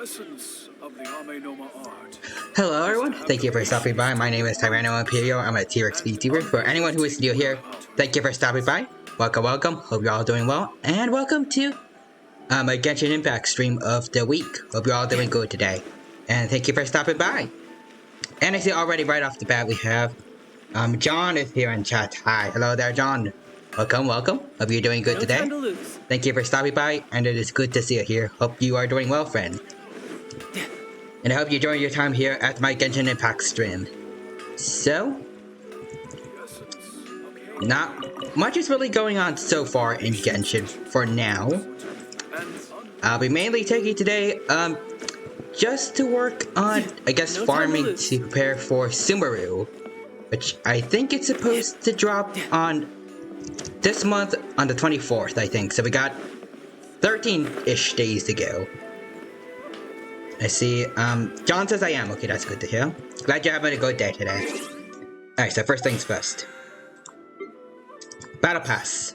essence of the Amenoma art. Hello everyone, thank you for stopping by. My name is Tyranno Imperial. I'm a T-Rex VTuber. For anyone who is new here, thank you for stopping by. Welcome. Hope you're all doing well. And welcome to a Genshin Impact stream of the week. Hope you're all doing good today. And thank you for stopping by. And I see already right off the bat we have John is here in chat. Hi, hello there John. Welcome. Hope you're doing good today. Thank you for stopping by, and it is good to see you here. Hope you are doing well, friend. And I hope you enjoy your time here at my Genshin Impact stream. So, not much is really going on so far in Genshin for now. I'll be mainly taking today, just to work on, I guess, farming to prepare for Sumeru, which I think it's supposed to drop on this month on the 24th, I think. So we got 13-ish days to go. I see, John says I am. Okay, that's good to hear. Glad you're having a good day today. Alright, so first things first. Battle Pass.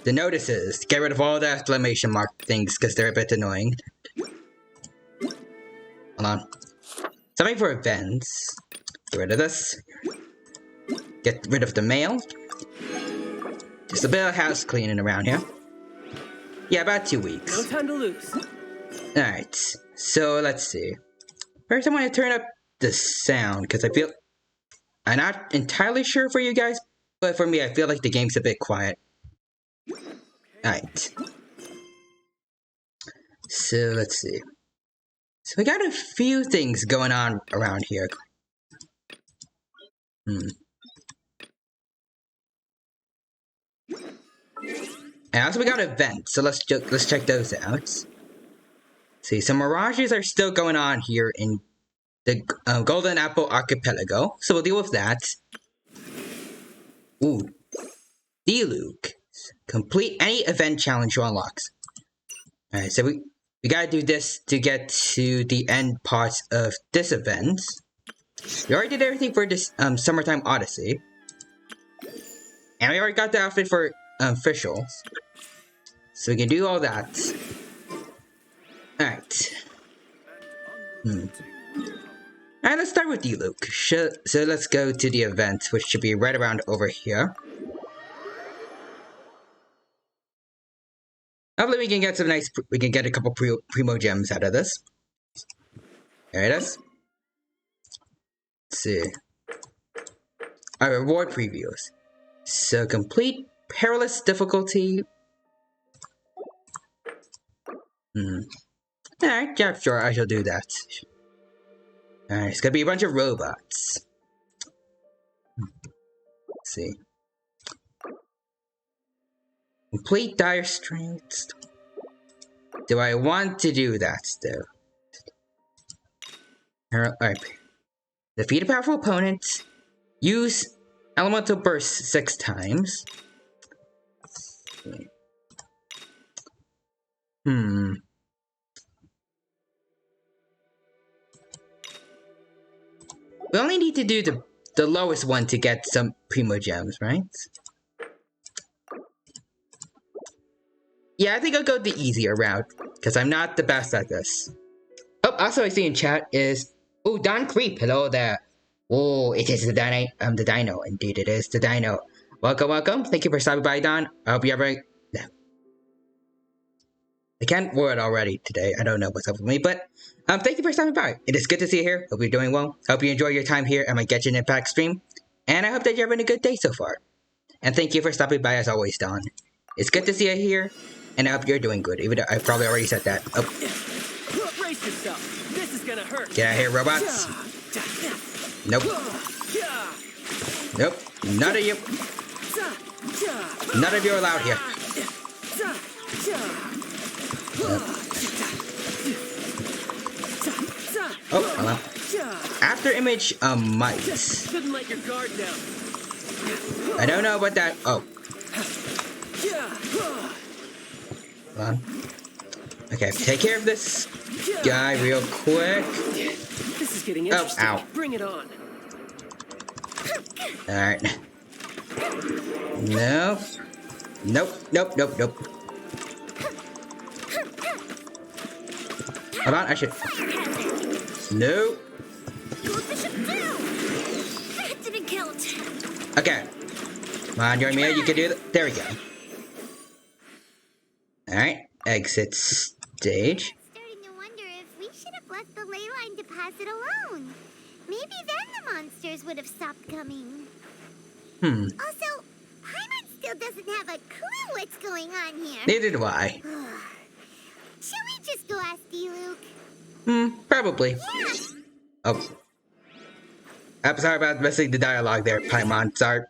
The notices. Get rid of all the exclamation mark things, because they're a bit annoying. Hold on. Something for events. Get rid of this. Get rid of the mail. Just a bit of house cleaning around here. Yeah, about 2 weeks. No time to lose. Alright, so let's see. First I want to turn up the sound, because I'm not entirely sure for you guys, but for me I feel like the game's a bit quiet. Alright. So let's see. So we got a few things going on around here. And also we got events, so let's check those out. See, some mirages are still going on here in the Golden Apple Archipelago, so we'll deal with that. Ooh, Diluc. Complete any event challenge you unlocks. Alright, so we gotta do this to get to the end parts of this event. We already did everything for this Summertime Odyssey. And we already got the outfit for officials. So we can do all that. Alright. Alright, let's start with Diluc. So let's go to the event, which should be right around over here. Hopefully we can get some we can get a couple primo gems out of this. There it is. Let's see. Our reward previews. So complete perilous difficulty. Alright, yeah, sure, I shall do that. Alright, it's gonna be a bunch of robots. Let's see. Complete dire strengths. Do I want to do that still? Alright. Defeat a powerful opponent. Use elemental burst 6 times. We only need to do the lowest one to get some primo gems, right? Yeah, I think I'll go the easier route, because I'm not the best at this. Oh, also I see in chat is... Oh, Don Creep, hello there. Oh, it is the Dino. Indeed, it is the Dino. Welcome. Thank you for stopping by, Don. I hope you have a... I can't word already today. I don't know what's up with me, but thank you for stopping by. It is good to see you here. Hope you're doing well. Hope you enjoy your time here at my Genshin Impact stream. And I hope that you're having a good day so far. And thank you for stopping by as always, Don. It's good to see you here, and I hope you're doing good, even though I probably already said that. Oh. Brace yourself. This is gonna hurt. Get out of here, robots. Nope. None of you. None of you are allowed here. Oh, hello. After image, might. Couldn't let your guard down. I don't know about that. Oh. Hold on. Okay, take care of this guy real quick. This is getting interesting. Oh, ow. Bring it on. Alright. No. Nope. Hold on, I should... No. That didn't count. Okay. Come on, Yormia, you can do it. There we go. Alright, exit stage. Starting to wonder if we should have left the ley line deposit alone. Maybe then the monsters would have stopped coming. Also, Paimon still doesn't have a clue what's going on here. Neither do I. Shall we just go ask Luke? Probably. Yeah. Oh. I'm sorry about missing the dialogue there, Paimon. Sorry.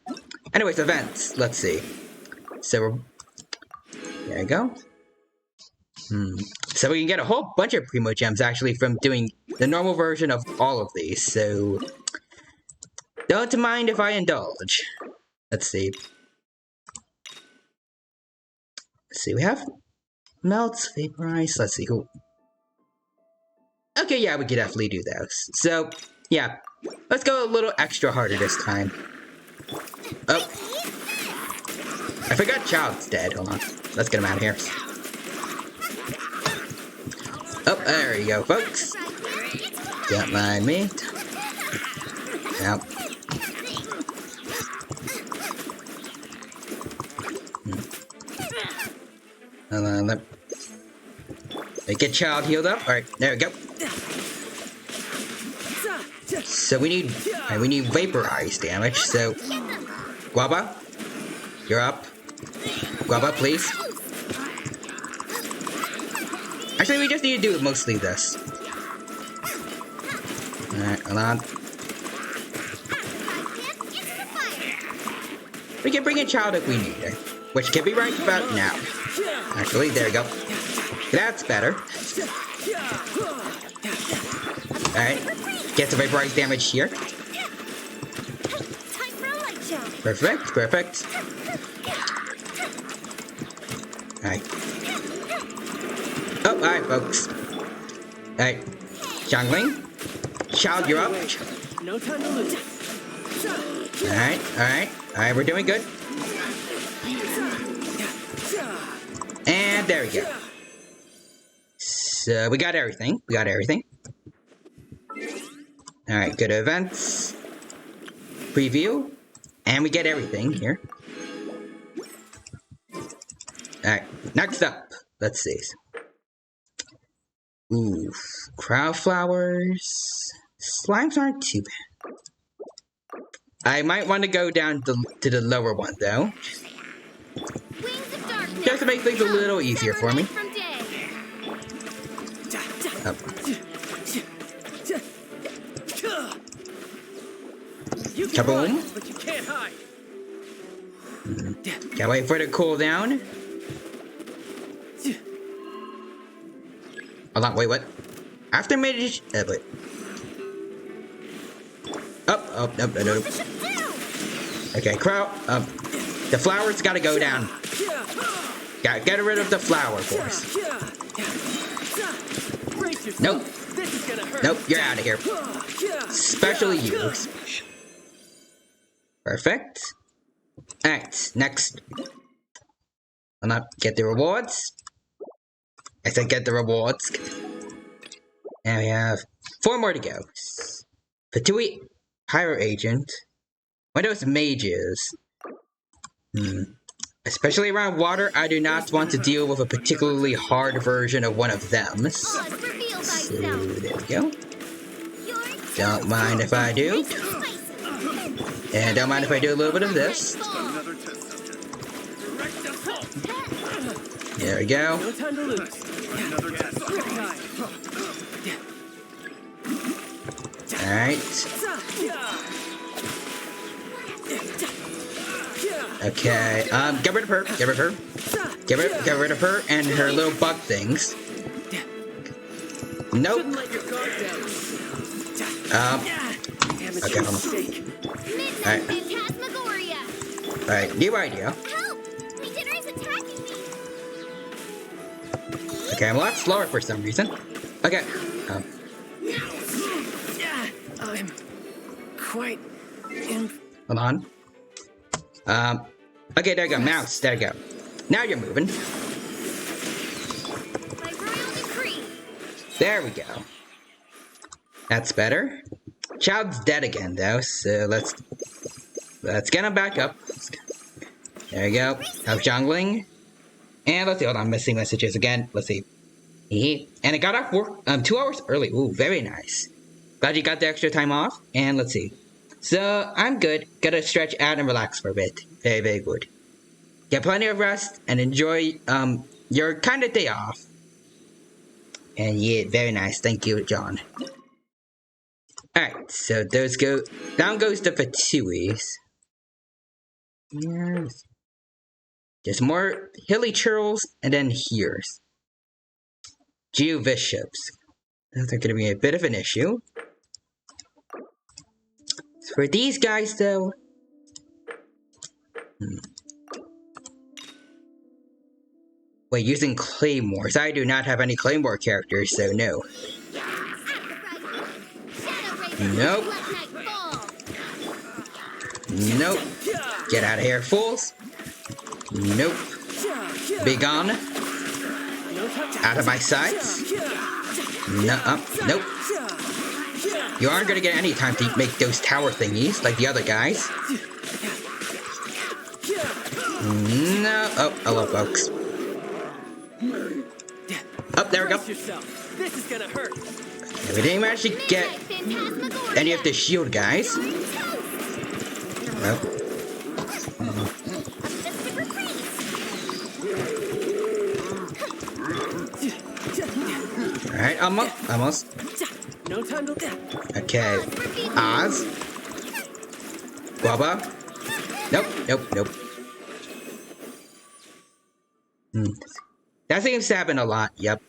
Anyways, events. Let's see. So we're... There you go. So we can get a whole bunch of Primo Gems, actually, from doing the normal version of all of these, so... Don't mind if I indulge. Let's see. Let's see, we have... Melts, Vaporize, let's see, cool. Okay, yeah, we could definitely do those. So, yeah. Let's go a little extra harder this time. Oh. I forgot Child's dead. Hold on. Let's get him out of here. Oh, there you go, folks. Don't mind me. Yep. Let me get Child healed up. Alright, there we go. So we need vaporize damage, so Guaba, you're up. Guaba, please. Actually, we just need to do mostly this. Alright, hold on. We can bring in Child if we need it, which can be right about now. Actually, there we go. That's better. Alright, get some vaporize damage here. Perfect, perfect. Alright. Oh, alright, folks. Alright. Jungling. Child, you're up. No time to lose. Alright, alright. Alright, we're doing good. And there we go. So, we got everything. We got everything. Alright, go to events. Preview. And we get everything here. Alright, next up. Let's see. Ooh, crowd flowers. Slimes aren't too bad. I might want to go down to the lower one, though. Just to make things a little easier for me. Oh. Kaboom. But you can't hide. Can't wait for it to cool down. Hold on, wait, what? After meditation... wait. Oh, no. Okay, crow. The flowers gotta go down. Gotta get rid of the flower force. Nope. Nope, you're out of here. Especially you. Perfect. Alright, next. I'm not get the rewards. I said get the rewards. And we have 4 more to go. Fatui Pyro Agent. One of those mages. Especially around water, I do not want to deal with a particularly hard version of one of them. So there we go. Don't mind if I do. And don't mind if I do a little bit of this. There we go. No time to lose. Alright. Okay, get rid of her. Get rid of her. Get rid of her and her little bug things. Nope. Okay, hold on. Alright. Alright, new idea. Okay, I'm a lot slower for some reason. Okay. I'm quite Hold on. Okay, there you go. Mouse, there you go. Now you're moving. There we go. That's better. Child's dead again though, so let's get him back up. There we go. Have jungling. And let's see, hold on, I'm missing messages again. Let's see. And it got off work 2 hours early. Ooh, very nice. Glad you got the extra time off. And let's see. So I'm good. Gotta stretch out and relax for a bit. Very, very good. Get plenty of rest and enjoy your kind of day off. And yeah, very nice. Thank you, John. Alright, so those go down goes the Fatuis. Yes. Just more hilly churls, and then here's Geobishops. Those are gonna be a bit of an issue. For these guys though. Wait, using claymores. I do not have any claymore characters, so no. Nope. Nope. Get out of here, fools. Nope. Be gone. Out of my sights. No, nope. You aren't gonna get any time to make those tower thingies like the other guys. No. Oh, hello, folks. Oh, there we go. This is gonna hurt. We didn't manage to get any of the shield guys. Well. Alright, almost. No time to. Okay. Oz. Bubba. Nope. That seems to happen a lot, yep.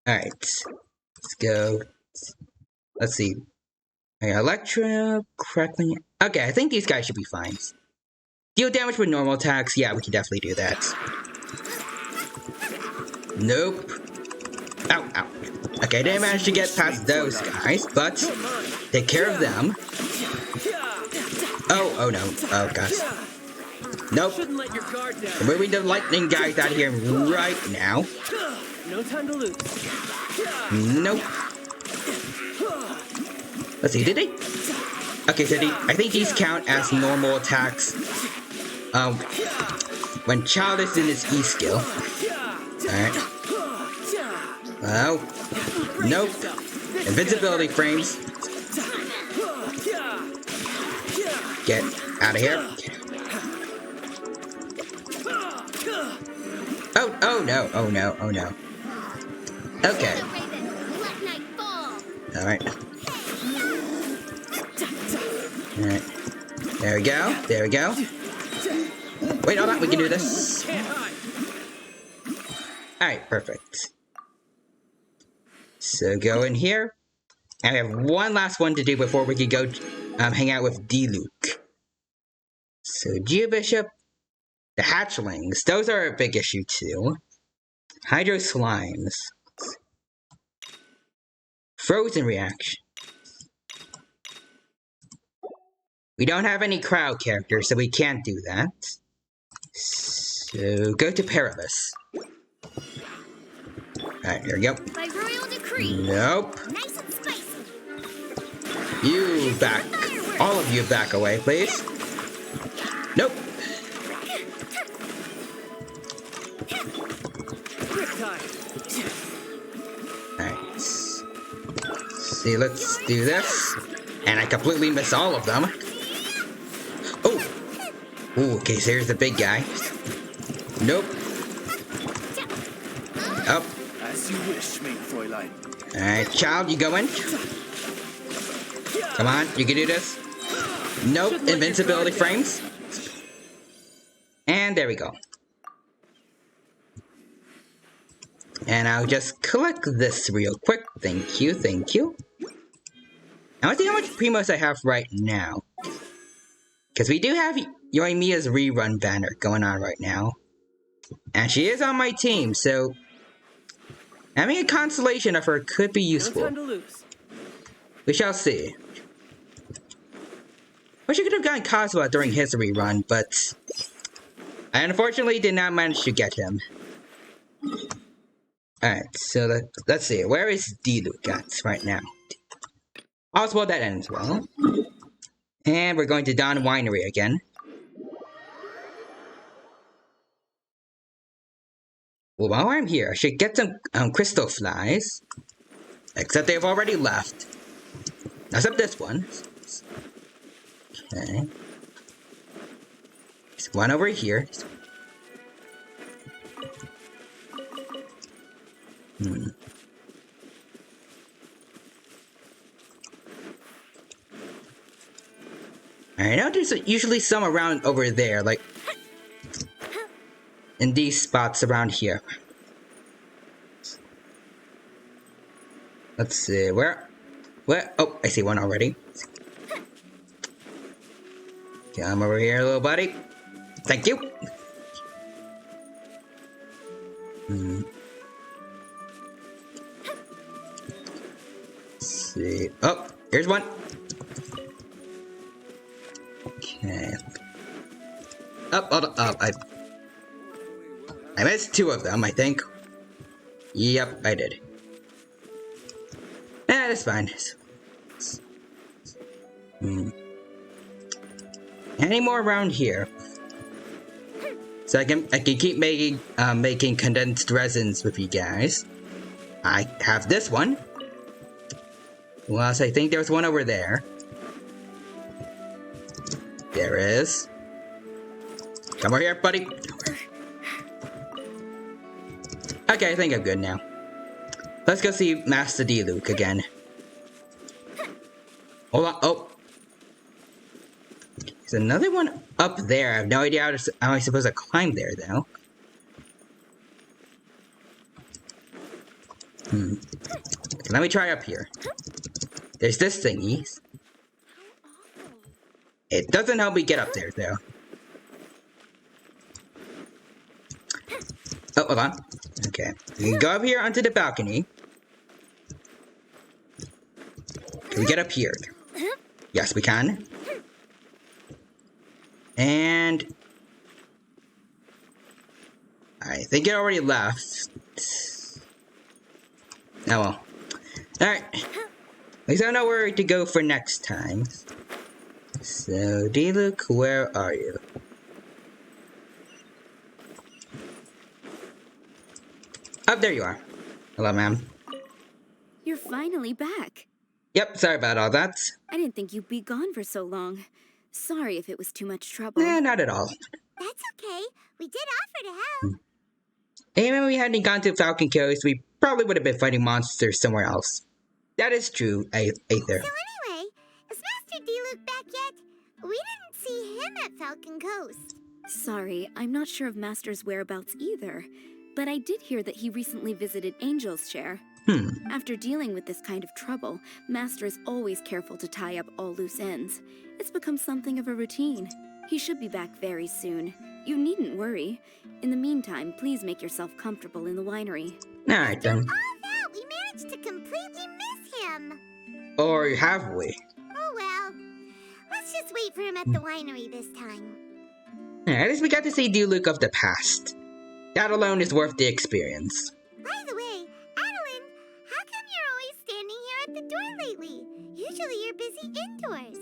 Alright. Let's go. Let's see. Okay, Electra, crackling. Okay, I think these guys should be fine. Deal damage with normal attacks. Yeah, we can definitely do that. Nope. Ow. Okay, I didn't manage to get past those guys, but take care of them. Oh no. Oh gosh. Nope. I'm moving the lightning guys out of here right now. No time to lose. Nope. Let's see, did they? Okay, so I think these count as normal attacks. When Child is in his E skill. Alright. Oh. Nope. Invincibility frames. Get out of here. Oh no. Okay. Alright. There we go. Wait, hold on, we can do this. Alright, perfect. So go in here. And we have one last one to do before we can go hang out with D-Luke. So Geobishop, the hatchlings, those are a big issue too. Hydro slimes. Frozen reaction. We don't have any crowd characters, so we can't do that. So go to Perilous. Alright, here we go. By royal decree. Nope. Nice and spicy. You back. All of you back away, please. Nope. Alright. See, let's do this. And I completely miss all of them. Oh! Ooh, okay, so here's the big guy. Nope. Up. As you wish, main Fräulein. Alright, Child, you going? Come on, you can do this. Nope, invincibility frames. And there we go. And I'll just collect this real quick. Thank you. Now let's see how much Primos I have right now. Because we do have Yoimiya's rerun banner going on right now. And she is on my team, so having a constellation of her could be useful. No time to lose. We shall see. Wish I could have gotten Kazuha during his rerun, but I unfortunately did not manage to get him. Alright, so let's see. Where is D-Luke at right now? I'll spoil that end as well. And we're going to Dawn Winery again. Well, while I'm here, I should get some crystal flies. Except they've already left. Except this one. Okay. There's one over here. I know there's usually some around over there, like in these spots around here. Let's see, where? Oh, I see one already. Come over here, little buddy. Thank you. Let's see. Oh, here's one. Okay. Up, up. I missed two of them, I think. Yep, I did. That's fine. Any more around here? So I can keep making condensed resins with you guys. I have this one. Well, I think there's one over there. There is. Come over here, buddy. Okay, I think I'm good now. Let's go see Master D-Luke again. Hold on. Oh. There's another one up there. I have no idea how I'm supposed to climb there, though. Let me try up here. There's this thingy. It doesn't help me get up there, though. Oh, hold on. Okay. We can go up here onto the balcony. Can we get up here? Yes, we can. And I think it already left. Oh well. Alright. At least I know where to go for next time. So, D-Luke, where are you? Oh, there you are. Hello, ma'am. You're finally back. Yep, sorry about all that. I didn't think you'd be gone for so long. Sorry if it was too much trouble. Not at all. That's okay. We did offer to help. Even if we hadn't gone to Falcon Coast, we probably would have been fighting monsters somewhere else. That is true, Aether. So anyway, is Master D-Luke back yet? We didn't see him at Falcon Coast. Sorry, I'm not sure of Master's whereabouts either. But I did hear that he recently visited Angel's Share. After dealing with this kind of trouble, Master is always careful to tie up all loose ends. It's become something of a routine. He should be back very soon. You needn't worry. In the meantime, please make yourself comfortable in the winery. Alright then. All that, we managed to completely miss him. Or have we? Oh well. Let's just wait for him at the winery this time. At least we got to see D-Luke of the past. That alone is worth the experience. By the way, Adeline, how come you're always standing here at the door lately? Usually you're busy indoors.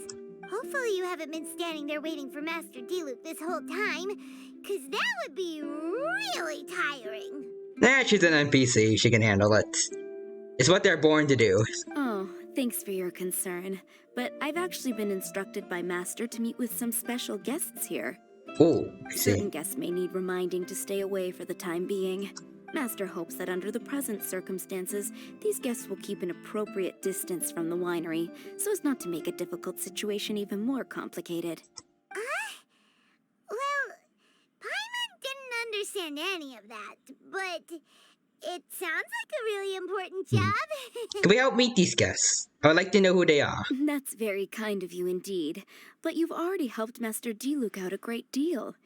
Hopefully you haven't been standing there waiting for Master D-Luke this whole time, because that would be really tiring. She's an NPC. She can handle it. It's what they're born to do. Oh, thanks for your concern. But I've actually been instructed by Master to meet with some special guests here. Oh, I see. Certain guests may need reminding to stay away for the time being. Master hopes that under the present circumstances, these guests will keep an appropriate distance from the winery, so as not to make a difficult situation even more complicated. Well, Paimon didn't understand any of that, but it sounds like a really important job. Can we help meet these guests? I would like to know who they are. That's very kind of you indeed, but you've already helped Master D-Luke out a great deal.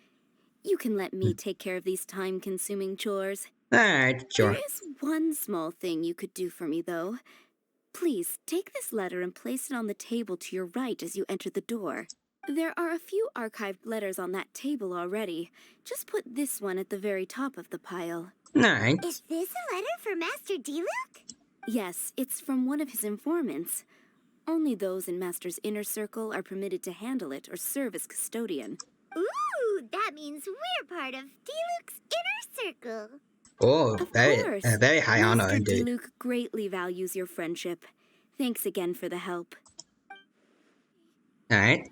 You can let me take care of these time-consuming chores. Alright, sure. There is one small thing you could do for me, though. Please, take this letter and place it on the table to your right as you enter the door. There are a few archived letters on that table already. Just put this one at the very top of the pile. Alright. Is this a letter for Master Diluc? Yes, it's from one of his informants. Only those in Master's inner circle are permitted to handle it or serve as custodian. Ooh, that means we're part of Diluc's inner circle. Oh, Of very, course. very high honor Master indeed. Diluc greatly values your friendship. Thanks again for the help. Alright.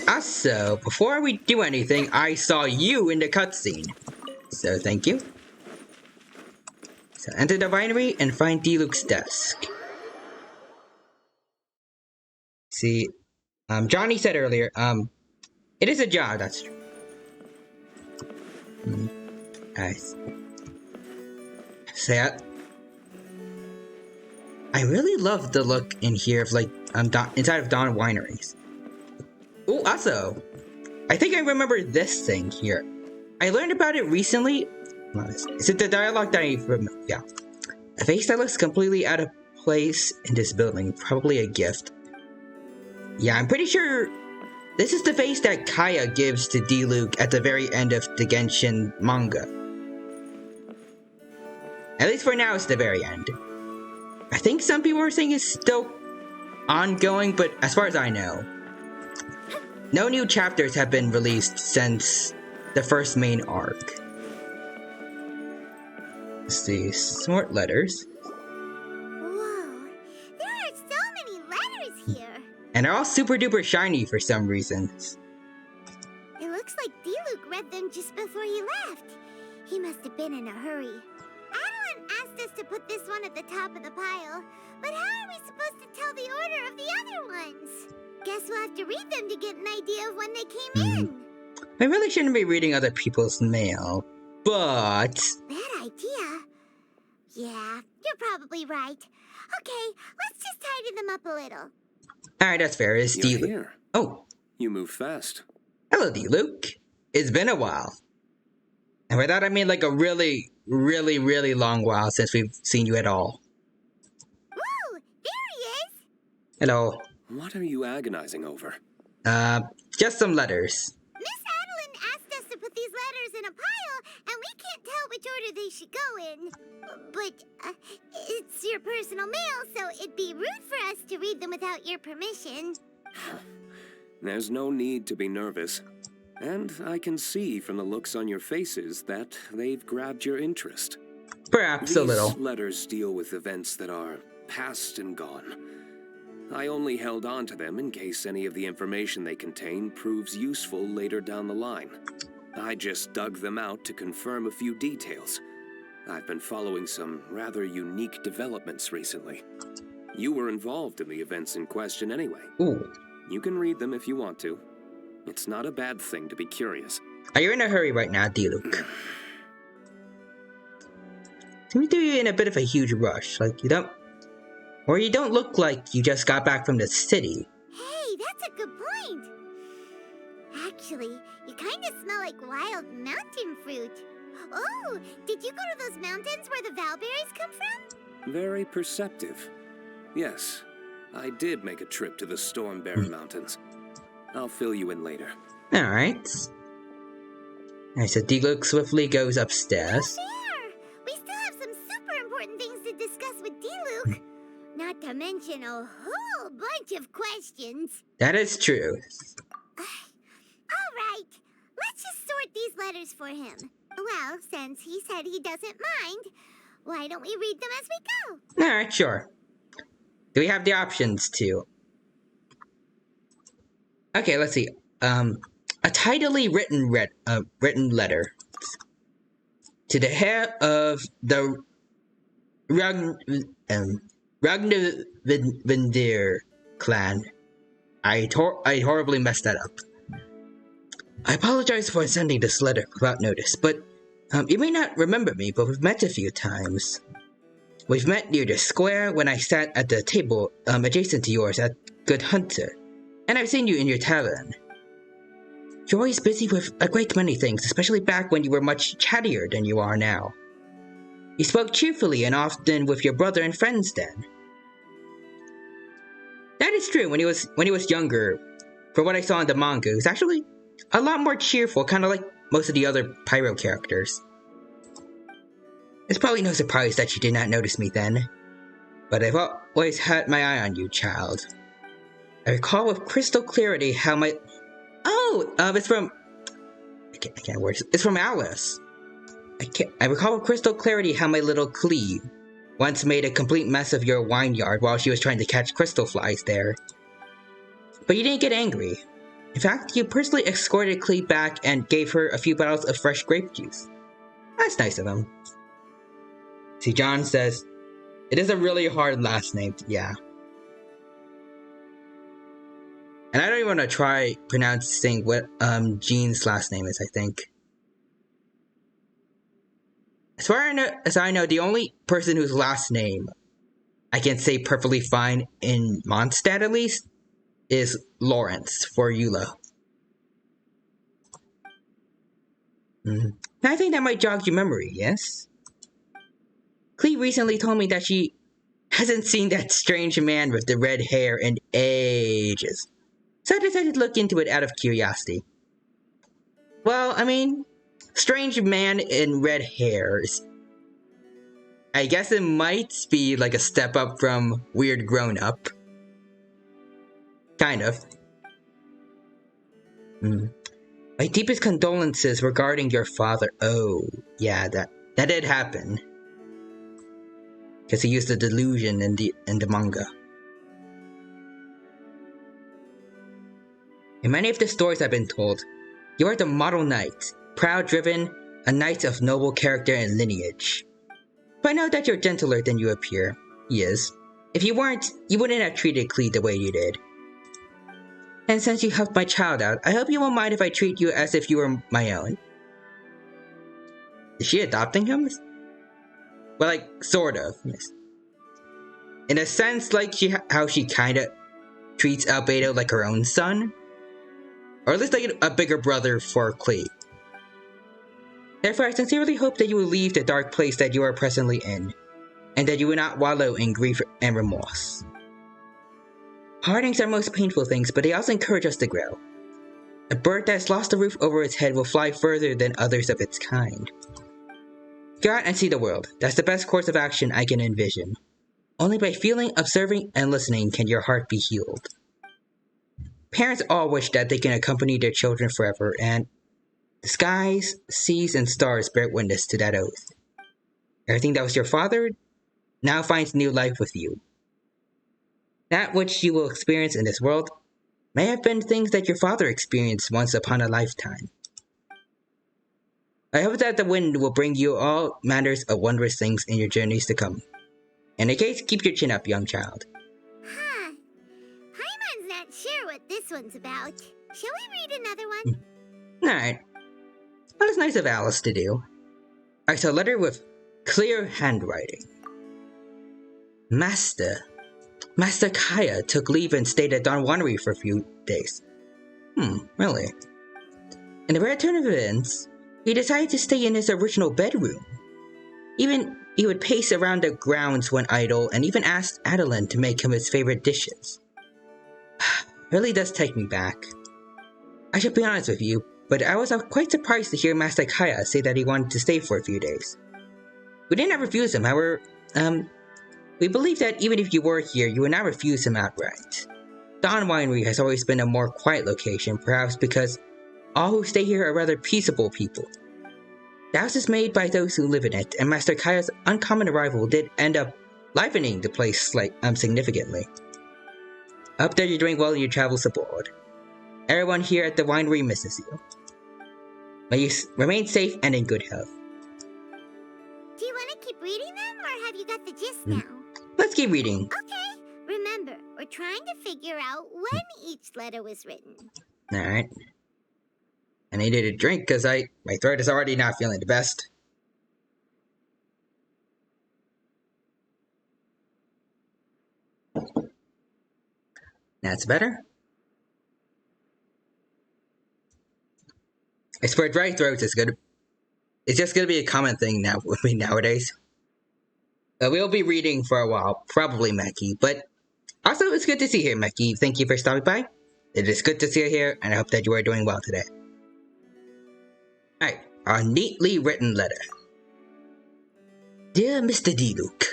Also, before we do anything, I saw you in the cutscene. So thank you. So enter the winery and find Diluc's desk. See, Johnny said earlier, it is a job, that's true. Nice. So I really love the look in here of like, inside of Dawn Wineries. Oh, also, I think I remember this thing here. I learned about it recently. Is it the dialogue that I remember? Yeah. A face that looks completely out of place in this building. Probably a gift. Yeah, I'm pretty sure this is the face that Kaya gives to Diluc at the very end of the Genshin manga. At least for now, it's the very end. I think some people are saying it's still ongoing, but as far as I know, no new chapters have been released since the first main arc. Let's see, sort letters. Whoa, there are so many letters here. And they're all super duper shiny for some reasons. It looks like Diluc read them just before he left. He must have been in a hurry. Adeline asked us to put this one at the top of the pile, but how are we supposed to tell the order of the other ones? Guess we'll have to read them to get an idea of when they came in. I really shouldn't be reading other people's mail, but... Bad idea. Yeah, you're probably right. Okay, let's just tidy them up a little. Alright, that's fair. It's You're Diluc. here. Oh, You move fast. hello Diluc. It's been a while. And by that I mean like a really, really, really long while since we've seen you at all. Woo! There he is! Hello. What are you agonizing over? Just some letters. Miss Adeline asked us to put these letters in a pile, and we can't tell which order they should go in. But it's your personal mail, so it'd be rude for us to read them without your permission. There's no need to be nervous. And I can see from the looks on your faces that they've grabbed your interest. Perhaps a little. These letters deal with events that are past and gone. I only held on to them in case any of the information they contain proves useful later down the line. I just dug them out to confirm a few details. I've been following some rather unique developments recently. You were involved in the events in question anyway. Ooh. You can read them if you want to. It's not a bad thing to be curious. Are you in a hurry right now, Diluc? Seems to be in a bit of a huge rush. Like, you don't... Or you don't look like you just got back from the city. Hey, that's a good point. Actually, you kind of smell like wild mountain fruit. Oh, did you go to those mountains where the Valberries come from? Very perceptive. Yes, I did make a trip to the Stormbear Mountains. I'll fill you in later. Alright. Alright, so Diluc swiftly goes upstairs. There! We still have some super important things to discuss with Diluc. Not to mention a whole bunch of questions. That is true. All right, let's just sort these letters for him. Well, since he said he doesn't mind, why don't we read them as we go? Alright, sure. Do we have the options to? Okay, let's see. A tidily written letter to the head of the Ragnarvindir clan. I horribly messed that up. I apologize for sending this letter without notice, but you may not remember me, but we've met a few times. We've met near the square when I sat at the table adjacent to yours at Good Hunter, and I've seen you in your tavern. You're always busy with a great many things, especially back when you were much chattier than you are now. You spoke cheerfully and often with your brother and friends then. That is true. When he was younger, from what I saw in the manga, it was actually a lot more cheerful, kind of like most of the other Pyro characters. It's probably no surprise that you did not notice me then, but I've always had my eye on you, child. I recall with crystal clarity how my... Oh, it's from... I can't word it. It's from Alice. I recall with crystal clarity how my little Cleve once made a complete mess of your vineyard while she was trying to catch crystal flies there. But you didn't get angry. In fact, you personally escorted Cleve back and gave her a few bottles of fresh grape juice. That's nice of him. See, John says, it is a really hard last name, yeah. And I don't even want to try pronouncing what Jean's last name is, I think. As far as I know, the only person whose last name I can say perfectly fine in Mondstadt at least is Lawrence for Eula. I think that might jog your memory, yes? Cleve recently told me that she hasn't seen that strange man with the red hair in ages. So I decided to look into it out of curiosity. Well, I mean, strange man in red hairs. I guess it might be like a step up from weird grown up. Kind of. My deepest condolences regarding your father. Oh, yeah, that did happen. Because he used the delusion in the manga. In many of the stories I've been told, you are the model knight, proud driven, a knight of noble character and lineage. But I know that you're gentler than you appear. He is. If you weren't, you wouldn't have treated Cleve the way you did. And since you helped my child out, I hope you won't mind if I treat you as if you were my own. Is she adopting him? Well, like, sort of. In a sense, like how she kinda treats Albedo like her own son. Or at least like a bigger brother for Cleve. Therefore, I sincerely hope that you will leave the dark place that you are presently in, and that you will not wallow in grief and remorse. Partings are most painful things, but they also encourage us to grow. A bird that has lost the roof over its head will fly further than others of its kind. Go out and see the world. That's the best course of action I can envision. Only by feeling, observing, and listening can your heart be healed. Parents all wish that they can accompany their children forever, and the skies, seas, and stars bear witness to that oath. Everything that was your father now finds new life with you. That which you will experience in this world may have been things that your father experienced once upon a lifetime. I hope that the wind will bring you all manners of wondrous things in your journeys to come. In any case, keep your chin up, young child. Huh. Paimon's not sure what this one's about. Shall we read another one? Alright. Well, it's nice of Alice to do. I saw a letter with clear handwriting. Master Kaya took leave and stayed at Dawn Winery for a few days. Really? In the rare turn of events, he decided to stay in his original bedroom. Even he would pace around the grounds when idle, and even asked Adeline to make him his favorite dishes. Really does take me back. I should be honest with you, but I was quite surprised to hear Master Kaya say that he wanted to stay for a few days. We did not refuse him, however, we believe that even if you were here, you would not refuse him outright. Dawn Winery has always been a more quiet location, perhaps because all who stay here are rather peaceable people. The house is made by those who live in it, and Master Kaya's uncommon arrival did end up livening the place significantly. I hope that you're doing well in your travels abroad. Everyone here at the winery misses you. May you remain safe and in good health. Do you want to keep reading them, or have you got the gist now? Let's keep reading. Okay. Remember, we're trying to figure out when each letter was written. Alright. I needed a drink because my throat is already not feeling the best. That's better. I swear dry throats is good. It's just gonna be a common thing now with me nowadays. We'll be reading for a while, probably Meki, but also it's good to see you here, Meki. Thank you for stopping by. It is good to see you here, and I hope that you are doing well today. Alright, our neatly written letter. Dear Mr. D-Luke,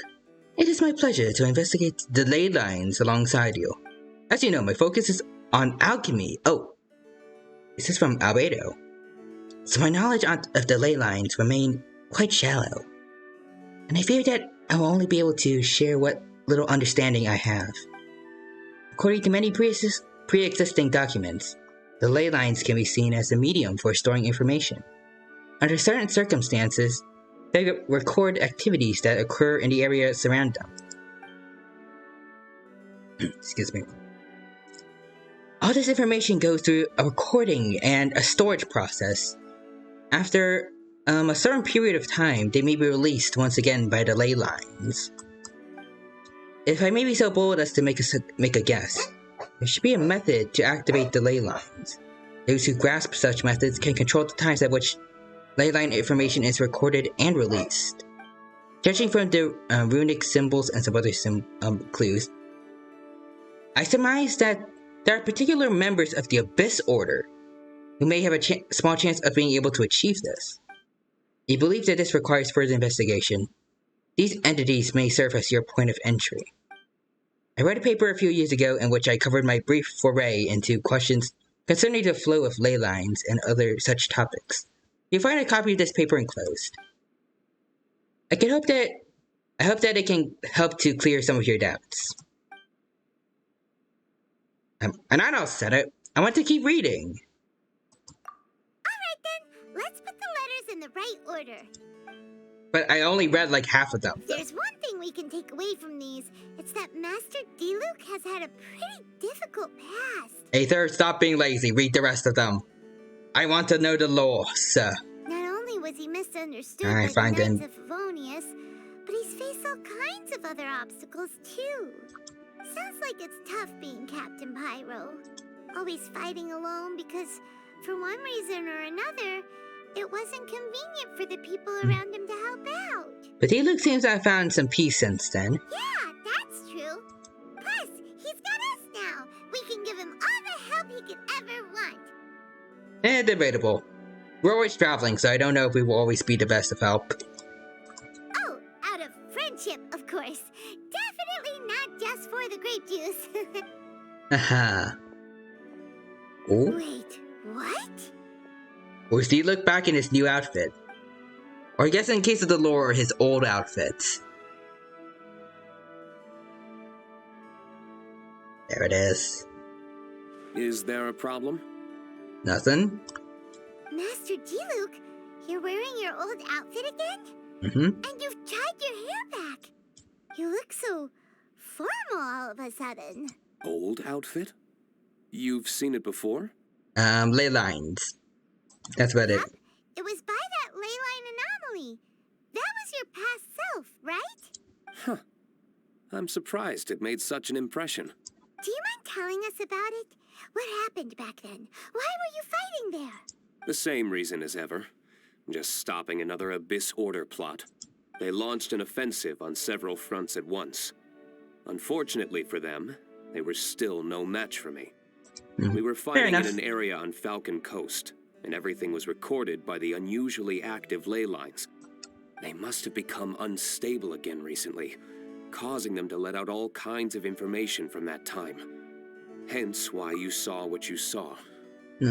it is my pleasure to investigate the ley lines alongside you. As you know, my focus is on alchemy. Oh, this is from Albedo. So my knowledge of the ley lines remain quite shallow, and I fear that I will only be able to share what little understanding I have. According to many pre-existing documents, the ley lines can be seen as a medium for storing information. Under certain circumstances, they record activities that occur in the area surrounding them. Excuse me. All this information goes through a recording and a storage process. After a certain period of time, they may be released once again by the ley lines. If I may be so bold as to make a guess, there should be a method to activate the ley lines. Those who grasp such methods can control the times at which ley line information is recorded and released. Judging from the runic symbols and some other clues, I surmise that there are particular members of the Abyss Order who may have a small chance of being able to achieve this. You believe that this requires further investigation. These entities may serve as your point of entry. I read a paper a few years ago in which I covered my brief foray into questions concerning the flow of ley lines and other such topics. You'll find a copy of this paper enclosed. I hope that it can help to clear some of your doubts. And I don't set it. I want to keep reading. Alright then, let's put the letters in the right order. But I only read like half of them. There's one thing we can take away from these. It's that Master D-Luke has had a pretty difficult past. Aether, stop being lazy. Read the rest of them. I want to know the lore, sir. Not only was he misunderstood Alright, by the fine, Knights of Favonius, but he's faced all kinds of other obstacles too. Sounds like it's tough being Captain Pyro. Always fighting alone because, for one reason or another, it wasn't convenient for the people around him to help out. But D-Luke seems to have found some peace since then. Yeah, that's true. Plus, he's got us now. We can give him all the help he could ever want. Debatable. We're always traveling, so I don't know if we will always be the best of help. Oh, out of friendship, of course. Definitely not just for the grape juice. Aha. Oh? Wait, what? Or is D-Luke back in his new outfit? Or I guess in case of the lore, his old outfit. There it is. Is there a problem? Nothing? Master D-Luke, you're wearing your old outfit again? Mm-hmm. And you've tied your hair back. You look so formal all of a sudden. Old outfit? You've seen it before? Ley lines. That's about it. Yep, it was by that ley line anomaly. That was your past self, right? Huh. I'm surprised it made such an impression. Do you mind telling us about it? What happened back then? Why were you fighting there? The same reason as ever. Just stopping another Abyss Order plot. They launched an offensive on several fronts at once. Unfortunately for them, they were still no match for me. We were fighting in an area on Falcon Coast, and everything was recorded by the unusually active ley lines. They must have become unstable again recently, causing them to let out all kinds of information from that time. Hence why you saw what you saw.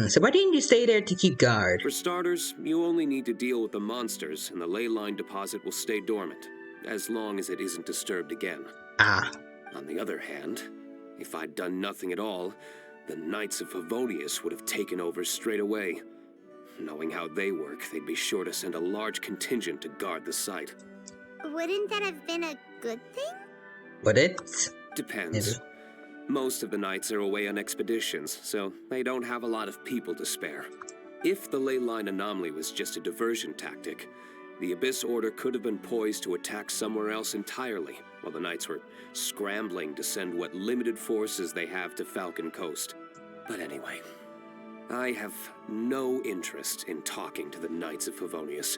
So why didn't you stay there to keep guard? For starters, you only need to deal with the monsters, and the ley line deposit will stay dormant, as long as it isn't disturbed again. Ah. On the other hand, if I'd done nothing at all, the Knights of Favonius would have taken over straight away. Knowing how they work, they'd be sure to send a large contingent to guard the site. Wouldn't that have been a good thing? Would it? Depends. Maybe. Most of the Knights are away on expeditions, so they don't have a lot of people to spare. If the ley line anomaly was just a diversion tactic, the Abyss Order could have been poised to attack somewhere else entirely, while the Knights were scrambling to send what limited forces they have to Falcon Coast. But anyway, I have no interest in talking to the Knights of Favonius.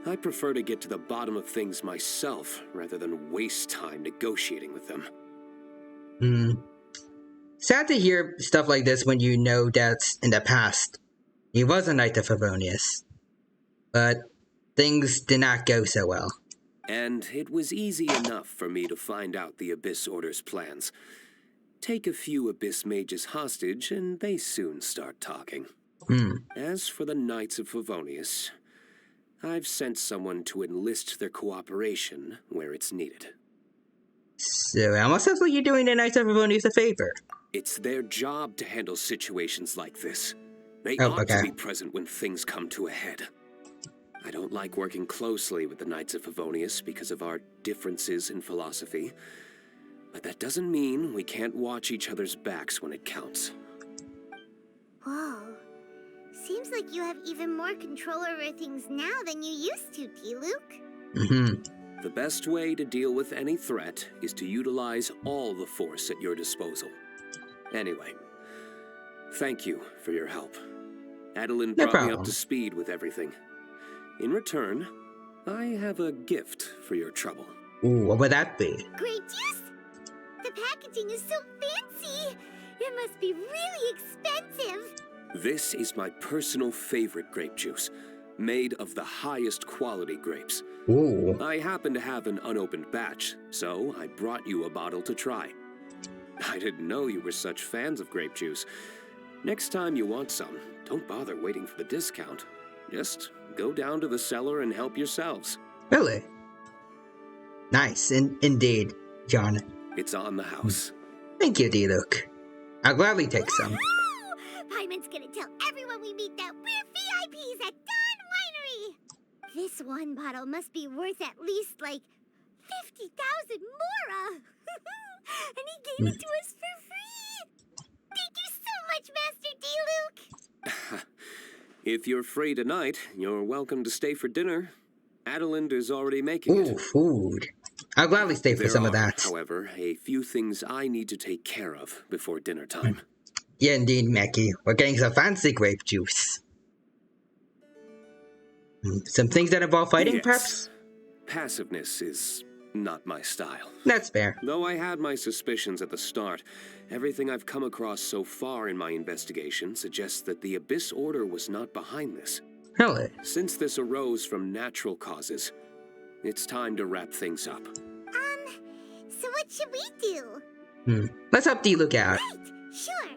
I prefer to get to the bottom of things myself, rather than waste time negotiating with them. Sad to hear stuff like this when you know that in the past he was a Knight of Favonius. But things did not go so well. And it was easy enough for me to find out the Abyss Order's plans. Take a few Abyss mages hostage and they soon start talking. As for the Knights of Favonius, I've sent someone to enlist their cooperation where it's needed. So it almost sounds like you're doing the Knights of Favonius a favor. It's their job to handle situations like this. They Oh, ought okay. to be present when things come to a head. I don't like working closely with the Knights of Favonius because of our differences in philosophy, but that doesn't mean we can't watch each other's backs when it counts. Whoa. Seems like you have even more control over things now than you used to, T-Luke. The best way to deal with any threat is to utilize all the force at your disposal. Anyway, thank you for your help. Adeline No brought me problem. up to speed with everything. In return, I have a gift for your trouble. Ooh, what would that be? Grape juice? The packaging is so fancy. It must be really expensive. This is my personal favorite grape juice, made of the highest quality grapes. Ooh. I happen to have an unopened batch, so I brought you a bottle to try. I didn't know you were such fans of grape juice. Next time you want some, don't bother waiting for the discount. Just go down to the cellar and help yourselves. Really? Nice, indeed, John. It's on the house. Thank you, D-Luke. I'll gladly take some. Woo! Paimon's gonna tell everyone we meet that we're VIPs at Dawn Winery. This one bottle must be worth at least, like, 50,000 mora. And he gave it to us for free. Thank you so much, Master D-Luke. If you're free tonight, you're welcome to stay for dinner. Adeline is already making Ooh, it. food. I'll gladly stay for some of that. However, a few things I need to take care of before dinner time. Yeah, indeed, Mackie. We're getting some fancy grape juice. Some things that involve fighting, Yes. perhaps? Passiveness is not my style. That's fair. Though I had my suspicions at the start, everything I've come across so far in my investigation suggests that the Abyss Order was not behind this. Really? Since this arose from natural causes, it's time to wrap things up. So what should we do? Let's help D-Luke out. Right, sure.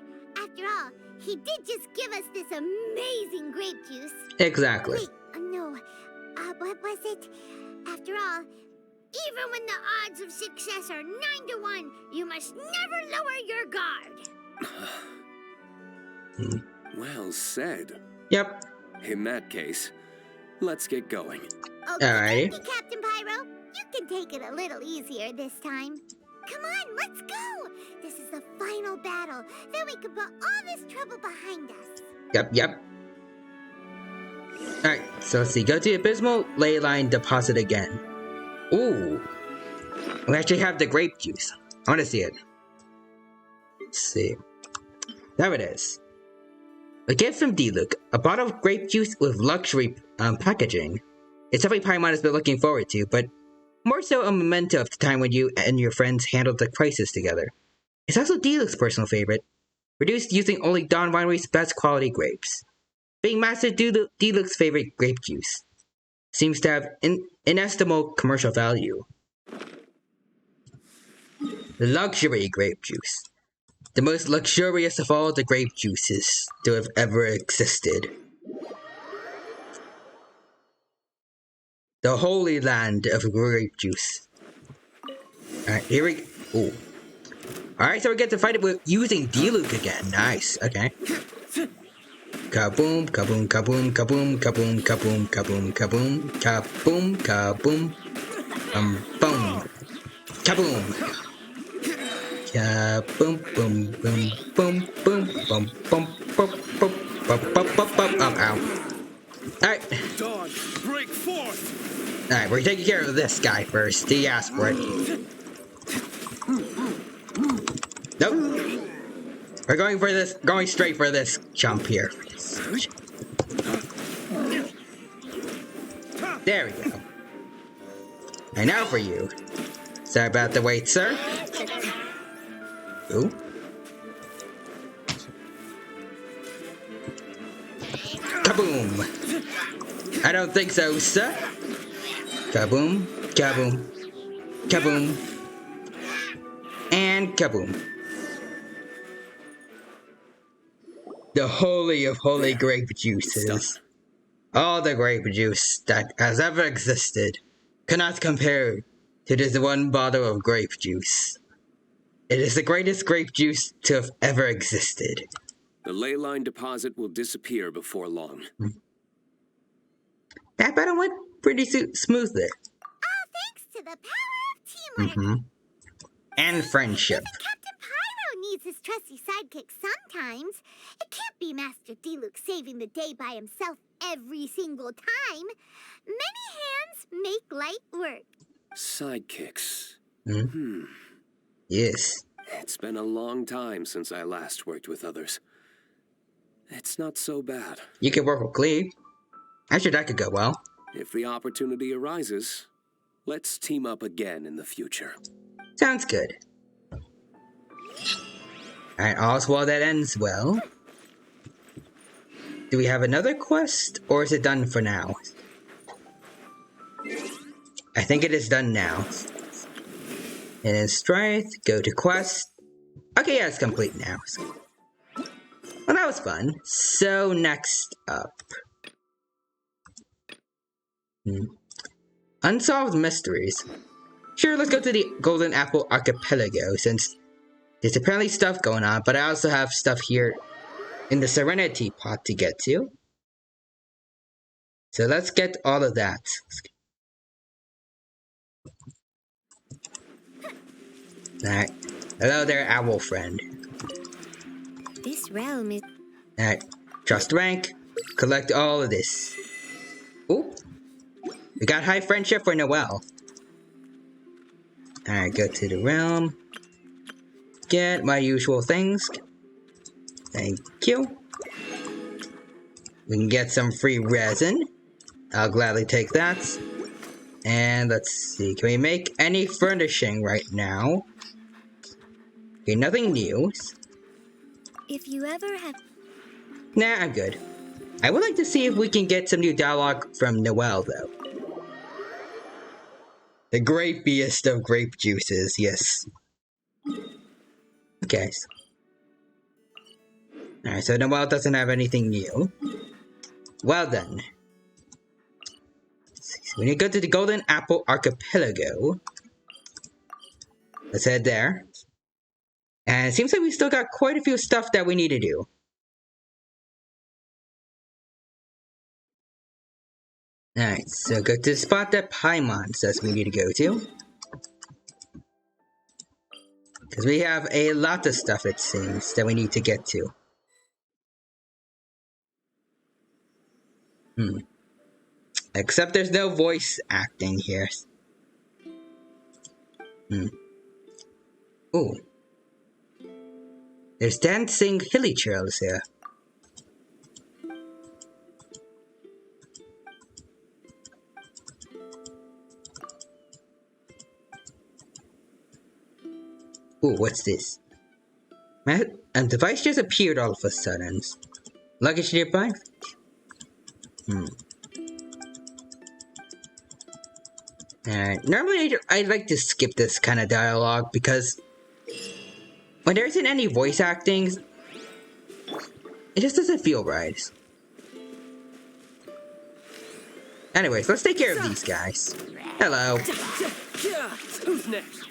After all, he did just give us this amazing grape juice. Exactly. Wait, no. What was it? After all, even when the odds of success are 9 to 1, you must never lower your guard. Well said. Yep. In that case, let's get going. Alrighty. Okay, Captain Pyro. You can take it a little easier this time. Come on, let's go. This is the final battle. Then we can put all this trouble behind us. Yep. Alright, so let's see. Go to Abysmal Ley Line Deposit again. Ooh. We actually have the grape juice. I want to see it. Let's see. There it is. A gift from D-Luke. A bottle of grape juice with luxury packaging. It's something Paimon has been looking forward to, but more so a memento of the time when you and your friends handled the crisis together. It's also D-Luke's personal favorite. Produced using only Dawn Winery's best quality grapes. Being Master D-Luke's favorite grape juice. Seems to have inestimable commercial value. Luxury grape juice. The most luxurious of all the grape juices to have ever existed. The holy land of grape juice. Alright, here we go. Ooh. Alright, so we get to fight it with using D-Luke again. Nice, okay. Kaboom, kaboom, kaboom, kaboom, kaboom, kaboom, kaboom, kaboom, kaboom, kaboom, boom, kaboom. Kaboom, boom, boom, boom, boom, boom, boom, boom, boom, boom, boom, boom, boom. Oh, ow. Alright. Dawn, break forth! Alright, we're taking care of this guy first. He asked for it. Nope. We're going straight for this jump here. There we go. And now for you. Sorry about the wait, sir. Ooh. Kaboom! I don't think so, sir. Kaboom, kaboom, kaboom, and kaboom. The holy of holy grape juices. All the grape juice that has ever existed cannot compare to this one bottle of grape juice. It is the greatest grape juice to have ever existed. The ley line deposit will disappear before long. That battle went pretty smooth there. All thanks to the power of teamwork. And friendship. Even Captain Pyro needs his trusty sidekick sometimes. It can't be Master Diluc saving the day by himself every single time. Many hands make light work. Sidekicks. Yes. It's been a long time since I last worked with others. It's not so bad. You could work with Cleve. I'm sure that could go well. If the opportunity arises, let's team up again in the future. Sounds good. Alright, all's well that ends well. Do we have another quest, or is it done for now? I think it is done now. And in Strength, go to quest. Okay, yeah, it's complete now. Well, that was fun. So, next up. Unsolved mysteries. Sure, let's go to the Golden Apple Archipelago, since there's apparently stuff going on, but I also have stuff here in the Serenity Pot to get to. So let's get all of that. Alright. Hello there, owl friend. This realm is... Alright. Trust rank. Collect all of this. Ooh. We got high friendship for Noelle. Alright, go to the realm. Get my usual things. Thank you. We can get some free resin. I'll gladly take that. And let's see, can we make any furnishing right now? Okay, nothing new. If you ever have... Nah, I'm good. I would like to see if we can get some new dialogue from Noelle, though. The grapiest of grape juices, yes. Okay. Alright, so Noelle doesn't have anything new. Well then. So we need to go to the Golden Apple Archipelago. Let's head there. And it seems like we still got quite a few stuff that we need to do. Alright, so go to the spot that Paimon says we need to go to. Because we have a lot of stuff, it seems, that we need to get to. Except there's no voice acting here. Ooh. There's dancing hilly trails here. Ooh, what's this? My device just appeared all of a sudden. Luggage nearby? Alright, normally I like to skip this kind of dialogue because when there isn't any voice acting, it just doesn't feel right. Anyways, let's take care of these guys. Hello. Who's next?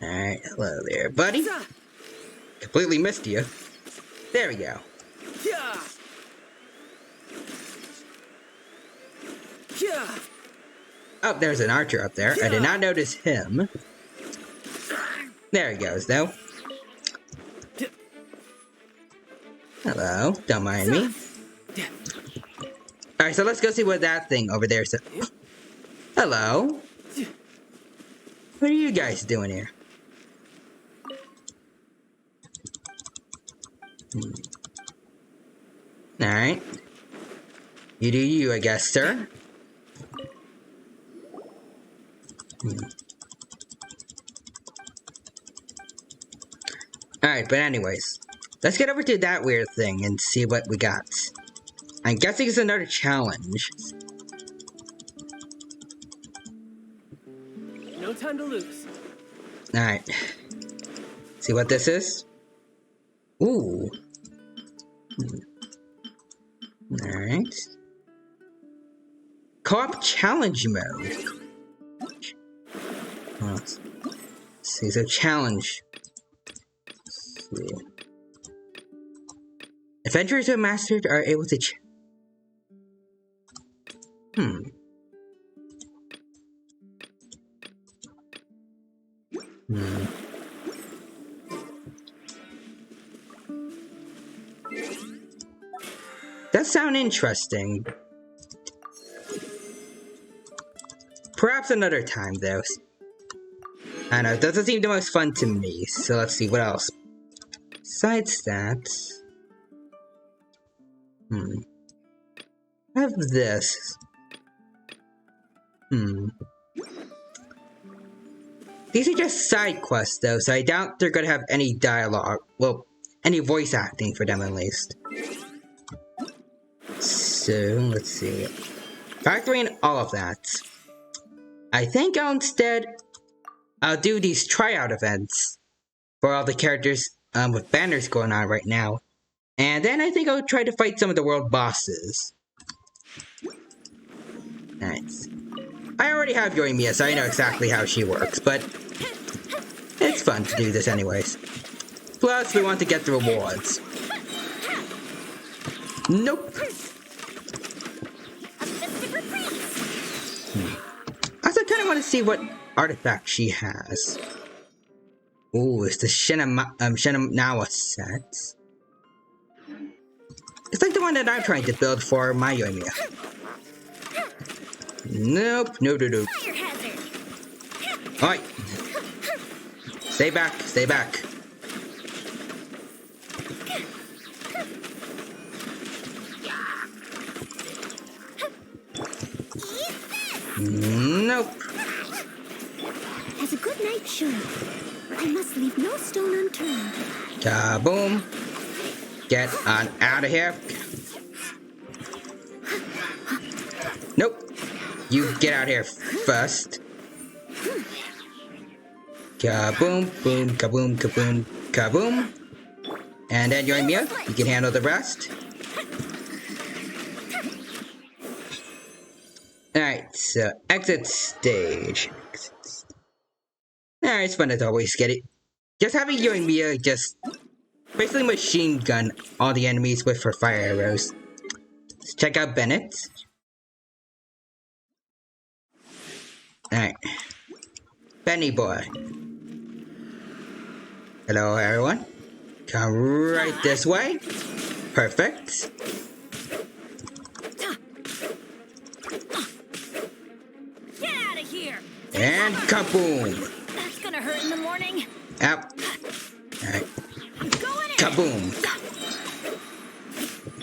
Alright, hello there, buddy. Completely missed you. There we go. Oh, there's an archer up there. I did not notice him. There he goes, though. Hello, don't mind me. Alright, so let's go see what that thing over there says. Hello. What are you guys doing here? Alright. You do you, I guess, sir. Alright, but anyways. Let's get over to that weird thing and see what we got. I'm guessing it's another challenge. No time to lose. Alright. See what this is? Ooh. Alright. Co-op challenge mode. Let's see, so challenge. Let's see. Adventurers who have mastered are able to That sounds interesting. Perhaps another time, though. I know, it doesn't seem the most fun to me, so let's see, what else? Besides that... I have this. These are just side quests, though, so I doubt they're gonna have any dialogue. Well, any voice acting for them, at least. So, let's see. Factoring in all of that, I think I'll do these tryout events for all the characters with banners going on right now. And then I think I'll try to fight some of the world bosses. Nice. I already have Yoimiya, so I know exactly how she works, but it's fun to do this anyways. Plus, we want to get the rewards. Nope. I also kind of want to see what artifact she has. Ooh, it's the Shinanawa set. It's like the one that I'm trying to build for my Yoimiya. Nope, no. Alright. Stay back, stay back. Nope. As a good knight should, I must leave no stone unturned. Kaboom. Get on out of here. Nope. You get out here first. Kaboom, boom, kaboom, kaboom, kaboom. And then Yoimiya, you can handle the rest. Alright, so exit stage. Alright, it's fun as always, get it. Just having Yoimiya just basically machine gun all the enemies with her fire arrows. Let's check out Bennett. Alright. Benny boy. Hello everyone. Come right this way. Perfect. Get out of here! And kaboom! That's gonna hurt in the morning. Out. Alright. Kaboom!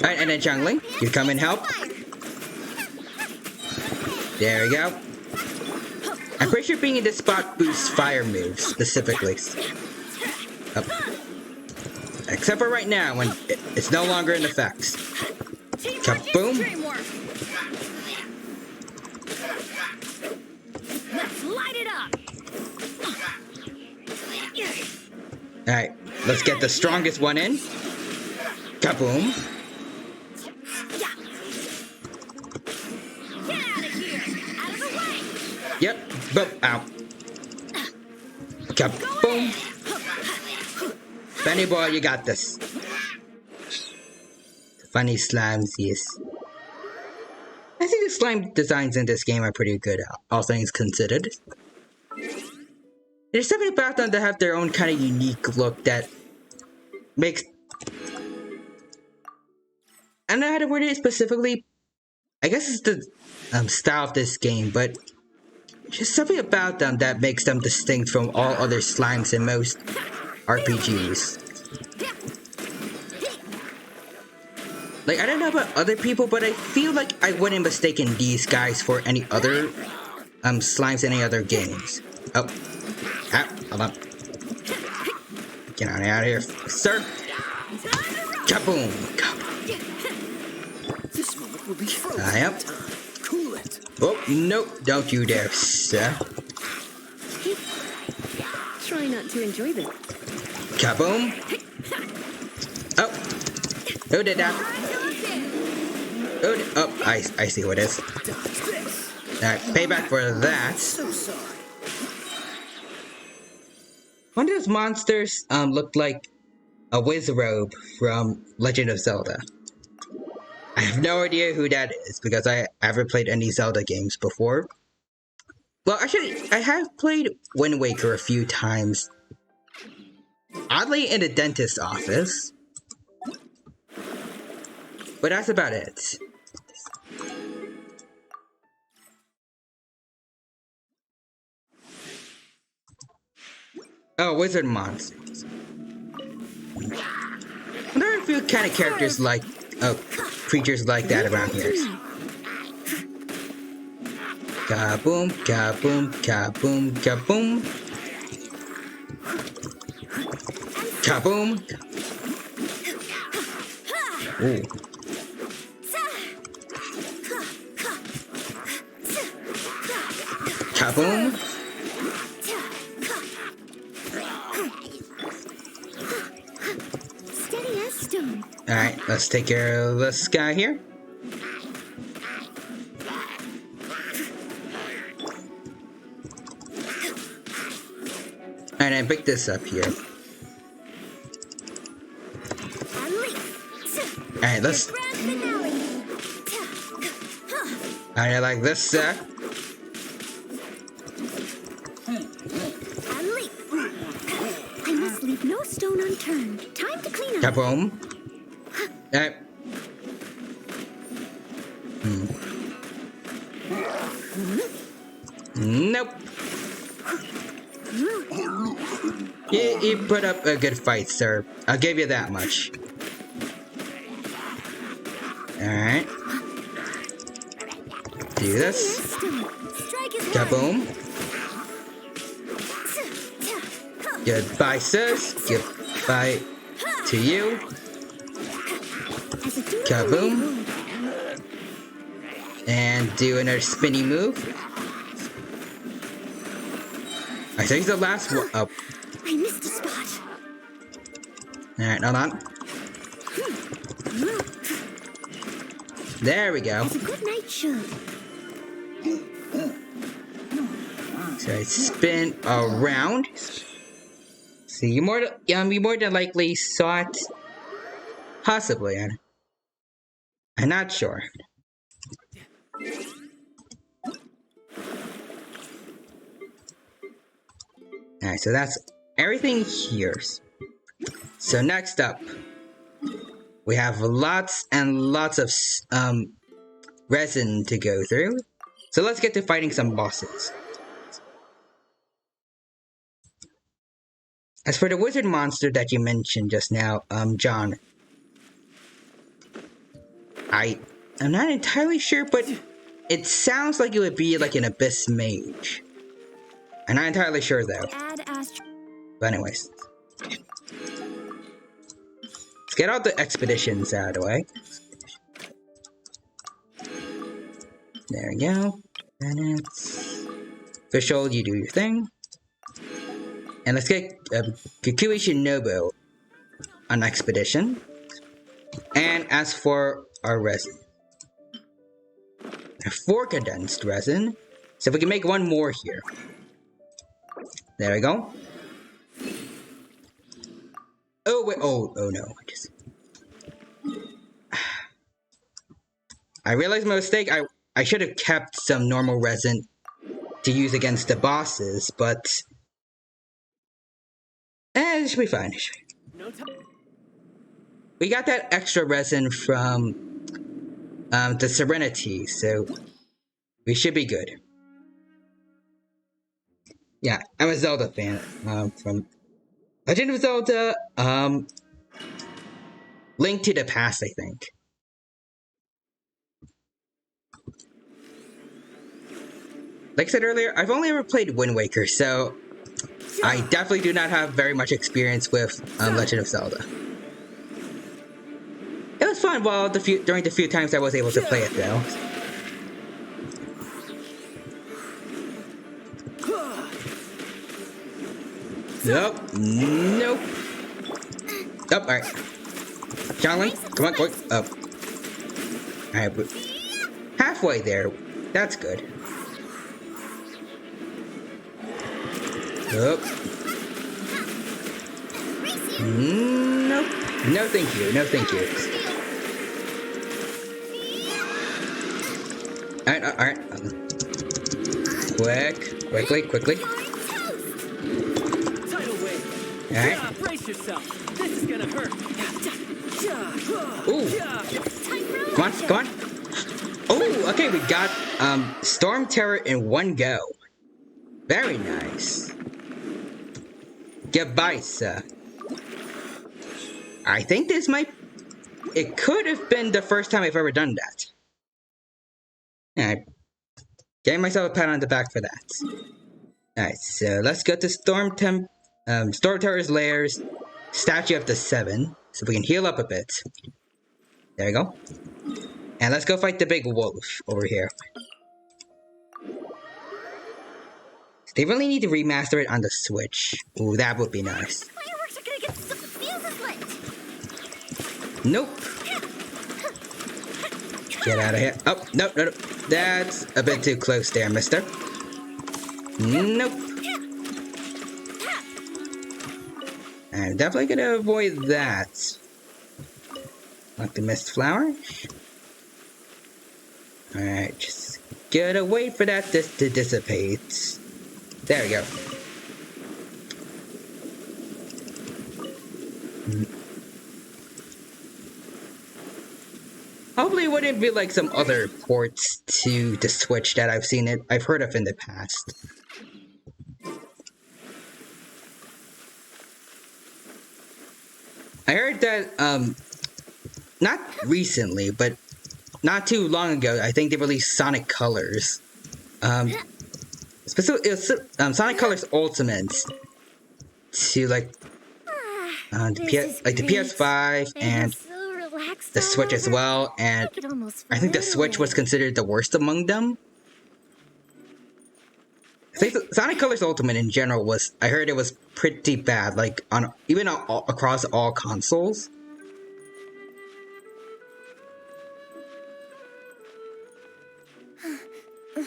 Alright, and then Changling, you come and help. There we go. I'm pretty sure being in this spot boosts fire moves, specifically. Up. Except for right now, when it's no longer in effect. Kaboom! Let's light it up! Alright, let's get the strongest one in. Kaboom! Get out of here! Out of the way! Yep, boop, out. Kaboom! Benny boy, you got this. Funny slimes, yes. I think the slime designs in this game are pretty good, all things considered. There's something about them that have their own kind of unique look that makes... I don't know how to word it specifically. I guess it's the style of this game, but just something about them that makes them distinct from all other slimes in most RPGs. Like, I don't know about other people, but I feel like I wouldn't mistaken these guys for any other slimes in any other games. Oh. Ah, hold on. Get on out of here, sir. Kaboom! This moment will be frozen. Yep. Cool it. Oh, no, don't you dare, sir. Try not to enjoy this. Kaboom! Oh! Who did that? Oh, I see what it is. Alright, payback for that. So sorry. One of those monsters looked like a Wizrobe from Legend of Zelda. I have no idea who that is because I haven't played any Zelda games before. Well, actually, I have played Wind Waker a few times. Oddly, in the dentist's office. But that's about it. Oh, wizard monsters. There are a few kind of characters like, creatures like that around here. Kaboom, kaboom, kaboom, kaboom. Kaboom. Ooh. Kaboom. Steady as stone. Alright, let's take care of this guy here. And I pick this up here. Alright, let's... I like this, sir. I must leave no stone unturned. Time to clean up. Kaboom. Alright. Nope. You put up a good fight, sir. I'll give you that much. Alright. Do this. Kaboom. Goodbye, sis. Goodbye to you. Kaboom. And do another spinny move. I think the last one. Oh. I missed a spot. Alright, hold on. There we go. It's a good night show. So I spin around. So you more than likely saw it. Possibly. I'm not sure. Alright, so that's everything here. So next up, we have lots and lots of resin to go through. So let's get to fighting some bosses. As for the wizard monster that you mentioned just now, John, I am not entirely sure, but it sounds like it would be like an abyss mage. I'm not entirely sure though. But anyways. Let's get all the expeditions out of the way. There we go. And it's official, you do your thing. And let's get Kukui Shinobu on expedition. And as for our resin, 4 condensed resin. So if we can make one more here. There we go. Oh wait! Oh no! I realized my mistake. I should have kept some normal resin to use against the bosses, but it should be fine. We got that extra resin from the Serenity, so we should be good. Yeah, I'm a Zelda fan from Legend of Zelda, Link to the Past, I think. Like I said earlier, I've only ever played Wind Waker, so I definitely do not have very much experience with Legend of Zelda. fun while during the few times I was able to play it though. Nope. Nope. Oh, alright. Charlie, come on, quick. Up. Alright, halfway there. That's good. Nope. Nope. No thank you. No thank you. Alright. Quickly. Tidal wave. Alright. Brace yourself. This is gonna hurt. Ooh. Come on. Oh, okay, we got Storm Terror in one go. Very nice. Goodbye, sir. I think it could have been the first time I've ever done that. Alright. Getting myself a pat on the back for that. Alright, so let's go to Storm Terror's Lair's Statue of the Seven, so we can heal up a bit. There we go. And let's go fight the big wolf over here. They really need to remaster it on the Switch. Ooh, that would be nice. Fireworks are gonna get some fuses lit. Nope. Get out of here. Oh, no. That's a bit too close there, mister. Nope. I'm definitely gonna avoid that. Like the mist flower. Alright, just gotta wait for that to dissipate. There we go. Hopefully it wouldn't be like some other ports to the Switch that I've heard of in the past. I heard that, not recently, but not too long ago, I think they released Sonic Colors. Specifically, it was, Sonic Colors Ultimate to the PS5 and the Switch as well, and I think the Switch was considered the worst among them. I think Sonic Colors Ultimate in general I heard it was pretty bad, like across all consoles.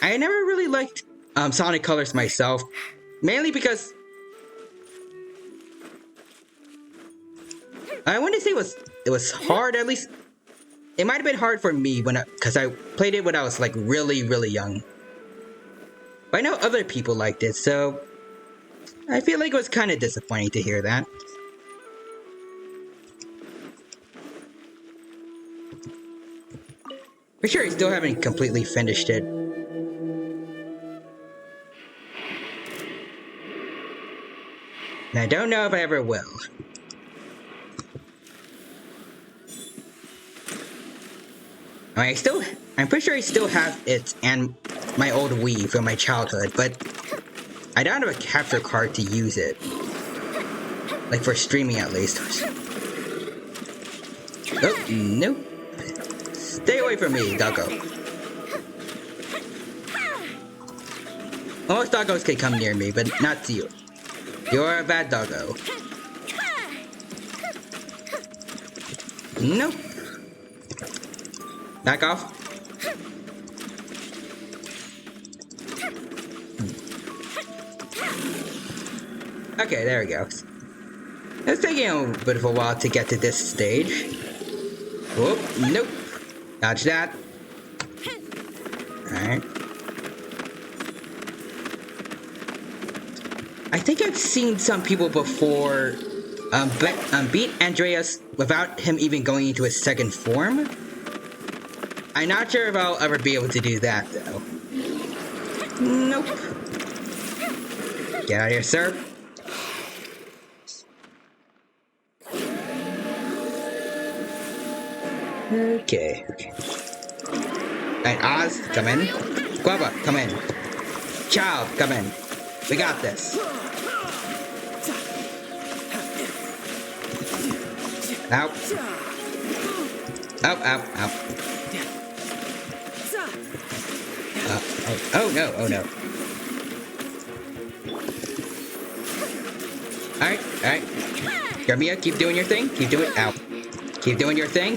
I never really liked Sonic Colors myself, mainly because I want to say it was hard. At least it might have been hard for me because I played it when I was like really young. But I know other people liked it, so I feel like it was kind of disappointing to hear that. For sure, I still haven't completely finished it. And I don't know if I ever will. I'm pretty sure I still have it and my old Wii from my childhood, but I don't have a capture card to use it. Like for streaming at least. Oh, nope. Stay away from me, doggo. Most doggos can come near me, but not you. You're a bad doggo. Nope. Back off. Okay, there we go. It's taking a bit of a while to get to this stage. Whoop, nope. Dodge that. Alright. I think I've seen some people before beat Andreas without him even going into his second form. I'm not sure if I'll ever be able to do that, though. Nope. Get out of here, sir. Okay. Alright, Oz, come in. Guava, come in. Child, come in. We got this. Out. Ow, ow, ow. Oh no, oh no. Alright. Garmia, keep doing your thing. Keep doing, ow. Keep doing your thing.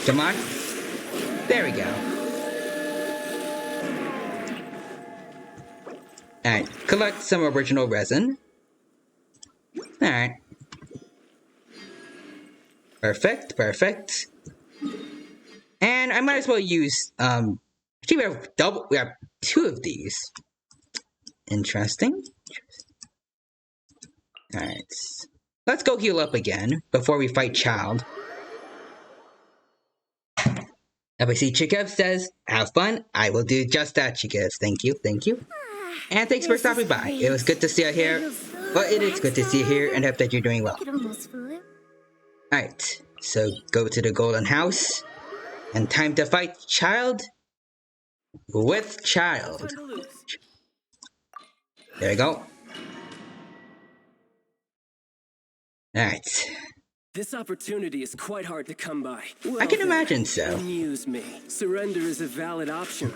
Come on. There we go. Alright, collect some original resin. Alright. Perfect. And I might as well use, actually we have 2 of these. Interesting. Alright. Let's go heal up again before we fight Child. FIC Chikev says, have fun. I will do just that, Chikev. Thank you. And thanks for stopping by. It was good to see you here. Well, it is good to see you here and hope that you're doing well. Alright, so go to the Golden House. And time to fight Child with Child. There we go. Alright. This opportunity is quite hard to come by. I can imagine so. Amuse me. Surrender is a valid option.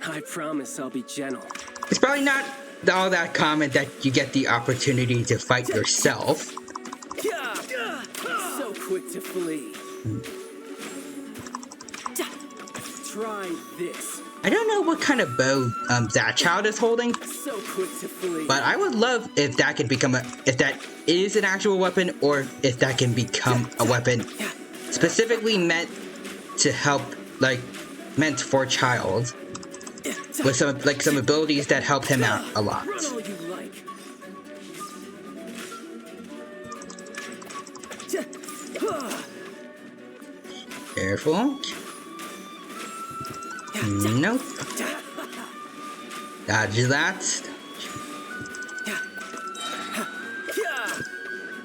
I promise I'll be gentle. It's probably not all that common that you get the opportunity to fight yourself. So quick to flee. Try this. I don't know what kind of bow that Child is holding, So quick to flee. but I would love if that could become if that is an actual weapon, or if that can become a weapon specifically meant to help, like, meant for Child, with some abilities that help him out a lot. Run all you like. Careful. Nope. Dodge that.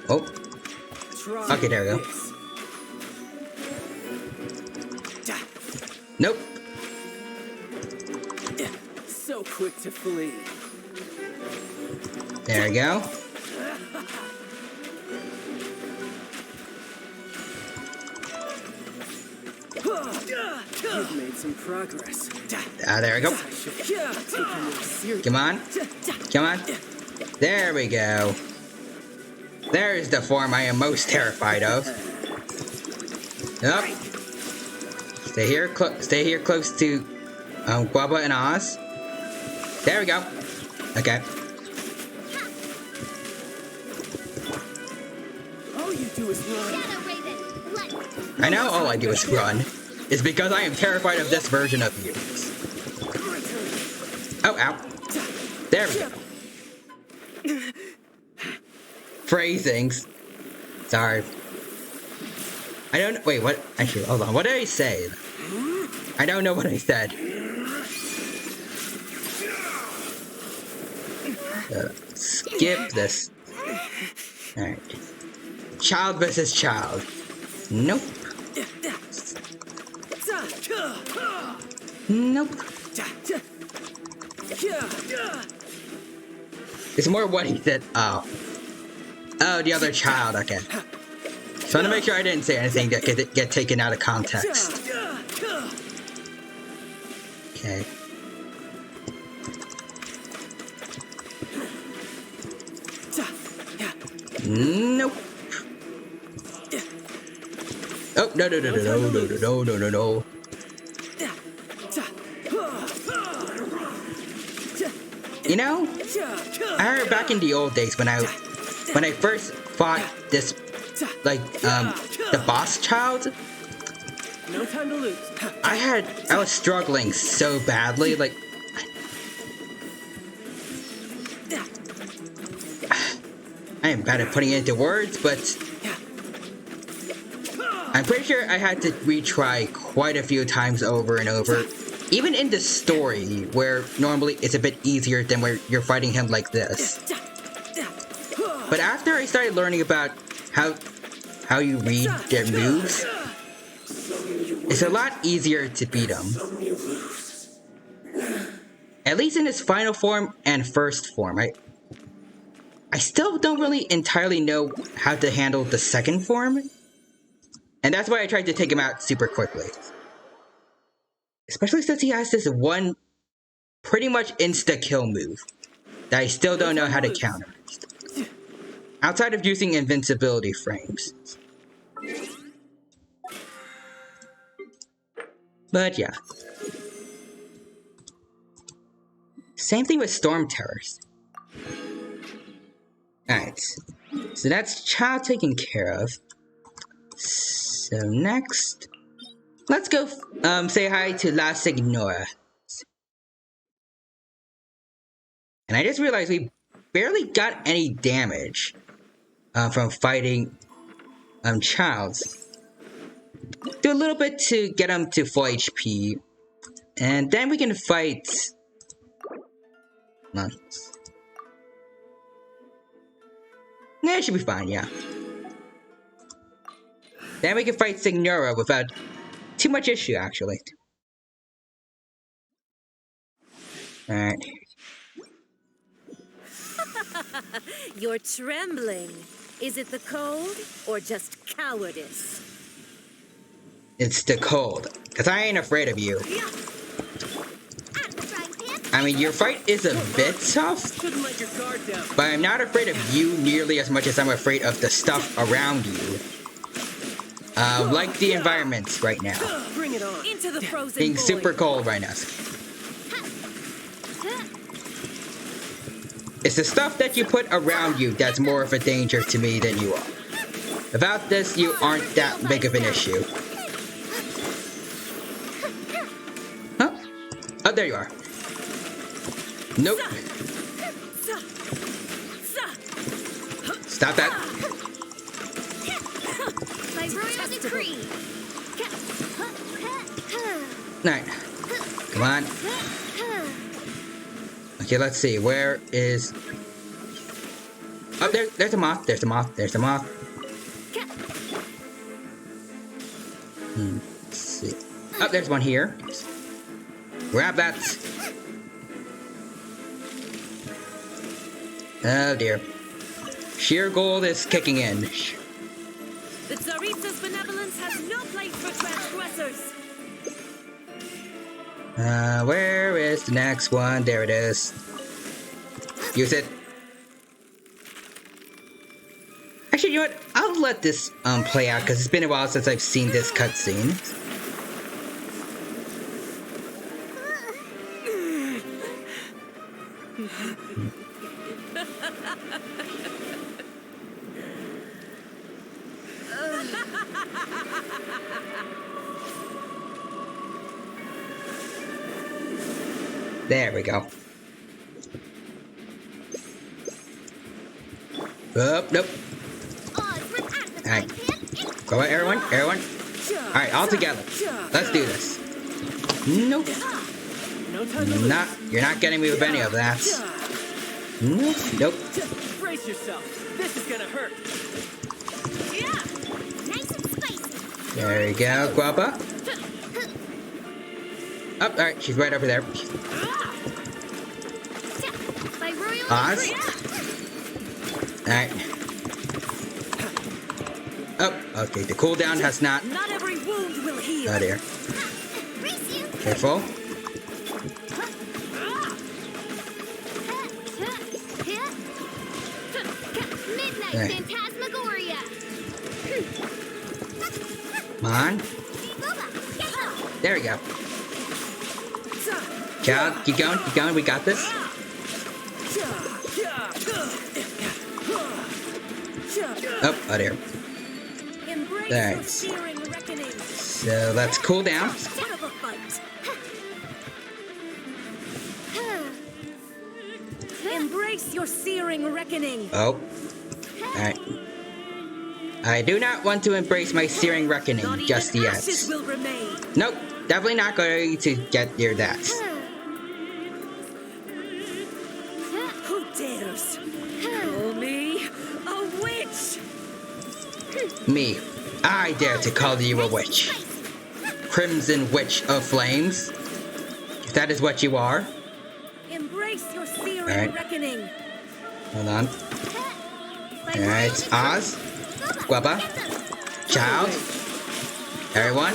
Oh. Okay, there we go. Nope. So quick to flee. There we go. You've made some progress. There we go. Come on. There we go. There's the form I am most terrified of. Yup. Stay here close to Guaba and Oz. There we go. Okay. All you do is run. I know all I do is run. It's because I am terrified of this version of you. Oh, ow. There we go. Phrasings. Sorry. I don't... Wait, what? Actually, hold on. What did I say? I don't know what I said. Skip this. Alright. Child versus Child. Nope. Nope. It's more what he said. Oh. Oh, the other Child. Okay. Just want to make sure I didn't say anything that could get taken out of context. Okay. Nope. Oh, no. You know, I heard back in the old days when I first fought this, like, the boss Child, No time to lose. I was struggling so badly, like, I am bad at putting it into words, but I'm pretty sure I had to retry quite a few times over and over. Even in the story, where normally it's a bit easier than where you're fighting him like this. But after I started learning about how you read their moves, it's a lot easier to beat him. At least in his final form and first form. I still don't really entirely know how to handle the second form. And that's why I tried to take him out super quickly. Especially since he has this one pretty much insta-kill move that I still don't know how to counter. Outside of using invincibility frames. But yeah. Same thing with Storm Terrors. Alright. So that's child taken care of. So next, let's go say hi to La Signora. And I just realized we barely got any damage from fighting Childs. Do a little bit to get him to full HP. And then we can fight months. Yeah, it should be fine, yeah. Then we can fight Signora without too much issue, actually. Alright. You're trembling. Is it the cold or just cowardice? It's the cold. Because I ain't afraid of you. I mean, your fight is a bit tough, but I'm not afraid of you nearly as much as I'm afraid of the stuff around you. Like the environment right now. Bring it on. Into the frozen Being void. super cold right now. It's the stuff that you put around you that's more of a danger to me than you are. Without this, you aren't that big of an issue. Huh? Oh, there you are. Nope. Stop that. My royal decree. Alright. Come on. Okay, let's see. Where is... Oh, there's a moth. There's a moth. There's a moth. Let's see. Oh, there's one here. Grab that. Oh dear. Sheer gold is kicking in. The Tsaritsa's benevolence has no place for transgressors. Where is the next one? There it is. Use it. Actually, you know what? I'll let this play out because it's been a while since I've seen this cutscene. There we go. Oh, nope. Alright. Go on, everyone. Everyone. Alright, all together. Let's do this. Nope. You're not getting me with any of that. Nope. Nope. Brace yourself. This is gonna hurt. Nice and spicy. There you go, Guapa. Oh, alright, she's right over there. My royal Pause. decree. Alright. Oh, okay, the cooldown has not... Not every wound will heal. Oh dear. Brace you. Careful. Midnight There. Phantasmagoria. Come on. There we go. Child, keep going, keep going, we got this. Oh, oh dear. Embrace There. your searing reckoning. So let's cool down. One of a fight. Embrace your searing reckoning. Oh. Alright. I do not want to embrace my searing reckoning Not just even yet. ashes will remain. Nope, definitely not going to get near that. Who dares call me a witch? Me, I dare to call you a witch. Crimson Witch of Flames. If that is what you are. Embrace your searing Alright. reckoning. Hold on. Alright, Oz, Guapa, Child, everyone.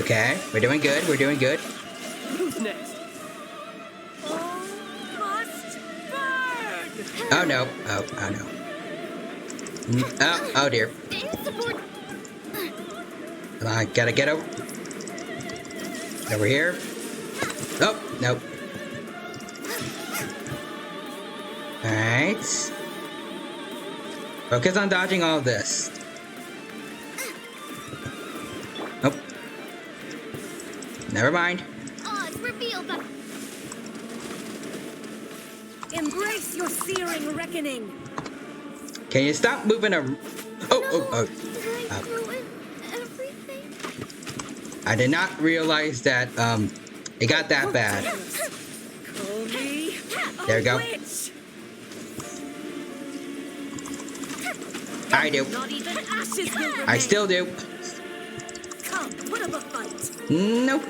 Okay, we're doing good, we're doing good. Who's next? Oh no, oh no. Oh dear. Come on, gotta get over here. Oh, nope. Alright. Focus on dodging all of this. Nope. Never mind. Embrace your searing reckoning. Can you stop moving a... Oh. I did not realize that, it got that bad. Call me There we go. witch. I do. Not even ashes will remain. I still do. Come, put up a fight. Nope.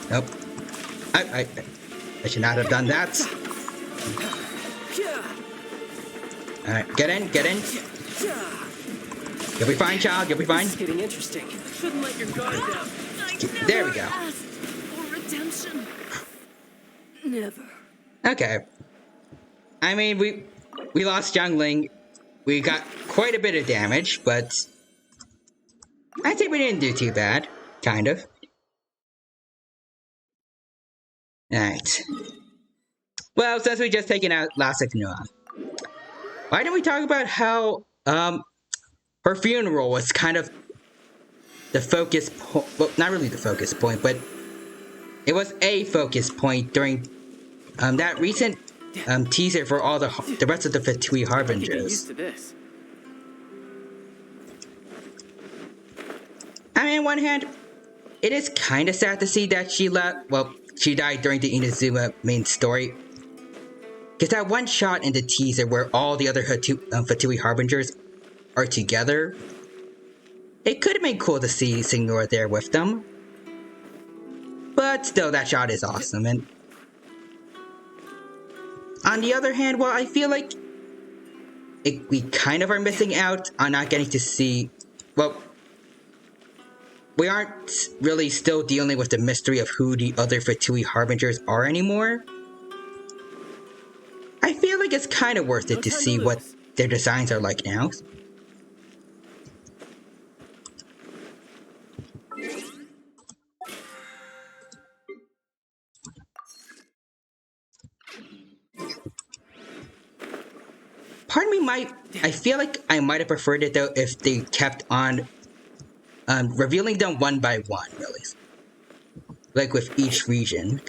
Nope. I should not have done that. Alright, get in. You'll be fine, child, you'll be fine. It's getting interesting. Shouldn't let your guard down. There we go. For redemption. Never. Okay. I mean, we lost Youngling. We got quite a bit of damage, but I think we didn't do too bad. Kind of. Alright. Well, since we just taken out Lasik Noah, why didn't we talk about how, her funeral was kind of the focus point, well, not really the focus point, but it was a focus point during, that recent, teaser for all the rest of the Fatui Get Harbingers. used to this. I mean, on one hand, it is kind of sad to see that she died during the Inazuma main story. Because that one shot in the teaser where all the other Fatui Harbingers are together, it could have been cool to see Signora there with them. But still, that shot is awesome. And on the other hand, well, I feel like we kind of are missing out on not getting to see, well, we aren't really still dealing with the mystery of who the other Fatui Harbingers are anymore. I feel like it's kind of worth it to see what their designs are like now. Part of me I feel like I might have preferred it though if they kept on revealing them one by one, really. Like with each region.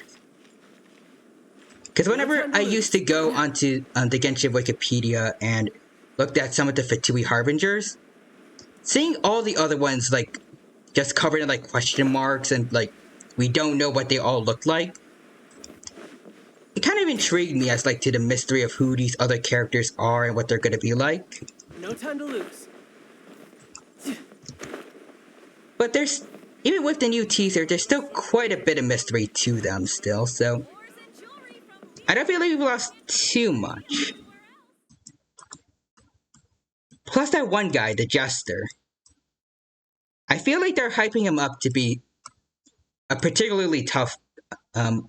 Because whenever I used to go onto the Genshin Wikipedia and looked at some of the Fatui Harbingers, seeing all the other ones, like, just covered in, like, question marks and, like, we don't know what they all look like, it kind of intrigued me as, like, to the mystery of who these other characters are and what they're gonna be like. No time to lose. But there's, even with the new teaser, there's still quite a bit of mystery to them still, so I don't feel like we've lost too much. Plus that one guy, the Jester. I feel like they're hyping him up to be a particularly tough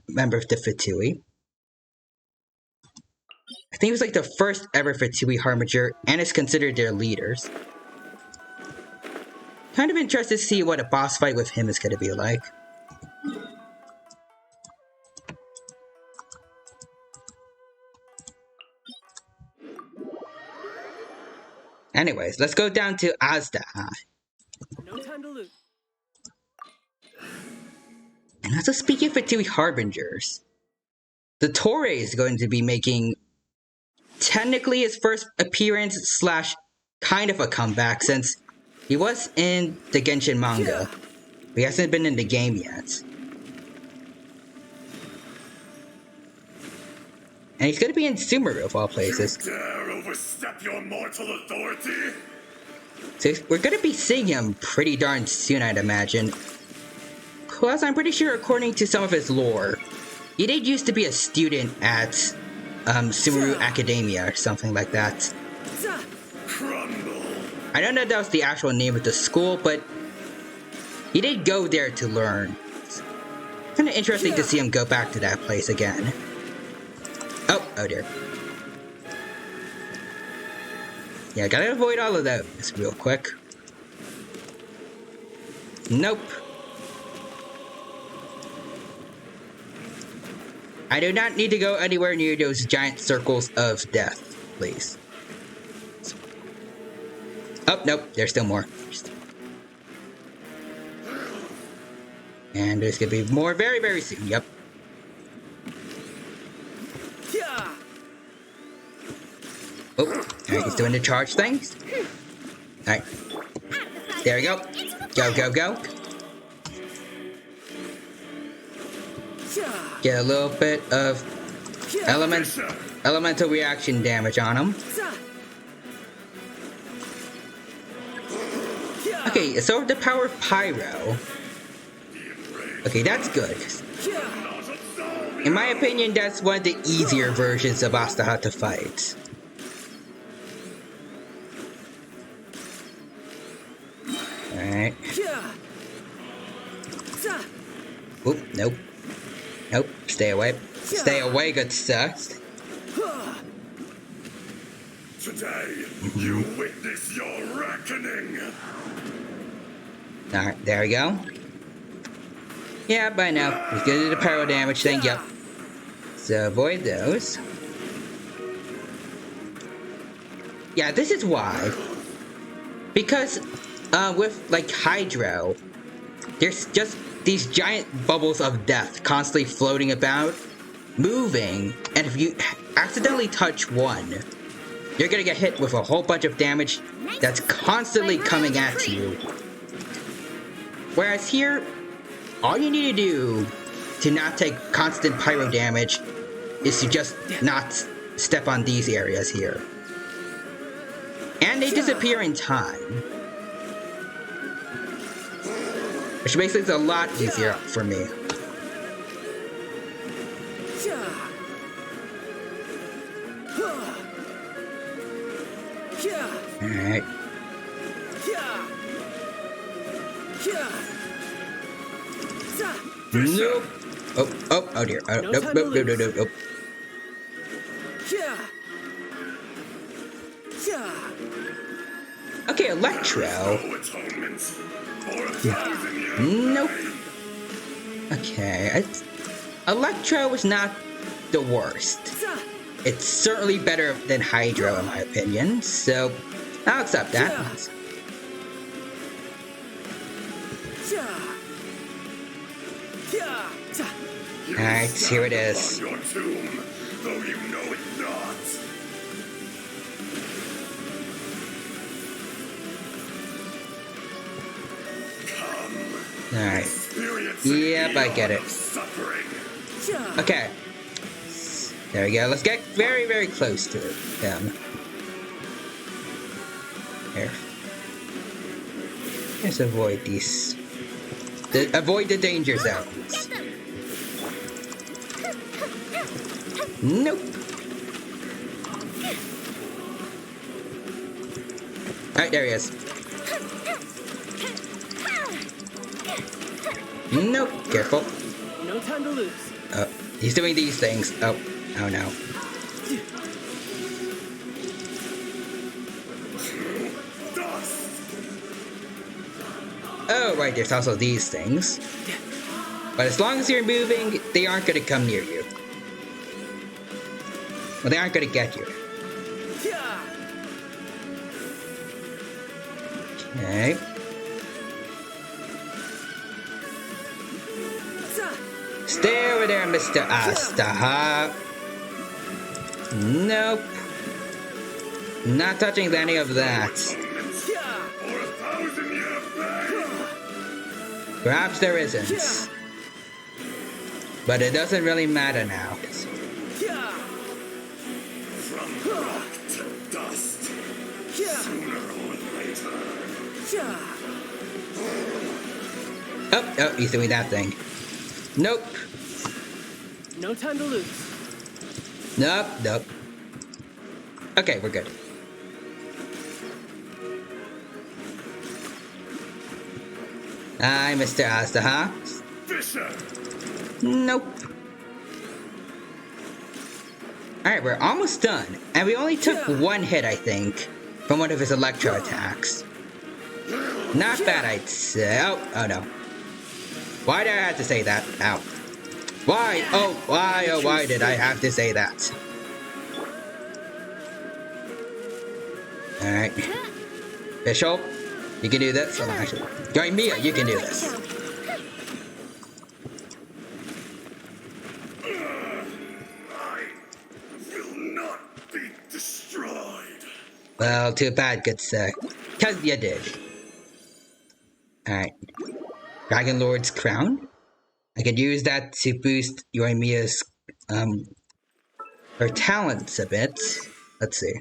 member of the Fatui. I think he was like the first ever Fatui Harbinger and is considered their leaders. Kind of interested to see what a boss fight with him is going to be like. Anyways, let's go down to Asda. No time to lose. And also speaking of Fatui Harbingers, the Torre is going to be making technically his first appearance slash kind of a comeback since he was in the Genshin manga. But he hasn't been in the game yet. And he's going to be in Sumeru of all places. You dare overstep your mortal authority? So we're going to be seeing him pretty darn soon, I'd imagine. Plus, I'm pretty sure according to some of his lore, he did used to be a student at Sumeru Academia or something like that. Crumble. I don't know if that was the actual name of the school, but he did go there to learn. It's kind of interesting to see him go back to that place again. Oh dear. Yeah, gotta avoid all of those real quick. Nope. I do not need to go anywhere near those giant circles of death, please. Oh, nope, there's still more. And there's gonna be more very, very soon, yep. Oh, alright, he's doing the charge things. Alright. There we go. Go, go, go. Get a little bit of elemental reaction damage on him. Okay, so the power of Pyro. Okay, that's good. In my opinion, that's one of the easier versions of Astaha to fight. Alright. Oop, nope. Nope, stay away. Stay away, good sir. Today, you witness your reckoning. Alright, there we go. Yeah, by now. He's gonna do the pyro damage thing, yep. So avoid those. Yeah, this is why. Because, with, like, Hydro, there's just these giant bubbles of death constantly floating about, moving, and if you accidentally touch one, you're gonna get hit with a whole bunch of damage that's constantly coming at you. Whereas here, all you need to do to not take constant pyro damage is to just not step on these areas here. And they disappear in time. Which makes things a lot easier for me. Alright. Nope. Oh dear. Nope. Okay, Electro. No atonement for 1,000 years. Nope. Okay, Electro is not the worst. It's certainly better than Hydro in my opinion, so I'll accept that. Alright, here it is. Your tomb, though you know it not. Alright. Experience Yep, I get it. suffering. Okay. There we go. Let's get very, very close to them. Here. Let's avoid these. Avoid the danger zones. Nope. Alright, there he is. Nope. Careful. No time to lose. Oh, he's doing these things. Oh no. Oh, right, there's also these things. But as long as you're moving, they aren't gonna come near you. Well, they aren't gonna get you. Okay. Stay over there, Mr. Astaha. Nope. Not touching any of that. For 1,000 years pain. Perhaps there isn't. But it doesn't really matter now. From rock to dust. Sooner or later. Oh, he's doing that thing. Nope. No time to lose. Nope. Okay, we're good. Hi, Mr. Astaha. Fisher! Nope. Alright, we're almost done. And we only took one hit, I think, from one of his electro attacks. Not bad, I'd say. Oh no. Why did I have to say that? Ow. Why? Why did I have to say that? Alright. Bishop, you can do this. Hold on, actually. Join Mia, you can do this. I will not be destroyed. Well, too bad, good sir. Cause you did. Alright. Dragon Lord's Crown. I could use that to boost Yoimiya's, her talents a bit. Let's see.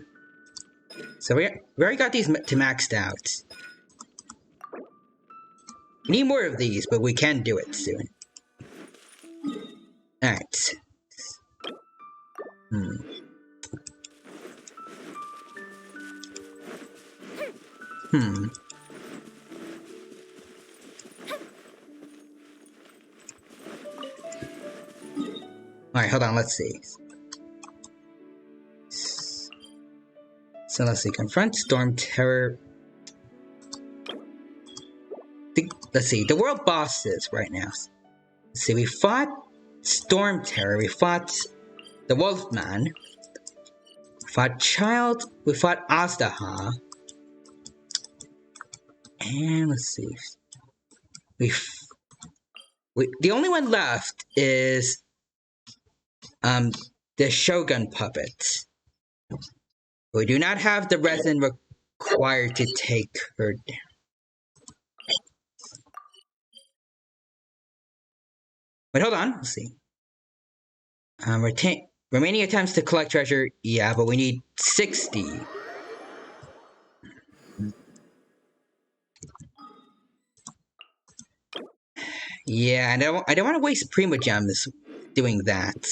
So we already got these to maxed out. We need more of these, but we can do it soon. Alright. Alright, hold on, let's see. So let's see, confront Storm Terror. Let's see, the world bosses right now. Let's see, we fought Storm Terror, we fought the Wolfman, we fought Child, we fought Astaha, and let's see. The only one left is the Shogun puppet. We do not have the resin required to take her down. Wait, hold on. Let's see. Remaining attempts to collect treasure. Yeah, but we need 60. Yeah, and I don't want to waste Prima Gems doing that.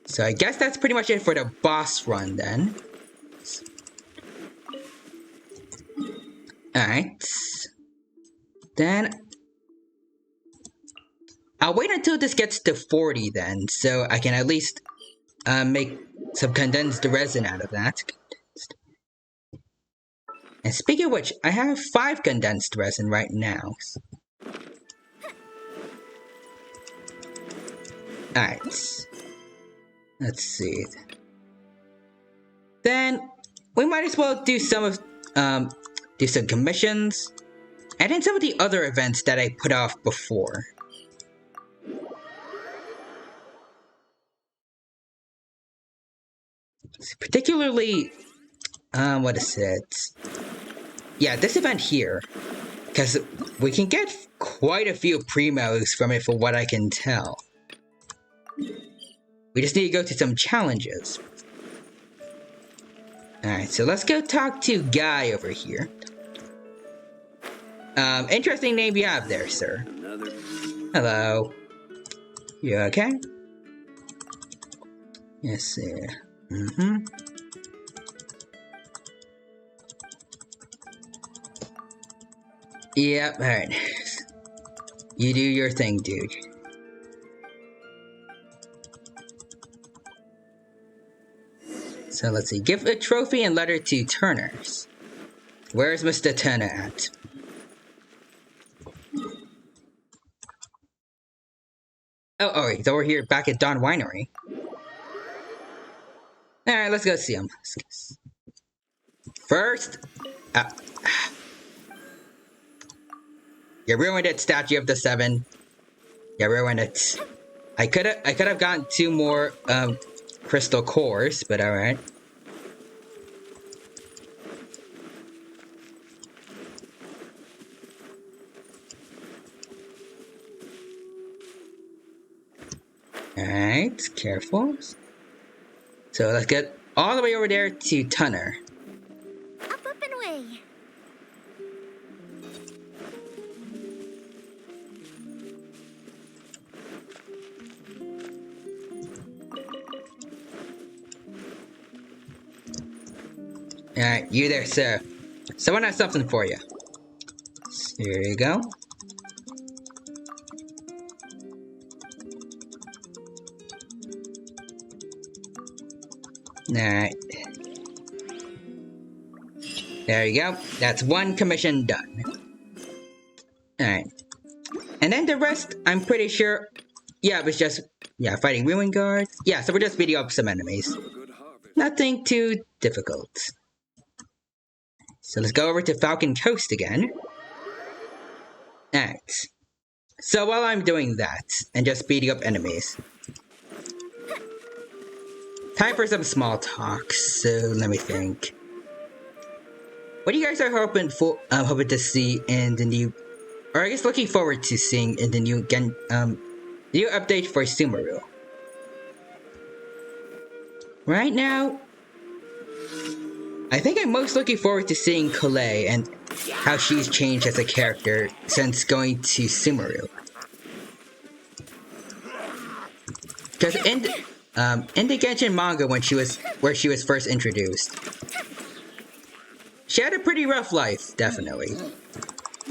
So I guess that's pretty much it for the boss run then. Alright. Then I'll wait until this gets to 40 then, so I can at least make some condensed resin out of that. And speaking of which, I have 5 condensed resin right now. Alright. Let's see. Then we might as well do some commissions, and then some of the other events that I put off before. Particularly, what is it? Yeah, this event here, because we can get quite a few primos from it, for what I can tell. We just need to go to some challenges. Alright, so let's go talk to Guy over here. Interesting name you have there, sir. Hello. You okay? Yes, sir. Yep, alright. You do your thing, dude. So let's see. Give a trophy and letter to Turner's. Where's Mr. Turner at? Oh, he's over here back at Dawn Winery. Alright, let's go see him. First, you ruined it, Statue of the Seven. You ruined it. I could have gotten 2 more crystal cores, but alright. Alright, careful. So let's get all the way over there to Tunner. Up and away. Alright, you there, sir. Someone has something for you. Here you go. Alright. There you go. That's one commission done. Alright. And then the rest, I'm pretty sure... Yeah, it was just... Yeah, fighting ruin guards. Yeah, so we're just beating up some enemies. Nothing too difficult. So let's go over to Falcon Coast again. Alright. So while I'm doing that, and just beating up enemies... Time for some small talk, so let me think. What do you guys are hoping to see in the new... Or I guess looking forward to seeing in the new new update for Sumeru? Right now, I think I'm most looking forward to seeing Colette and how she's changed as a character since going to Sumeru. Because in the Genshin manga where she was first introduced, she had a pretty rough life, definitely.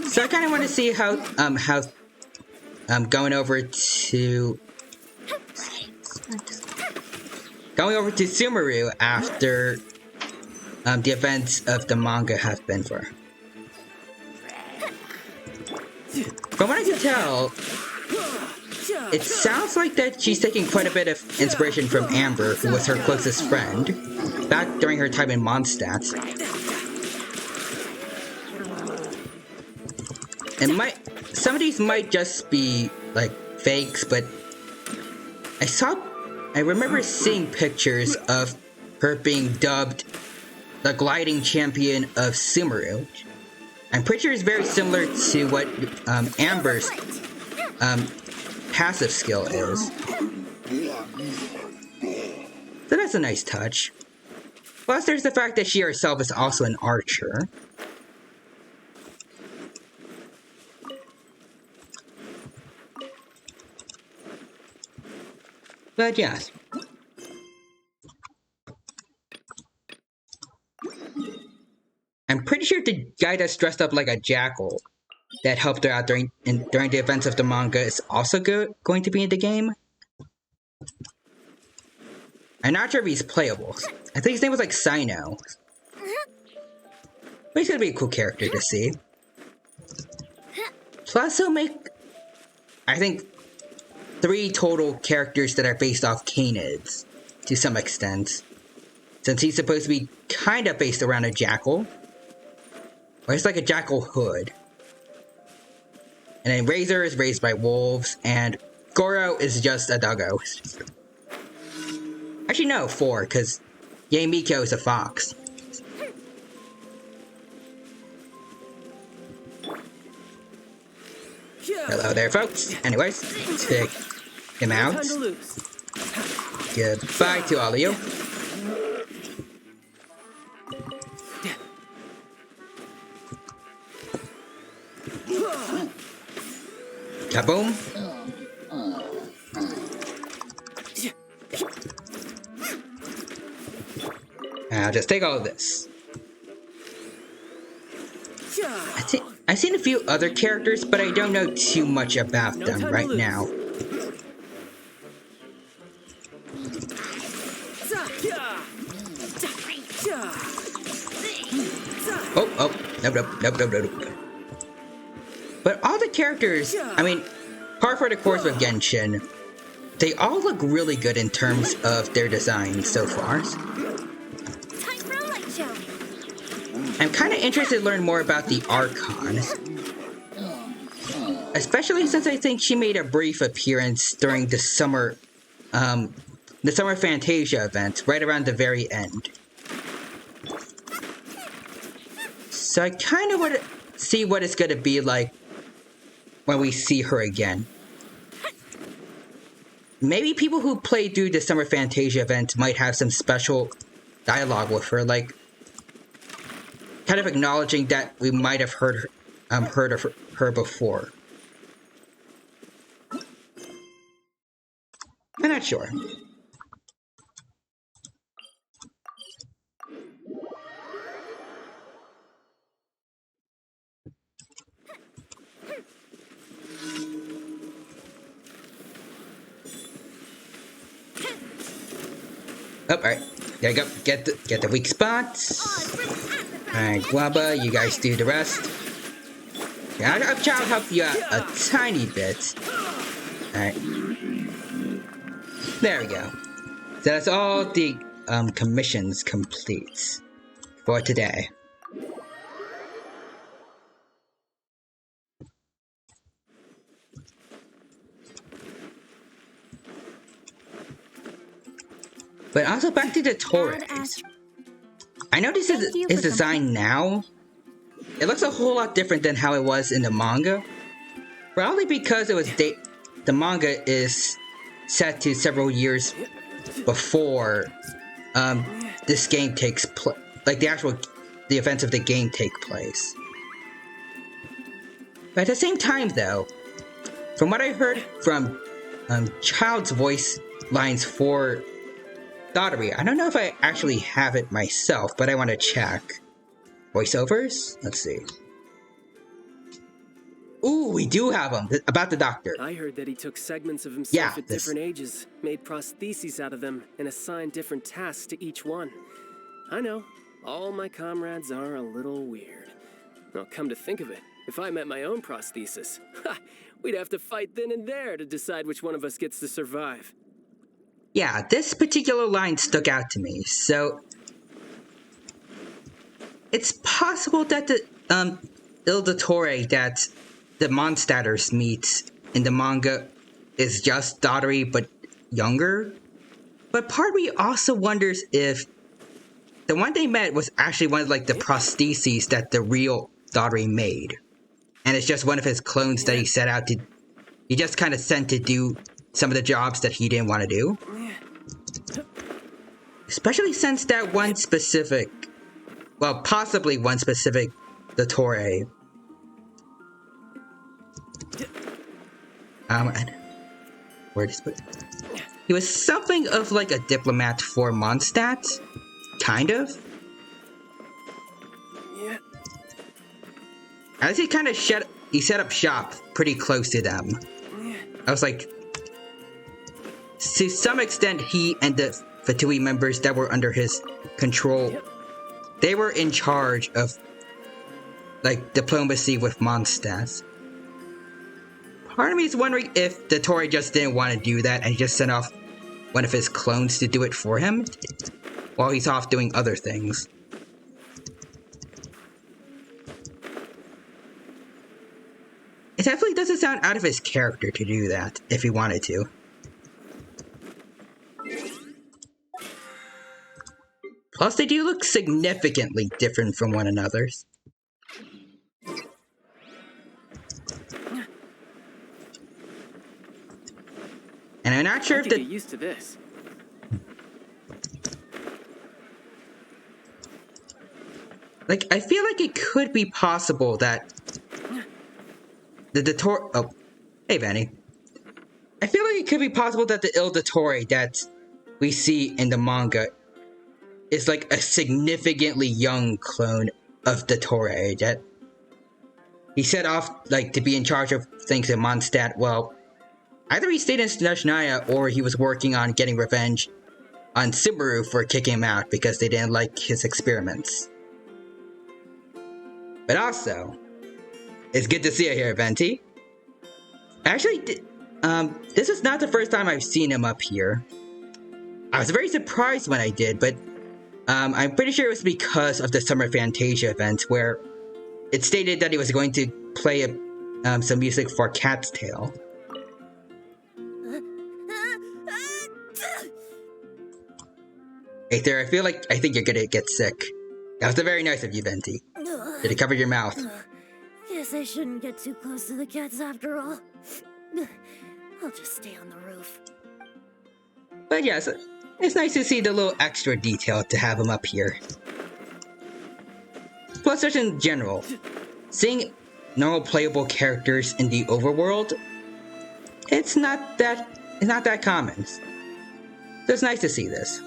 So I kind of want to see how going over to Sumeru after the events of the manga have been for her. From what I can tell, it sounds like that she's taking quite a bit of inspiration from Amber, who was her closest friend, back during her time in Mondstadt. And some of these might just be, like, fakes, but I remember seeing pictures of her being dubbed the gliding champion of Sumeru. I'm pretty sure it's very similar to what Amber's passive skill is. So that's a nice touch. Plus there's the fact that she herself is also an archer. But yes. I'm pretty sure the guy that's dressed up like a jackal that helped her out during the events of the manga is also going to be in the game. I'm not sure if he's playable. I think his name was like Sino. But he's gonna be a cool character to see. Plus he'll make, I think, 3 total characters that are based off canids, to some extent. Since he's supposed to be kind of based around a jackal. Or it's like a jackal hood. And then Razor is raised by wolves, and Goro is just a doggo. Actually no, 4, because Yamiko is a fox. Hello there, folks. Anyways, check him out. Goodbye to all of you. Kaboom. I'll just take all of this. I've seen a few other characters, but I don't know too much about them right now. Oh, nope. But all the characters, I mean, par for the course with Genshin, they all look really good in terms of their design so far. I'm kind of interested to learn more about the Archon. Especially since I think she made a brief appearance during the summer Fantasia event, right around the very end. So I kind of want to see what it's going to be like when we see her again. Maybe people who played through the Summer Fantasia event might have some special dialogue with her, like kind of acknowledging that we might have heard of her before. I'm not sure. Oh, alright. There you go. Get the weak spots. Alright, Guaba, you guys do the rest. Yeah, I'll try to help you out a tiny bit. Alright. There we go. So that's all the commissions complete for today. But also back to the Torres. I noticed his design now. It looks a whole lot different than how it was in the manga. Probably because it was the manga is set to several years before this game takes place. Like the events of the game take place. But at the same time, though, from what I heard from Child's voice lines for Daughtery, I don't know if I actually have it myself, but I want to check. Voiceovers? Let's see. Ooh, we do have them. About the doctor. I heard that he took segments of himself at different ages, made prostheses out of them, and assigned different tasks to each one. I know, all my comrades are a little weird. Well, come to think of it, if I met my own prosthesis, we'd have to fight then and there to decide which one of us gets to survive. Yeah, this particular line stuck out to me, so it's possible that the Ildatore that the Mondstadters meet in the manga is just Daughtery but younger. But part of me also wonders if the one they met was actually one of like the prostheses that the real Daughtery made. And it's just one of his clones that he set out to... He just kind of sent to do some of the jobs that he didn't want to do. Especially since that one specific... Well, possibly one specific Daughtery. Where did he was something of like a diplomat for Mondstadt, kind of. Yeah. As he kind of set up shop pretty close to them. I was like, to some extent, he and the Fatui members that were under his control, they were in charge of like diplomacy with Mondstadt. Part of me is wondering if the Tory just didn't want to do that and he just sent off one of his clones to do it for him while he's off doing other things. It definitely doesn't sound out of his character to do that, if he wanted to. Plus, they do look significantly different from one another. And I'm not sure if get used to this. Like, I feel like it could be possible that oh, hey, Vanny. I feel like it could be possible that the Ildatore that we see in the manga is like a significantly young clone of the Toray that he set off like to be in charge of things in Mondstadt. Well, either he stayed in Snezhnaya or he was working on getting revenge on Sumeru for kicking him out because they didn't like his experiments. But also, it's good to see you here, Venti. Actually, this is not the first time I've seen him up here. I was very surprised when I did, but I'm pretty sure it was because of the Summer Fantasia event where it stated that he was going to play some music for Cat's Tail. Aether, I think you're gonna get sick. That was very nice of you, Venti. Did it cover your mouth? Guess I shouldn't get too close to the cats after all. I'll just stay on the roof. But yes, it's nice to see the little extra detail to have him up here. Plus, just in general, seeing normal playable characters in the overworld, it's not that common. So it's nice to see this.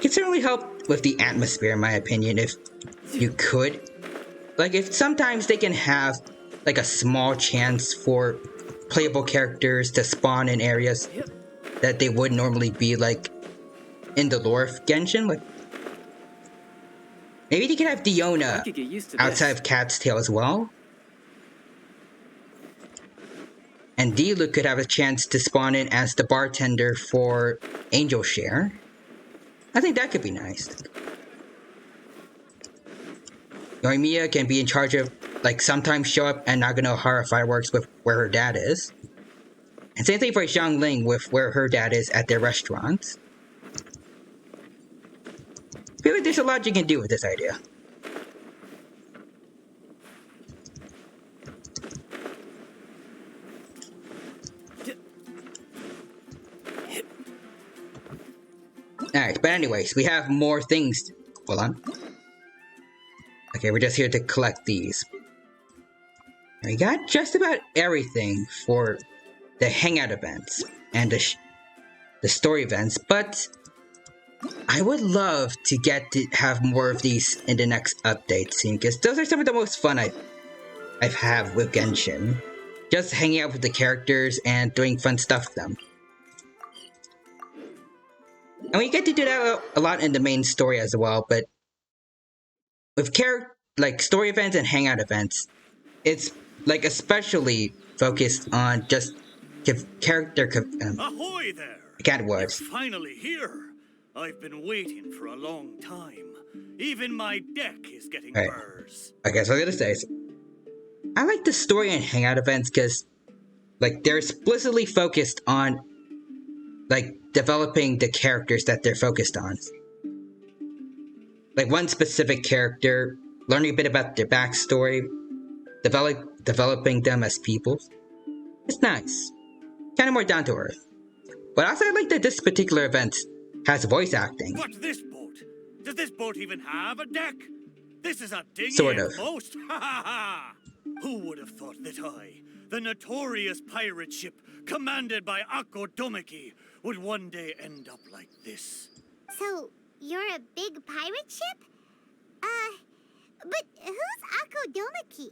It certainly help with the atmosphere, in my opinion, if you could. Like, if sometimes they can have like a small chance for playable characters to spawn in areas that they would normally be like in the lore of Genshin. Like maybe they could have Diona outside of Cat's Tail as well. And Diluc could have a chance to spawn in as the bartender for Angel Share. I think that could be nice. Yoimiya can be in charge of, like, sometimes show up and Naganohara fireworks with where her dad is. And same thing for Xiangling with where her dad is at their restaurants. I feel like there's a lot you can do with this idea. Alright, but anyways, we have more things. Hold on. Okay, we're just here to collect these. We got just about everything for the hangout events and the story events, but I would love to get to have more of these in the next update scene, because those are some of the most fun I've had with Genshin. Just hanging out with the characters and doing fun stuff with them. And we get to do that a lot in the main story as well, but with like story events and hangout events, it's like especially focused on just character. Ahoy there! I can't words. You're finally here. I've been waiting for a long time. Even my deck is getting burrs. Okay, so I gotta say, I like the story and hangout events because, like, they're explicitly focused on, like, developing the characters that they're focused on. Like, one specific character, learning a bit about their backstory, developing them as people. It's nice. Kind of more down to earth. But also I like that this particular event has voice acting. What's this boat? Does this boat even have a deck? This is a dinghy sort of. at most. Ha ha ha! Who would have thought that I, the notorious pirate ship commanded by Akko Domeki, would one day end up like this? So, you're a big pirate ship? But who's Akko Domeki?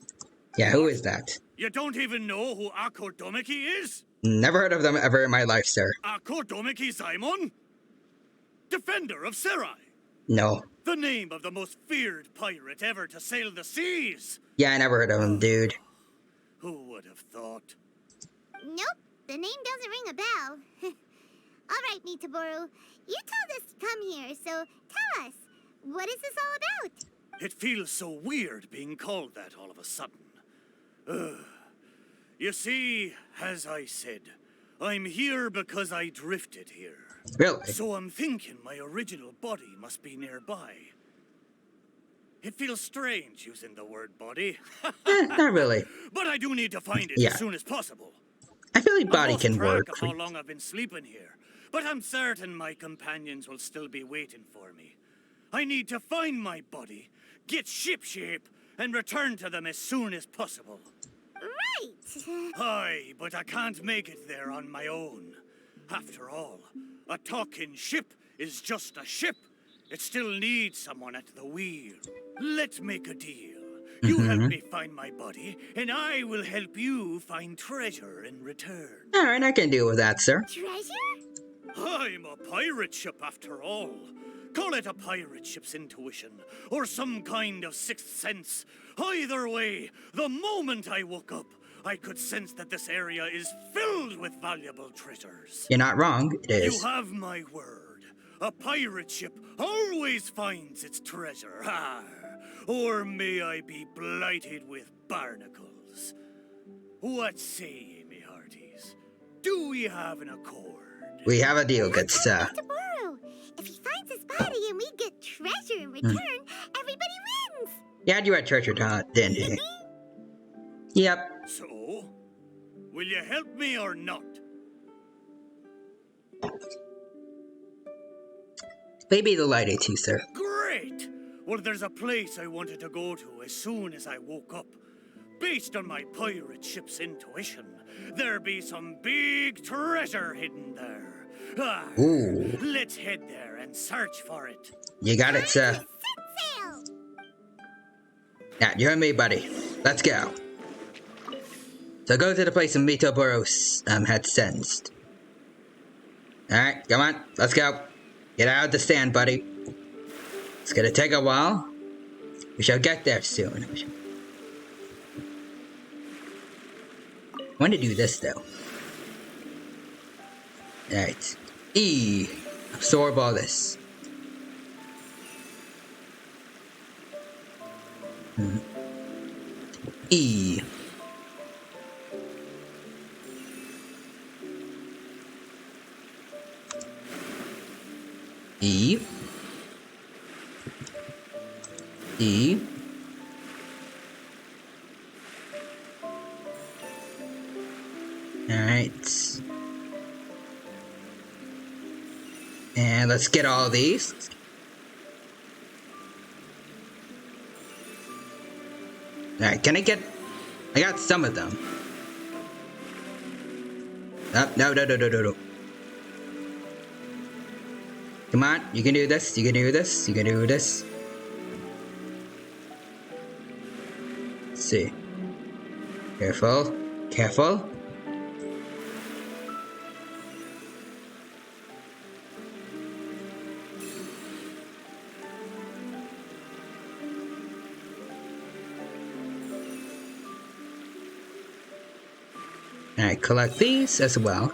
Yeah, who is that? You don't even know who Akko Domeki is? Never heard of them ever in my life, sir. Akko Domeki Simon? Defender of Serai. No. The name of the most feared pirate ever to sail the seas. Yeah, I never heard of him, dude. Who would have thought? Nope, the name doesn't ring a bell. All right, Mitaboru, you told us to come here, so tell us, what is this all about? It feels so weird being called that all of a sudden. You see, as I said, I'm here because I drifted here. Really? So I'm thinking my original body must be nearby. It feels strange using the word body. Not really. But I do need to find it as soon as possible. I feel like body can work. Of how long I've been sleeping here, but I'm certain my companions will still be waiting for me. I need to find my body, get shipshape, and return to them as soon as possible. Right. Aye, but I can't make it there on my own. After all, a talking ship is just a ship. It still needs someone at the wheel. Let's make a deal. You help me find my body, and I will help you find treasure in return. Alright, I can deal with that, sir. Treasure? I'm a pirate ship after all. Call it a pirate ship's intuition, or some kind of sixth sense. Either way, the moment I woke up, I could sense that this area is filled with valuable treasures. You're not wrong, it is. You have my word. A pirate ship always finds its treasure. Or may I be blighted with barnacles. What say ye, me hearties? Do we have an accord? We have a deal, good sir. Tomorrow, if he finds his body and we get treasure in return, everybody wins. Yeah, you had treasure hunt, didn't you? Yep. So, will you help me or not? Maybe delighted to, sir. Great! Well, there's a place I wanted to go to as soon as I woke up. Based on my pirate ship's intuition, there be some big treasure hidden there. Ooh. Let's head there and search for it. You got it, sir. Set sail. Yeah, you and me, buddy. Let's go. So go to the place Mitoburo had sensed. Alright, come on, let's go. Get out of the stand, buddy. It's gonna take a while. We shall get there soon. I want to do this though. Alright. E. Absorb all this. E. E. E. Alright. And let's get all of these. Alright, can I get... I got some of them. Oh, no. Come on, you can do this, you can do this, you can do this. Let's see. Careful, careful. Alright, collect these as well.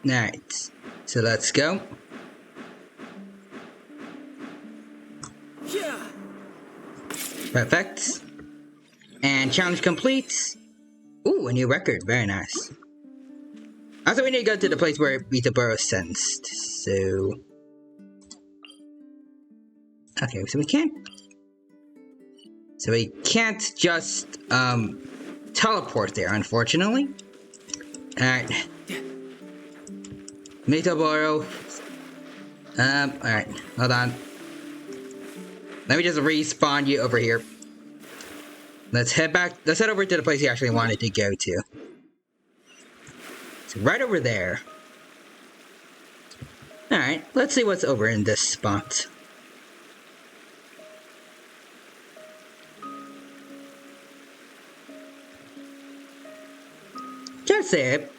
Alright, so let's go. Yeah. Perfect. And challenge complete. Ooh, a new record. Very nice. Also, we need to go to the place where Mitoburo sensed. So... Okay, so we can't... So we can't just, teleport there, unfortunately. Alright. Mitoburo. Alright, hold on. Let me just respawn you over here. Let's head back. Let's head over to the place you actually wanted to go to. So right over there. Alright, let's see what's over in this spot. Just say it.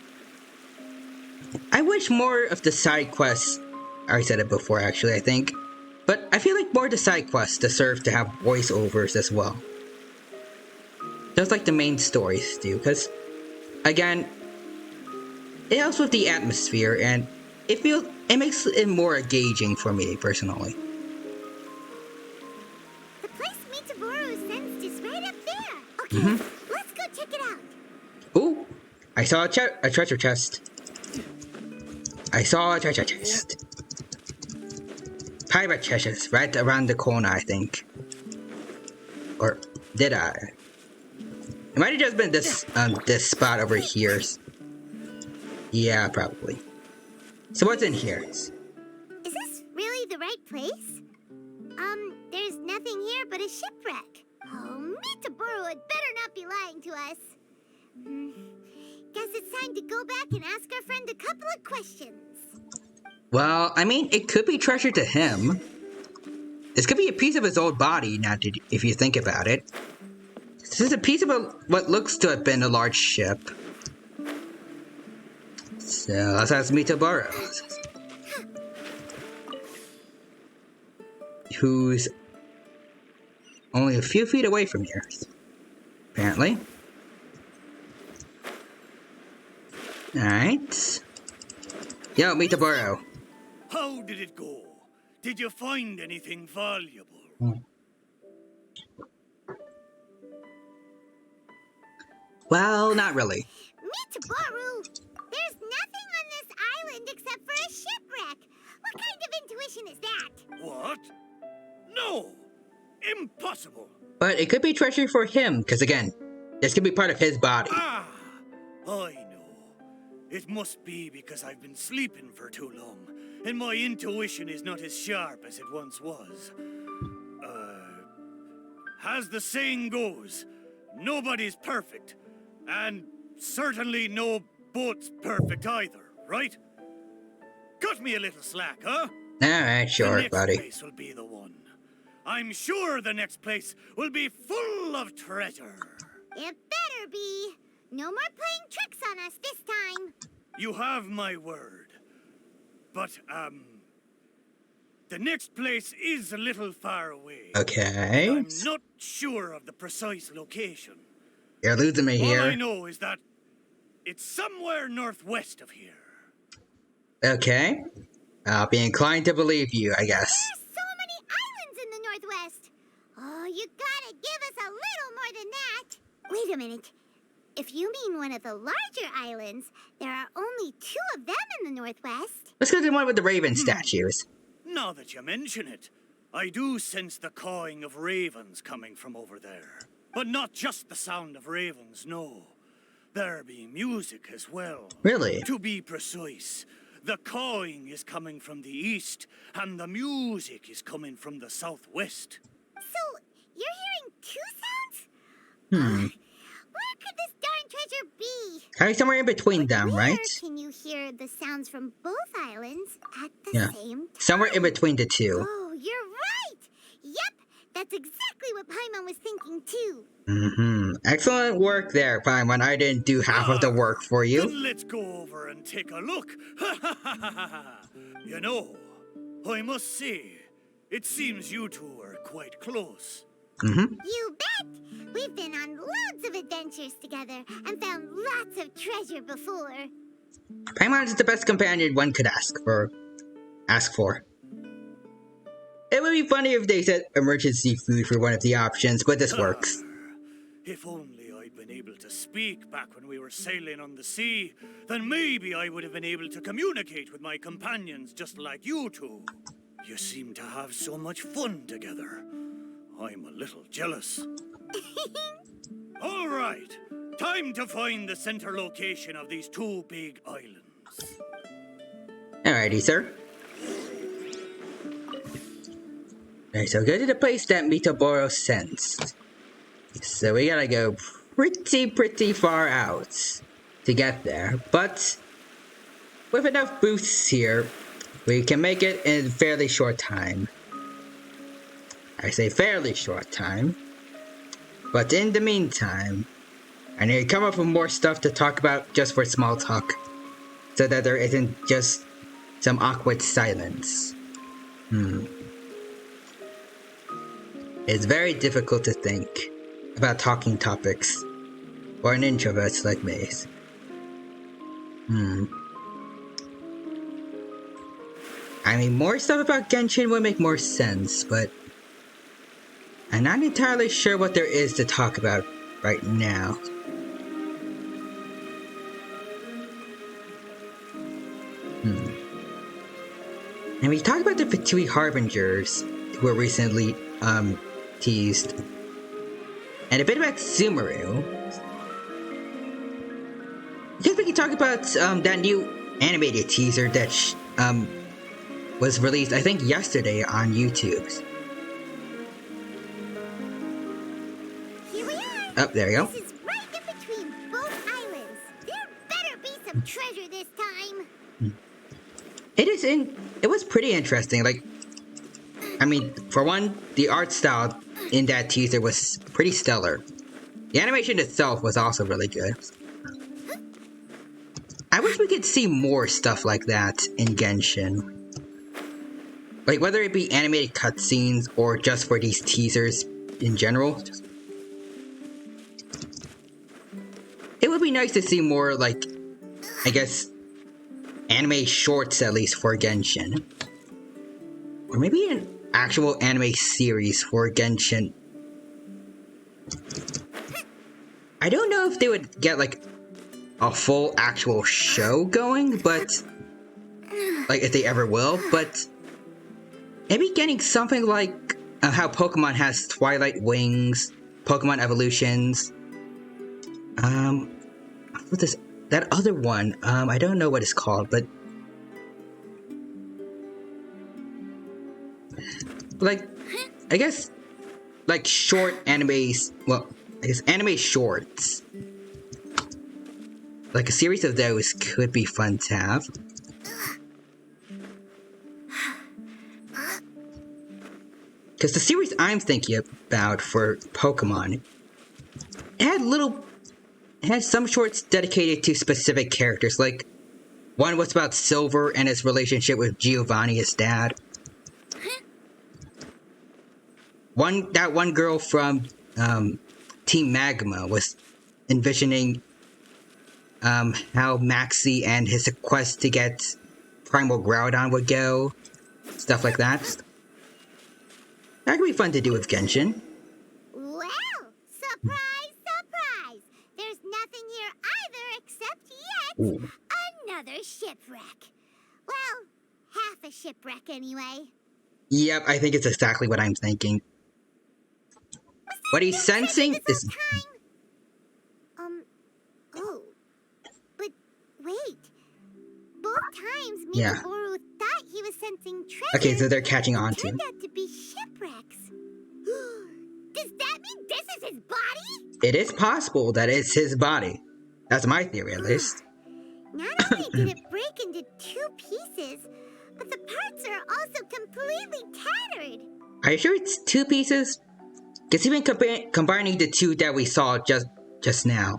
I wish more of the side quests. I already said it before, actually, I think. But I feel like more of the side quests deserve to have voiceovers as well. Just like the main stories do, because, again, it helps with the atmosphere, and it makes it more engaging for me, personally. The place Mitoburo sensed is right up there. Okay, let's go check it out. Ooh, I saw a treasure chest. I saw a treasure chest. Pirate chest right around the corner, I think. Or did I? It might have just been this this spot over here. Yeah, probably. So what's in here? Is this really the right place? There's nothing here but a shipwreck. Oh, Mitoburo had better not be lying to us. Guess it's time to go back and ask our friend a couple of questions. Well, I mean, it could be treasure to him. This could be a piece of his old body, now if you think about it. This is a piece of what looks to have been a large ship. So, let's ask Mitoburo. Who's only a few feet away from here, apparently. Alright. Yo, Mitoburo. How did it go? Did you find anything valuable? Well, not really. Mitoburo, there's nothing on this island except for a shipwreck. What kind of intuition is that? What? No! Impossible! But it could be treasure for him, because again, this could be part of his body. Ah! I know. It must be because I've been sleeping for too long, and my intuition is not as sharp as it once was. As the saying goes, nobody's perfect, and certainly no boat's perfect either, right? Good! Cut me a little slack, huh? Alright, sure, the buddy. next place will be the one. I'm sure the next place will be full of treasure. It better be. No more playing tricks on us this time. You have my word. But, the next place is a little far away. Okay. I'm not sure of the precise location. You're losing me here. All I know is that it's somewhere northwest of here. Okay. I'll be inclined to believe you, I guess. There's so many islands in the Northwest. Oh, you gotta give us a little more than that. Wait a minute. If you mean one of the larger islands, there are only 2 of them in the Northwest. Let's go to the one with the raven statues. Now that you mention it, I do sense the cawing of ravens coming from over there. But not just the sound of ravens, no. There be music as well. Really? To be precise, the cawing is coming from the east, and the music is coming from the southwest. So, you're hearing 2 sounds? Where could this darn treasure be? Probably somewhere in between them, Where right? can you hear the sounds from both islands at the same time? Somewhere in between the two. Oh, you're right! Yep, that's exactly what Paimon was thinking too. Excellent work there, Paimon. I didn't do half of the work for you. Then let's go over and take a look. You know, I must say, it seems you two are quite close. You bet! We've been on loads of adventures together and found lots of treasure before. Paimon is the best companion one could ask for. It would be funny if they said emergency food for one of the options, but this works. If only I'd been able to speak back when we were sailing on the sea, then maybe I would have been able to communicate with my companions just like you two. You seem to have so much fun together. I'm a little jealous. All right, time to find the center location of these 2 big islands. Alrighty, sir. Alright, so go to the place that Mitoboro sensed. So we gotta go pretty far out to get there. But with enough boosts here, we can make it in a fairly short time. I say fairly short time. But in the meantime, I need to come up with more stuff to talk about just for small talk. So that there isn't just some awkward silence. It's very difficult to think about talking topics for an introvert like me. I mean, more stuff about Genshin would make more sense, but I'm not entirely sure what there is to talk about right now. And we talked about the Fatui Harbingers who were recently teased, and a bit about Sumeru. I guess we can talk about that new animated teaser that was released, I think, yesterday on YouTube. Here we are. Oh, there we go. This is right in between both islands. There better be some treasure this time. It was pretty interesting. Like, I mean, for one, the art style in that teaser was pretty stellar. The animation itself was also really good. I wish we could see more stuff like that in Genshin. Like, whether it be animated cutscenes or just for these teasers in general. It would be nice to see more, like, I guess, anime shorts at least for Genshin. Or maybe an actual anime series for Genshin. I don't know if they would get, like, a full actual show going, but... like, if they ever will, but... maybe getting something like how Pokemon has Twilight Wings, Pokemon Evolutions. What is that other one? I don't know what it's called, but like, I guess like short animes. Well, I guess anime shorts. Like a series of those could be fun to have. Because the series I'm thinking about for Pokemon, it had some shorts dedicated to specific characters. Like, one was about Silver and his relationship with Giovanni, his dad. That one girl from Team Magma was envisioning how Maxie and his quest to get Primal Groudon would go. Stuff like that. That could be fun to do with Genshin. Well, surprise, surprise! There's nothing here either except yet Ooh. another shipwreck. Well, half a shipwreck anyway. Yep, I think it's exactly what I'm thinking. What he's sensing is... Oh. But wait. Both times Yeah. Mitaboru thought he was sensing treasure. Okay, so they're catching on It to. turned out to be shipwrecks. Does that mean this is his body? It is possible that it's his body. That's my theory, at least. Not only did it break into 2 pieces, but the parts are also completely tattered. Are you sure it's 2 pieces? Because even combining the 2 that we saw just now,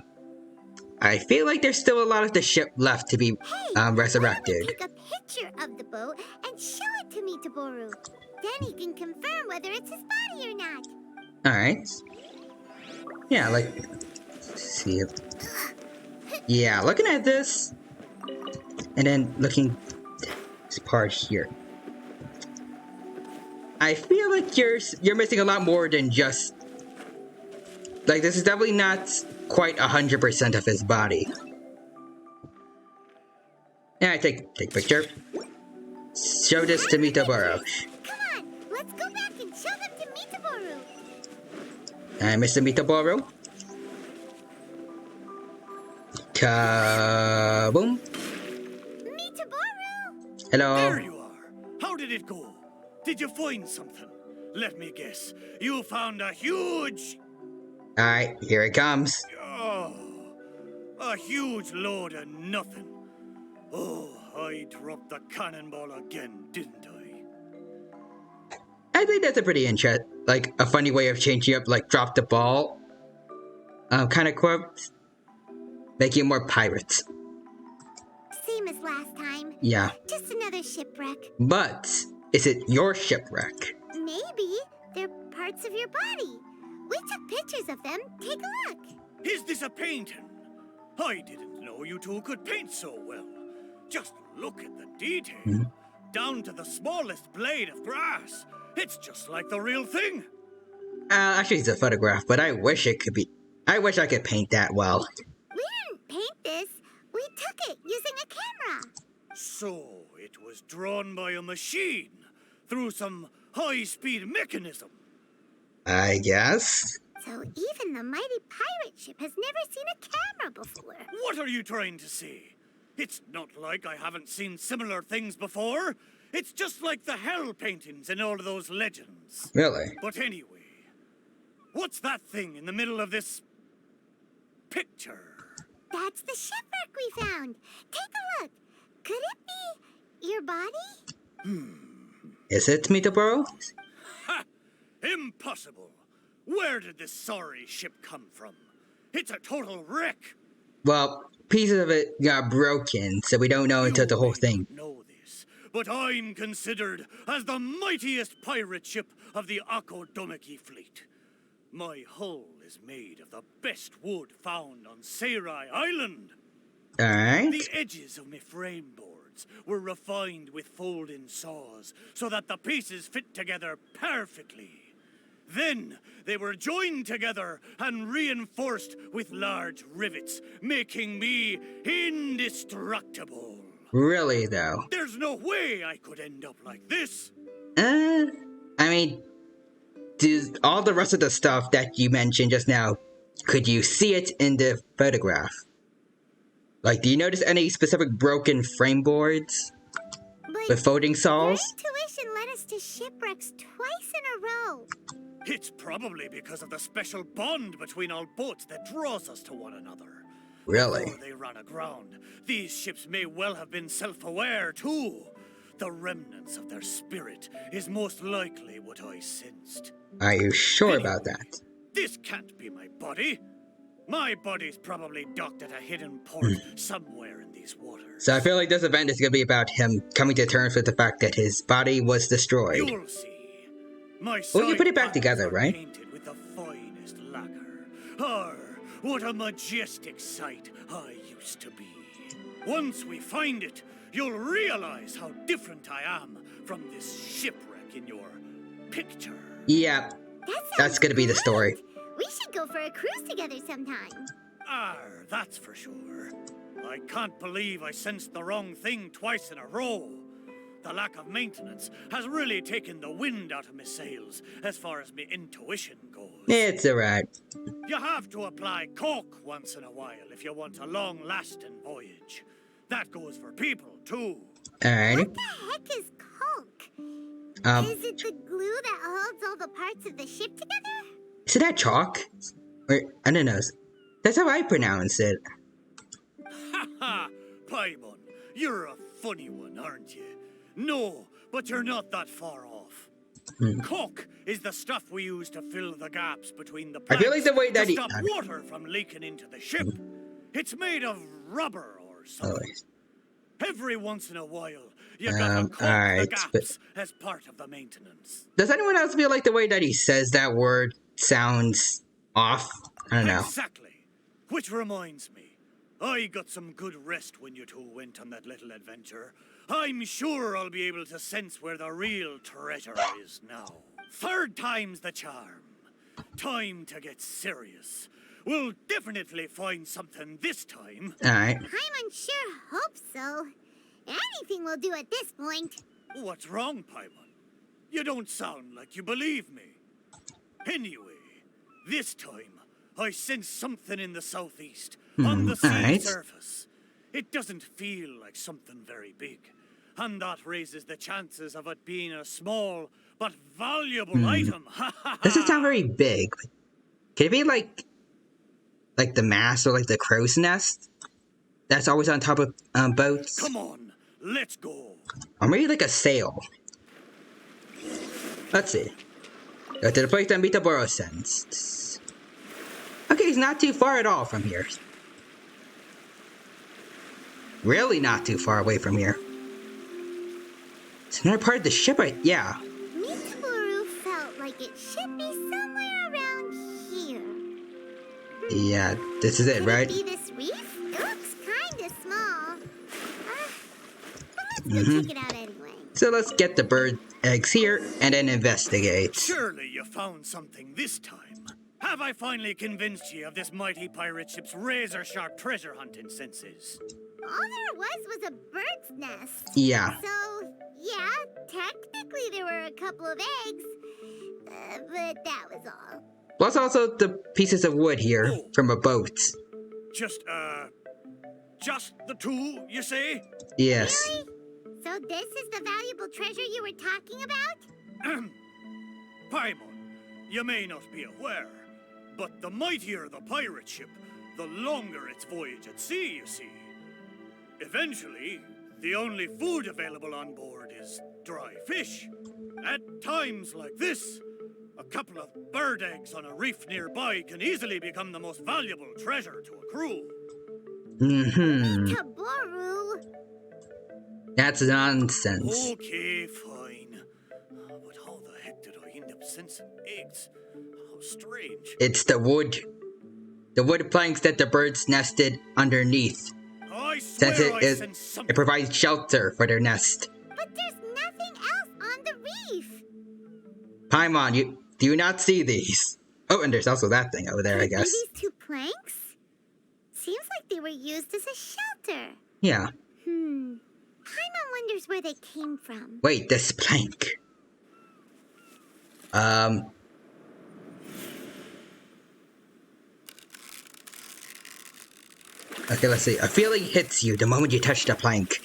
I feel like there's still a lot of the ship left to be resurrected. Take a picture of the boat and show it to Mitaboru. Then he can confirm whether it's his body or not. Alright. Yeah, like... see it. Yeah, looking at this, and then looking this part here. I feel like you're missing a lot more than just... Like, this is definitely not quite 100% of his body. Yeah, take picture. Show this to Mitaboru. Come on, let's go back and show them to Mitaboru. Mr. Mitaboru. Kaboom. Mitaboru! Hello. There you are. How did it go? Did you find something? Let me guess. You found a huge... Alright, here it comes. Oh, a huge load of nothing. Oh, I dropped the cannonball again, didn't I? I think that's a pretty a funny way of changing up, like, drop the ball kind of quote. Making it more pirates. Same as last time. Yeah. Just another shipwreck. But, is it your shipwreck? Maybe. They're parts of your body. We took pictures of them. Take a look. Is this a painting? I didn't know you two could paint so well. Just look at the detail. Down to the smallest blade of grass. It's just like the real thing. Actually it's a photograph, but I wish it could be... I wish I could paint that well. We didn't paint this. We took it using a camera. So, it was drawn by a machine through some high-speed mechanism. I guess. So even the mighty pirate ship has never seen a camera before. What are you trying to say? It's not like I haven't seen similar things before. It's just like the hell paintings in all of those legends. Really? But anyway, what's that thing in the middle of this picture? That's the shipwreck we found. Take a look. Could it be your body? Is it Mitaboru? Ha! Impossible! Where did this sorry ship come from? It's a total wreck. Well, pieces of it got broken, so we don't know until the whole thing. Know this, but I'm considered as the mightiest pirate ship of the Akodomeki fleet. My hull is made of the best wood found on Seirai Island. Alright. The edges of my frame boards were refined with folding saws so that the pieces fit together perfectly. Then they were joined together and reinforced with large rivets, making me indestructible. Really, though? There's no way I could end up like this. I mean, does all the rest of the stuff that you mentioned just now, could you see it in the photograph? Like, do you notice any specific broken frame boards? With folding saws? Your intuition led us to shipwrecks twice in a row. It's probably because of the special bond between all boats that draws us to one another. Really? Before they ran aground, these ships may well have been self-aware too. The remnants of their spirit is most likely what I sensed. Are you sure Anyway, about that? This can't be my body. My body's probably docked at a hidden port somewhere in these waters. So I feel like this event is going to be about him coming to terms with the fact that his body was destroyed. You'll see. My Well, you put it back side together, panels are right? painted with the finest lacquer. What a majestic sight I used to be. Once we find it, you'll realize how different I am from this shipwreck in your picture. Yeah, that's going to be the story. We should go for a cruise together sometime. That's for sure. I can't believe I sensed the wrong thing twice in a row. The lack of maintenance has really taken the wind out of my sails as far as my intuition goes. It's alright. You have to apply cork once in a while if you want a long-lasting voyage. That goes for people, too. Alrighty. What the heck is caulk? Is it the glue that holds all the parts of the ship together? Is that chalk? Or, I don't know. That's how I pronounce it. Ha ha! Paimon, you're a funny one, aren't you? No, but you're not that far off. Caulk is the stuff we use to fill the gaps between the planks I feel like the way that to stop water from leaking into the ship. It's made of rubber or something. Every once in a while, you gotta caulk the gaps as part of the maintenance. Does anyone else feel like the way that he says that word sounds off? I don't know. Exactly. Which reminds me, I got some good rest when you two went on that little adventure. I'm sure I'll be able to sense where the real treasure is now. Third time's the charm. Time to get serious. We'll definitely find something this time. Alright. Paimon sure hope so. Anything will do at this point. What's wrong, Paimon? You don't sound like you believe me. Anyway, this time, I sense something in the southeast, on the sea surface. It doesn't feel like something very big, and that raises the chances of it being a small but valuable item. Doesn't sound very big. Can it be like the mast or like the crow's nest that's always on top of boats? Come on, let's go. Or maybe like a sail. Let's see. Go to the place that Mita Boro sensed. Okay, it's not too far at all from here. Really not too far away from here. It's another part of the ship, yeah. Mitaboru felt like it should be somewhere around here. Yeah, this is it, right? Could it be this reef? It looks kinda small. But let's go check it out anyway. So let's get the bird eggs here and then investigate. Surely you found something this time. Have I finally convinced you of this mighty pirate ship's razor-sharp treasure hunting senses? All there was a bird's nest. Yeah. So, yeah, technically there were a couple of eggs, but that was all. Plus also the pieces of wood here from a boat. Just the two, you say? Yes. Really? So this is the valuable treasure you were talking about? Paimon, you may not be aware, but the mightier the pirate ship, the longer its voyage at sea, you see. Eventually, the only food available on board is dry fish. At times like this, a couple of bird eggs on a reef nearby can easily become the most valuable treasure to a crew. Mitaboru. That's nonsense. Okay, fine. But how the heck did I end up sensing eggs? How strange. It's the wood. The wood planks that the birds nested underneath. I swear Since it provides shelter for their nest. But there's nothing else on the reef. Paimon, do you not see these? Oh, and there's also that thing over there, I guess. These two planks? Seems like they were used as a shelter. Yeah. Paimon wonders where they came from. Wait, this plank. Okay, let's see. A feeling hits you the moment you touch the plank.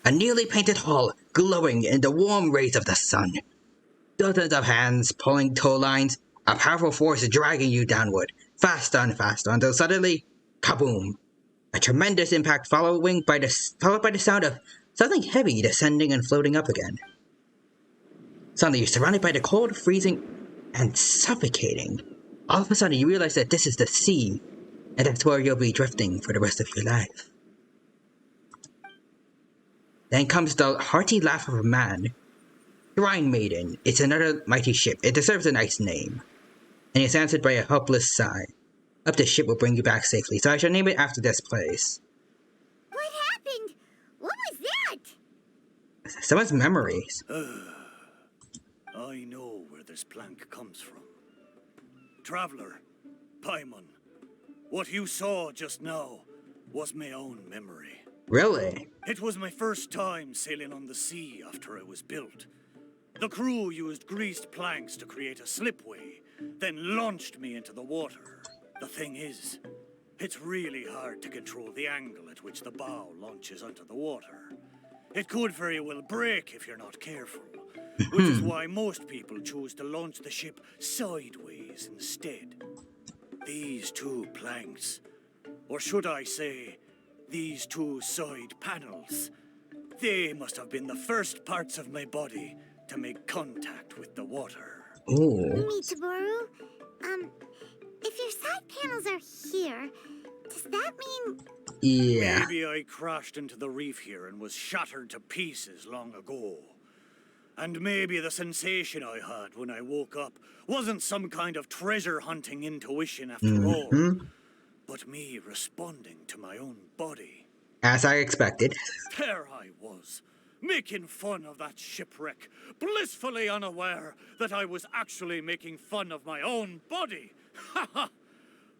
A newly painted hall glowing in the warm rays of the sun. Dozens of hands pulling tow lines, a powerful force dragging you downward, faster and faster, until suddenly, kaboom! A tremendous impact followed by the sound of something heavy descending and floating up again. Suddenly, you're surrounded by the cold, freezing, and suffocating. All of a sudden, you realize that this is the sea, and that's where you'll be drifting for the rest of your life. Then comes the hearty laugh of a man. Shrine Maiden, it's another mighty ship. It deserves a nice name. And it's answered by a helpless sigh. Up the ship will bring you back safely, so I shall name it after this place. What happened? What was that? Someone's memories. I know where this plank comes from. Traveler, Paimon, what you saw just now was my own memory. Really? It was my first time sailing on the sea after it was built. The crew used greased planks to create a slipway, then launched me into the water. The thing is, it's really hard to control the angle at which the bow launches onto the water. It could very well break if you're not careful, which is why most people choose to launch the ship sideways instead. These two planks, or should I say, these two side panels, they must have been the first parts of my body to make contact with the water. Ooh. Mitaboru, if your side panels are here, does that mean... Yeah. Maybe I crashed into the reef here and was shattered to pieces long ago. And maybe the sensation I had when I woke up wasn't some kind of treasure-hunting intuition after all, but me responding to my own body. As I expected. There I was, making fun of that shipwreck, blissfully unaware that I was actually making fun of my own body. Ha ha!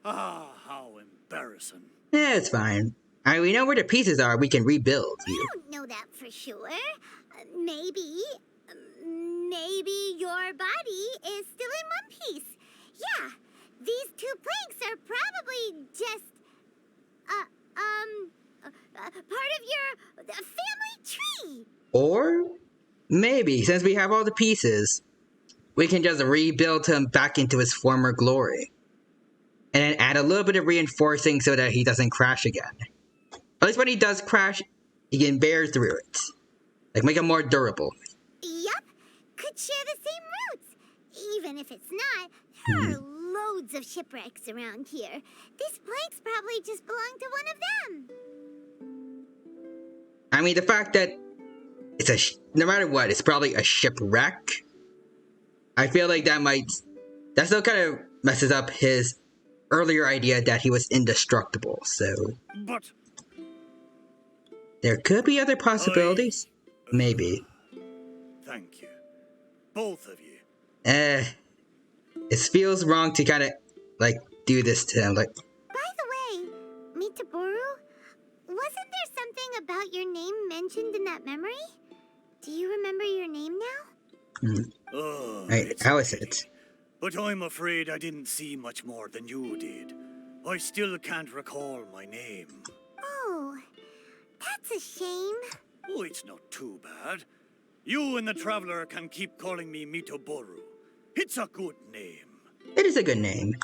Ah, how embarrassing. Yeah, it's fine. We know where the pieces are, we can rebuild I you. don't know that for sure. Maybe your body is still in one piece. Yeah, these two planks are probably just, part of your family tree. Or, maybe, since we have all the pieces, we can just rebuild him back into his former glory. And then add a little bit of reinforcing so that he doesn't crash again. At least when he does crash, he can bear through it. Like, make him more durable. Yup, could share the same roots. Even if it's not, there are loads of shipwrecks around here. These planks probably just belong to one of them. I mean, the fact that it's no matter what, it's probably a shipwreck. I feel like that still kind of messes up his earlier idea that he was indestructible, so... But... there could be other possibilities. Maybe. Thank you. Both of you. It feels wrong to kind of, like, do this to him, like... By the way, Mitaboru, wasn't there something about your name mentioned in that memory? Do you remember your name now? Oh, Right, how is it? But I'm afraid I didn't see much more than you did. I still can't recall my name. Oh, that's a shame. Oh, it's not too bad. You and the Traveler can keep calling me Mitaboru. It's a good name. It is a good name.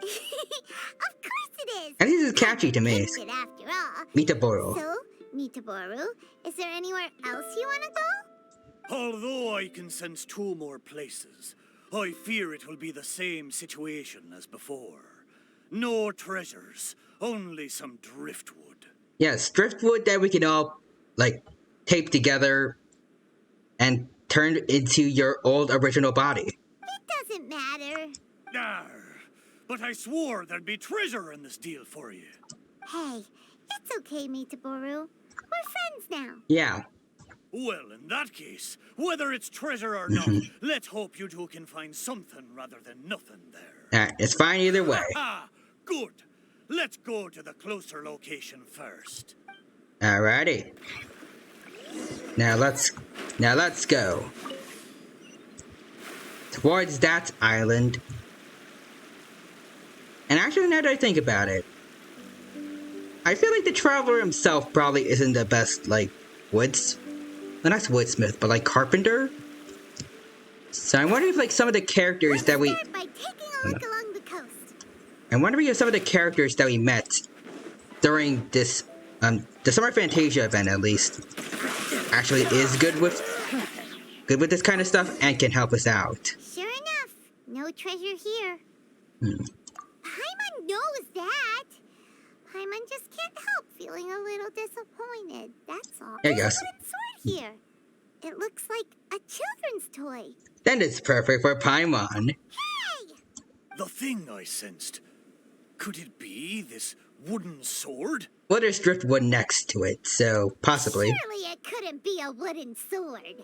Of course it is. And this is catchy to me. Picked it after all. Mitaboru. So, Mitaboru, is there anywhere else you want to go? Although I can sense two more places, I fear it will be the same situation as before. No treasures, only some driftwood. Yes, driftwood that we can all, like, tape together and turn into your old original body. It doesn't matter. Arr, but I swore there'd be treasure in this deal for you. Hey, it's okay, Mitaboru. We're friends now. Yeah. Well, in that case, whether it's treasure or not, let's hope you two can find something rather than nothing there. It's fine either way. Ah, good. Let's go to the closer location first. Alrighty. Now let's go. Towards that island. And actually, now that I think about it, I feel like the Traveler himself probably isn't the best, like, not woodsmith, but like carpenter. So I wonder if like some of the characters that we... Start by taking a look along the coast. I'm wondering if some of the characters that we met during this, the Summer Fantasia event at least, actually is good with this kind of stuff and can help us out. Sure enough, no treasure here. Hmm. Paimon knows that. Paimon just can't help feeling a little disappointed, that's all. There you go. There's a wooden sword here. It looks like a children's toy. Then it's perfect for Paimon. Hey! The thing I sensed. Could it be this wooden sword? Well, there's driftwood next to it, so possibly. Surely it couldn't be a wooden sword.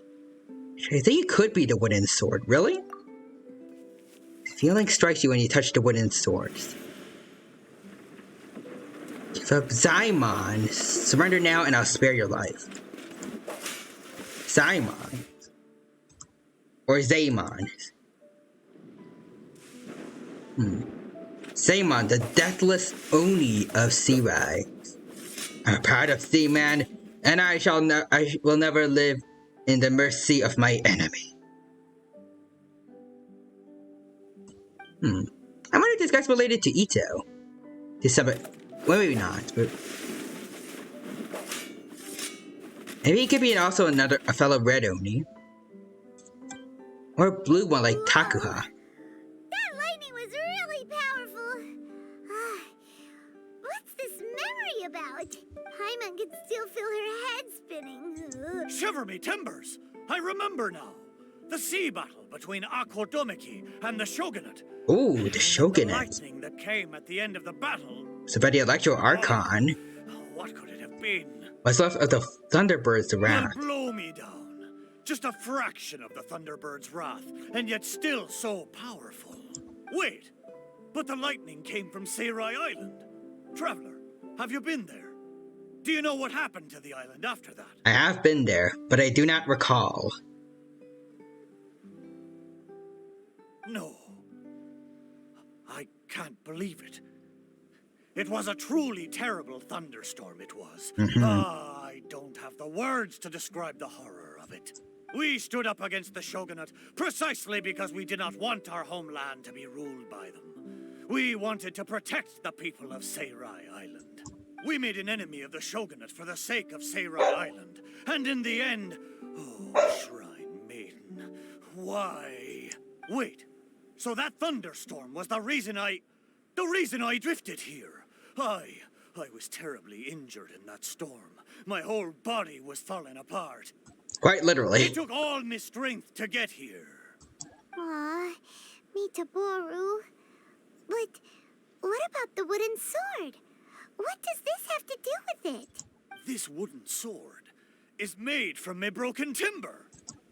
I think it could be the wooden sword. Really? Feeling strikes you when you touch the wooden swords. Give up Zaimon. Surrender now and I'll spare your life. Zaimon. Or Zaimon. Zaimon, the deathless Oni of Searai. I'm a proud of Seaman, and I will never live in the mercy of my enemy. I wonder if this guy's related to Ito. Well, maybe not. But maybe he could be also a fellow red Oni. Or a blue one like Takuha. That lightning was really powerful. What's this memory about? Paimon can still feel her head spinning. Shiver me timbers! I remember now. The sea battle between Akodomiki and the Shogunate. Ooh, the Shogunate. The lightning that came at the end of the battle. So by the Electro Archon. What could it have been? What's left of the Thunderbird's Will wrath? blow me down. Just a fraction of the Thunderbird's wrath, and yet still so powerful. Wait, but the lightning came from Serai Island. Traveler, have you been there? Do you know what happened to the island after that? I have been there, but I do not recall. No. I can't believe it. It was a truly terrible thunderstorm, it was. I don't have the words to describe the horror of it. We stood up against the Shogunate precisely because we did not want our homeland to be ruled by them. We wanted to protect the people of Serai Island. We made an enemy of the Shogunate for the sake of Serai Island. And in the end, oh, Shrine Maiden, why? Wait, so that thunderstorm was the reason I drifted here. I was terribly injured in that storm. My whole body was falling apart. Quite literally. It took all my strength to get here. Aw, Mitaboru. But what about the wooden sword? What does this have to do with it? This wooden sword is made from my broken timber.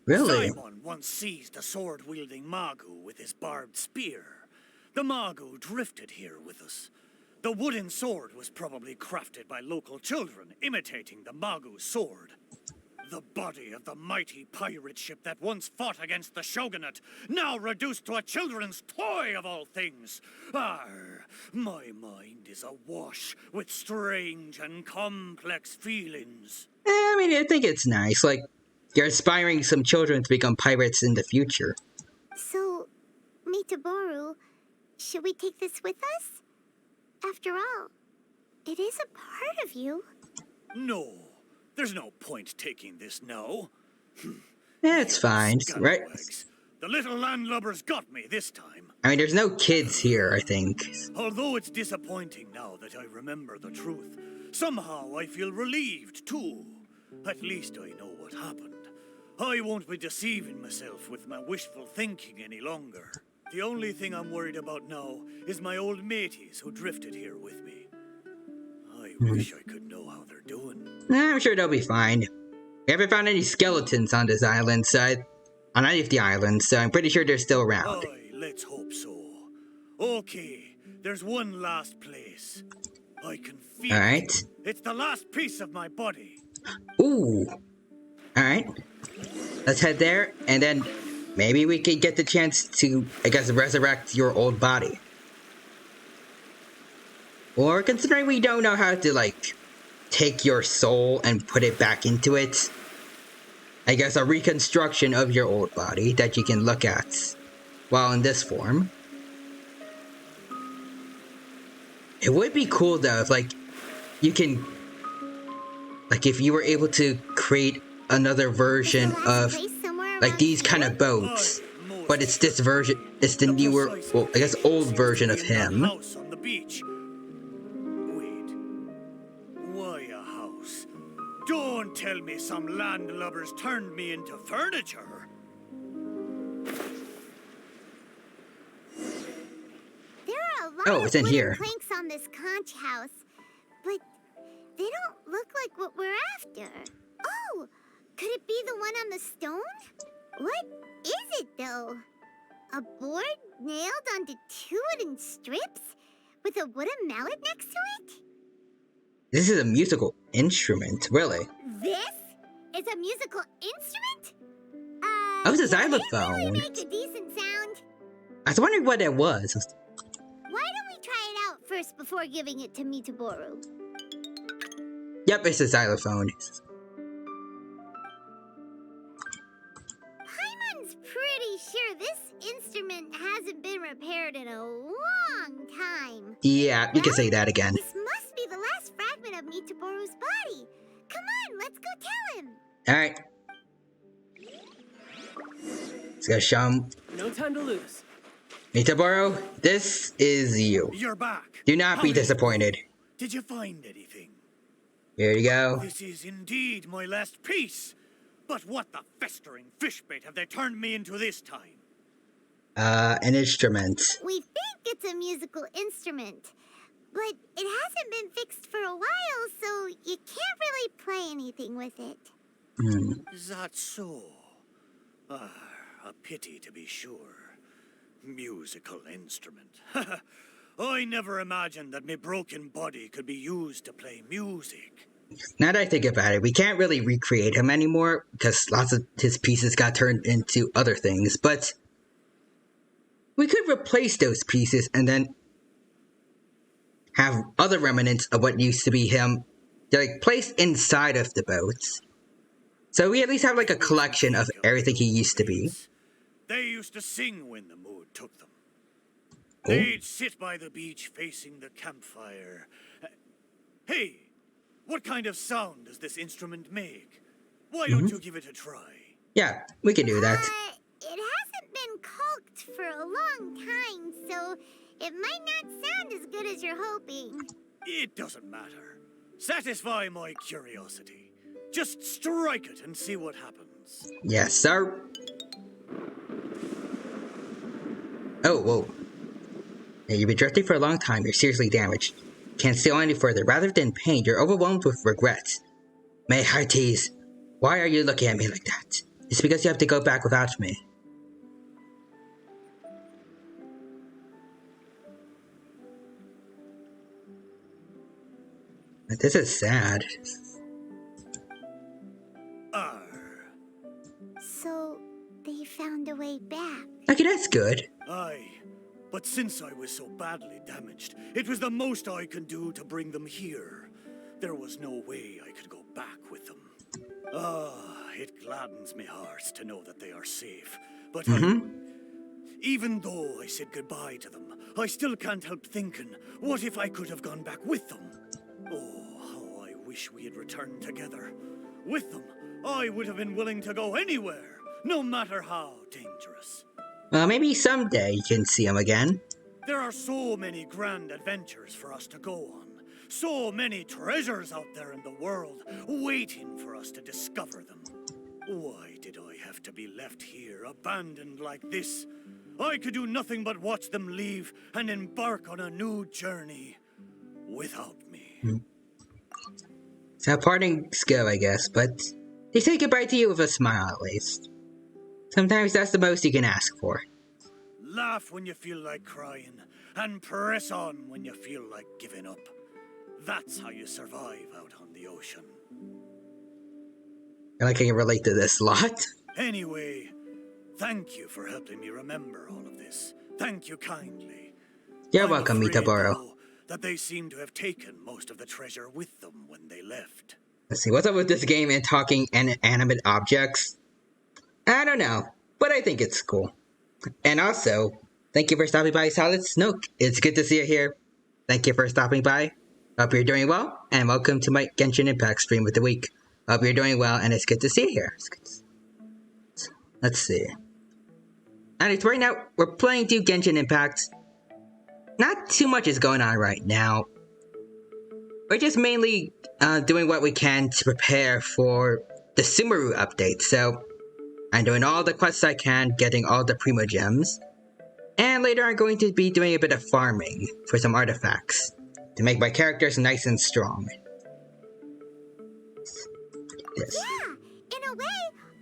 Really? Simon once seized a sword-wielding Magu with his barbed spear. The Magu drifted here with us. The wooden sword was probably crafted by local children, imitating the Magu's sword. The body of the mighty pirate ship that once fought against the Shogunate, now reduced to a children's toy of all things. Arr, my mind is awash with strange and complex feelings. I mean, I think it's nice. Like, you're inspiring some children to become pirates in the future. So, Mitaboru, should we take this with us? After all, it is a part of you. No, there's no point taking this now. Yeah, it's fine, right? Scalawags. The little landlubbers got me this time. I mean, there's no kids here, I think. Although it's disappointing now that I remember the truth, somehow I feel relieved too. At least I know what happened. I won't be deceiving myself with my wishful thinking any longer. The only thing I'm worried about now is my old mateys who drifted here with me. I wish I could know how they're doing. I'm sure they'll be fine. We haven't found any skeletons on this island, on any of the islands, so I'm pretty sure they're still around. Aye, let's hope so. Okay, there's one last place. I can feel Alright. it. It's the last piece of my body. Ooh. Alright. Let's head there, and then maybe we could get the chance to, I guess, resurrect your old body. Or, considering we don't know how to, like, take your soul and put it back into it, I guess a reconstruction of your old body that you can look at while in this form. It would be cool, though, if, like, you can, like, if you were able to create another version of like these kind of boats, but it's this version. It's the newer, well, I guess old version of him. House on the beach. Wait, why a house? Don't tell me some landlubbers turned me into furniture. There are a lot it's in of here. planks on this conch house, but they don't look like what we're after. Oh, could it be the one on the stone? What is it, though? A board nailed onto two wooden strips with a wooden mallet next to it? This is a musical instrument, really. This is a musical instrument? Oh, it's a Really xylophone. make a decent sound. I was wondering what it was. Why don't we try it out first before giving it to Mitaboru? Yep, it's a xylophone. Paimon's pretty sure this instrument hasn't been repaired in a long time. Yeah, you can say that again. This must be the last fragment of Mitaboru's body. Come on, let's go tell him. Alright. Let's go show him. No time to lose. Mitaboru, this is you. You're back. Do not be disappointed. Did you find anything? Here you go. This is indeed my last piece. But what the festering fishbait have they turned me into this time? An instrument. We think it's a musical instrument, but it hasn't been fixed for a while, so you can't really play anything with it. Is that so? Ah, a pity to be sure. Musical instrument. I never imagined that my broken body could be used to play music. Now that I think about it, we can't really recreate him anymore because lots of his pieces got turned into other things, but we could replace those pieces and then have other remnants of what used to be him, like, placed inside of the boats. So we at least have like a collection of everything he used to be. They used to sing when the mood took them. They'd sit by the beach facing the campfire. Hey, what kind of sound does this instrument make? Why don't you give it a try? Yeah, we can do that. It hasn't been caulked for a long time, so it might not sound as good as you're hoping. It doesn't matter. Satisfy my curiosity. Just strike it and see what happens. Yes, sir. Oh, whoa. Yeah, you've been drifting for a long time. You're seriously damaged. Can't sail any further. Rather than pain, you're overwhelmed with regret. May Hearties, why are you looking at me like that? It's because you have to go back without me. This is sad. So, they found a way back. Okay, that's good. Aye, but since I was so badly damaged, it was the most I could do to bring them here. There was no way I could go back with them. It gladdens me heart to know that they are safe. But even though I said goodbye to them, I still can't help thinking, what if I could have gone back with them? Oh, how I wish we had returned together. With them, I would have been willing to go anywhere, no matter how dangerous. Well, maybe someday you can see him again. There are so many grand adventures for us to go on. So many treasures out there in the world, waiting for us to discover them. Why did I have to be left here, abandoned like this? I could do nothing but watch them leave and embark on a new journey without me. It's a parting skill, I guess, but they say goodbye to you with a smile, at least. Sometimes that's the most you can ask for. Laugh when you feel like crying, and press on when you feel like giving up. That's how you survive out on the ocean. I like how you relate to this a lot. Anyway, thank you for helping me remember all of this. Thank you kindly. You're welcome, Mitaboru. Though, that they seem to have taken most of the treasure with them when they left. Let's see, what's up with this game and talking inanimate objects? I don't know, but I think it's cool. And also, thank you for stopping by, Solid Snook. It's good to see you here. Thank you for stopping by. Hope you're doing well, and welcome to my Genshin Impact stream of the week. Hope you're doing well, and it's good to see you here. Let's see. And right now, we're playing through Genshin Impact. Not too much is going on right now. We're just mainly doing what we can to prepare for the Sumeru update. So, I'm doing all the quests I can, getting all the Primo Gems. And later I'm going to be doing a bit of farming for some artifacts to make my characters nice and strong. Yes. Yeah, in a way,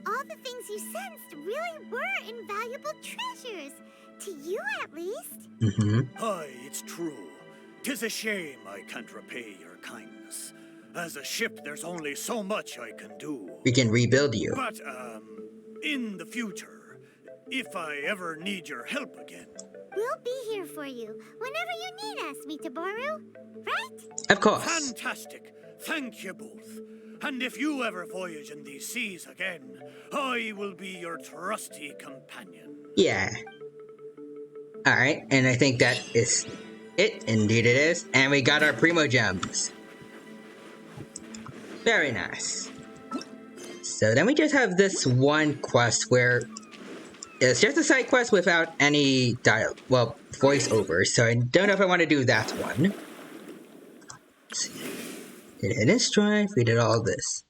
all the things you sensed really were invaluable treasures. To you, at least. Aye, it's true. 'Tis a shame I can't repay your kindness. As a ship, there's only so much I can do. We can rebuild you. But, in the future, if I ever need your help again... We'll be here for you whenever you need us, Mitaboru. Right? Of course. Fantastic. Thank you both. And if you ever voyage in these seas again, I will be your trusty companion. Yeah. Alright, and I think that is it. Indeed it is. And we got our Primo Gems. Very nice. So then we just have this one quest where it's just a side quest without any voiceover. So I don't know if I want to do that one. Did Hidden Strife, we did all this.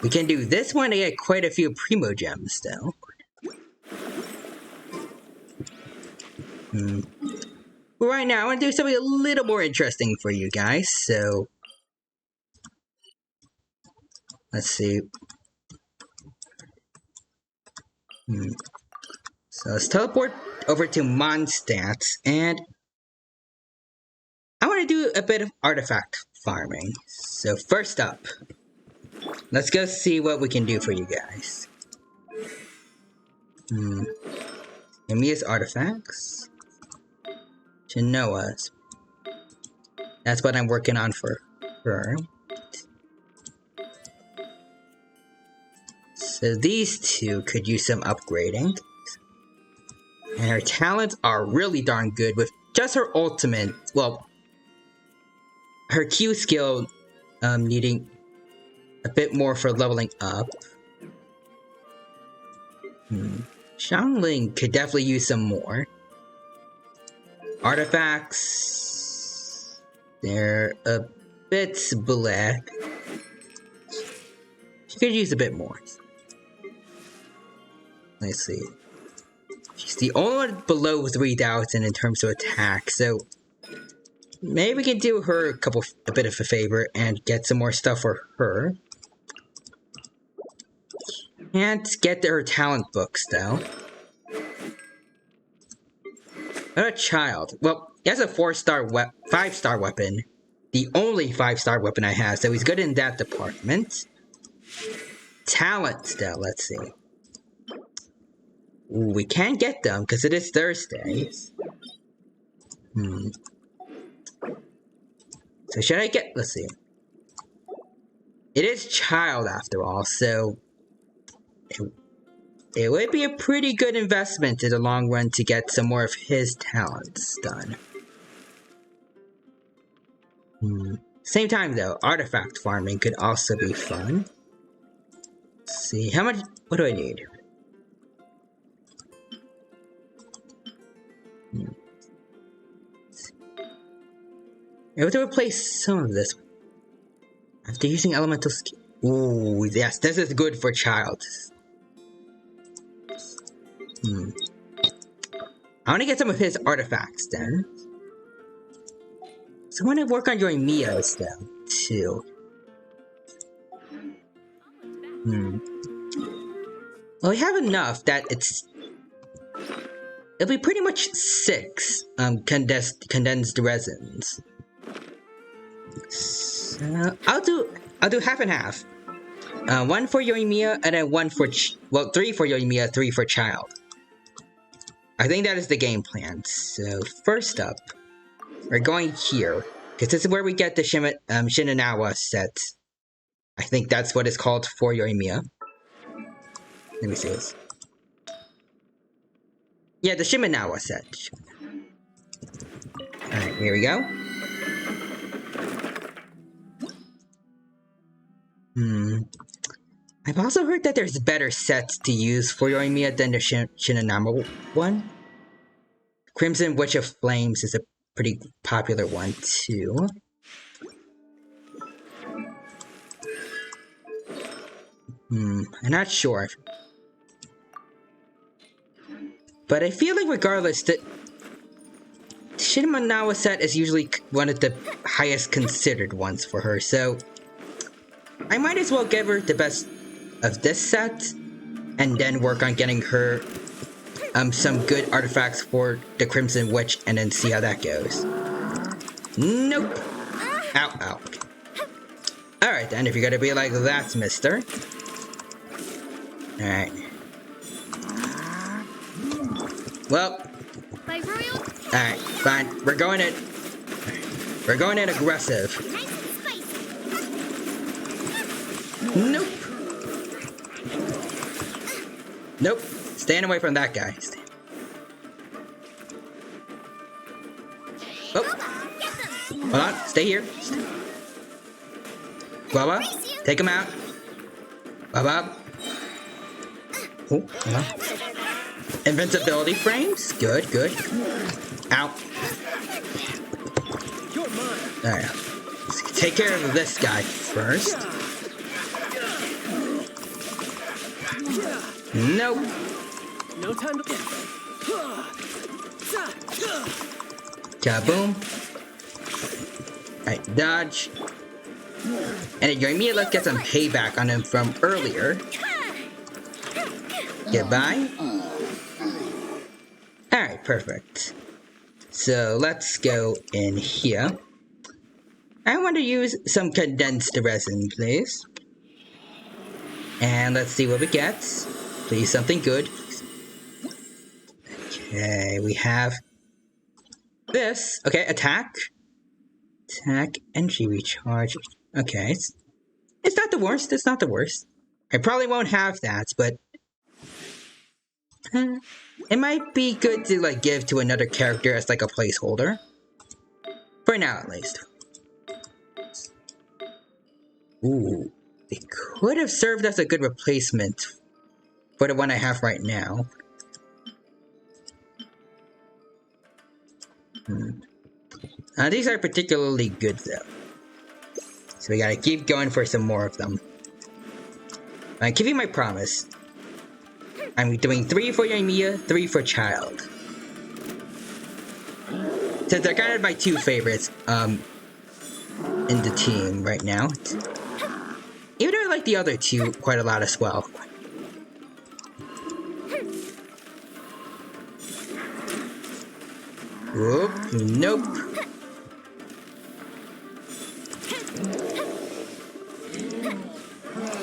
We can do this one to get quite a few Primo Gems though. But right now I want to do something a little more interesting for you guys, so let's see. So let's teleport over to Mondstadt, and I want to do a bit of artifact farming. So first up, let's go see what we can do for you guys. Emiya's artifacts. Chinoa's. That's what I'm working on for her. So these two could use some upgrading. And her talents are really darn good with just her ultimate. Well, her Q skill needing a bit more for leveling up. Xiangling could definitely use some more. Artifacts, they're a bit black. She could use a bit more. Let's see. She's the only one below 3,000 in terms of attack, so maybe we can do her a bit of a favor and get some more stuff for her. Can't get her talent books though. What a child. Well, he has a 5-star weapon. The only 5-star weapon I have, so he's good in that department. Talent though, let's see. Ooh, we can't get them because it is Thursday. So should I get, let's see. It is child after all, so it would be a pretty good investment in the long run to get some more of his talents done. Same time though, artifact farming could also be fun. Let's see, how much, what do I need? I have to replace some of this after using elemental skill. Ooh, yes, this is good for child. I want to get some of his artifacts then. So I want to work on your Mia's though, too. Well, we have enough that it'll be pretty much 6 condensed resins. So I'll do half and half. 1 for Yoimiya and then 1 for 3 for Yoimiya, 3 for child. I think that is the game plan. So first up, we're going here because this is where we get the Shinanawa set. I think that's what it's called for Yoimiya. Let me see this. Yeah, the Shimenawa set. Alright, here we go. I've also heard that there's better sets to use for Yoimiya than the Shinonama one. Crimson Witch of Flames is a pretty popular one too. I'm not sure. But I feel like regardless, the Shinonama set is usually one of the highest considered ones for her, so I might as well give her the best of this set, and then work on getting her some good artifacts for the Crimson Witch, and then see how that goes. Nope. Ow, ow. Alright then, if you're gonna be like that, mister. Alright. Well. Alright, fine. We're going in. We're going in aggressive. Nope. Nope. Staying away from that guy. Oh. Hold on. Stay here. Baba. Take him out. Baba. Oh, hold on. Invincibility frames. Good, good. Ow. Alright. Let's take care of this guy first. Nope. No time to. Kaboom. Alright, dodge. And Yoimiya, let's get some payback on him from earlier. Goodbye. Alright, perfect. So let's go in here. I want to use some condensed resin, please. And let's see what we get. Please, something good. Okay, we have this. Okay, attack. Attack, energy recharge. Okay, it's not the worst. It's not the worst. I probably won't have that, but it might be good to like give to another character as like a placeholder. For now, at least. Ooh, it could have served as a good replacement for the one I have right now. These are particularly good though. So we gotta keep going for some more of them. I give you my promise. I'm doing 3 for Yoimiya, 3 for Child. Since they're kind of my 2 favorites in the team right now. Even though I like the other 2 quite a lot as well. Whoop, nope.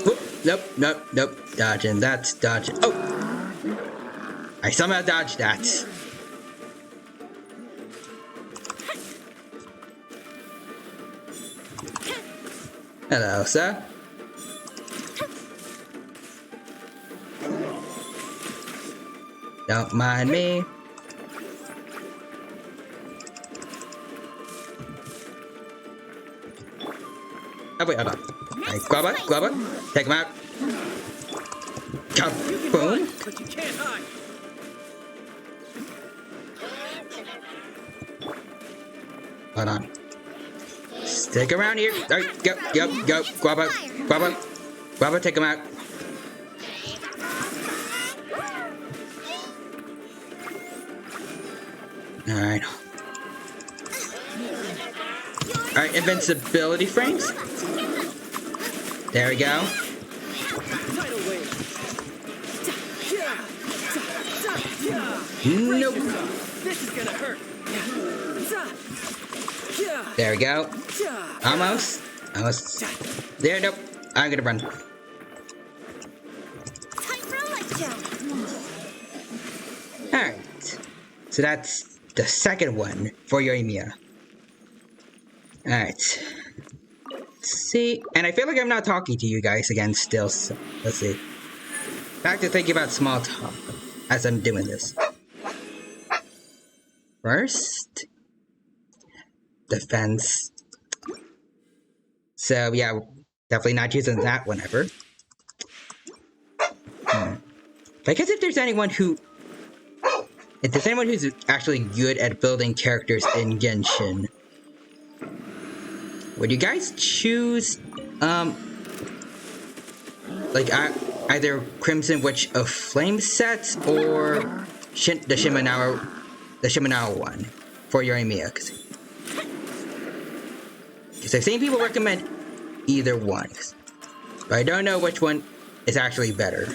Whoop, nope, nope, nope. Dodging, that's dodging. Oh! I somehow dodged that. Hello, sir. Don't mind me. Oh wait, hold on. Right, grab it. Take him out. Boom. But you can't hide. Hold on. Stick around here. Alright, go. Grab it, take him out. Alright. Alright, invincibility frames. There we go. Nope. This is gonna hurt. There we go. Almost. There, nope. I'm gonna run. Time for a light show. Alright. So that's the second one for Yoimiya. Alright. Let's see. And I feel like I'm not talking to you guys again still, so let's see. Back to thinking about small talk as I'm doing this. First, defense. So yeah, Definitely not using that one ever. I guess if there's anyone who's actually good at building characters in Genshin, would you guys choose, like, either Crimson Witch of Flame sets or the Shimenawa one for your Emiya? Because I've seen people recommend either one, but I don't know which one is actually better.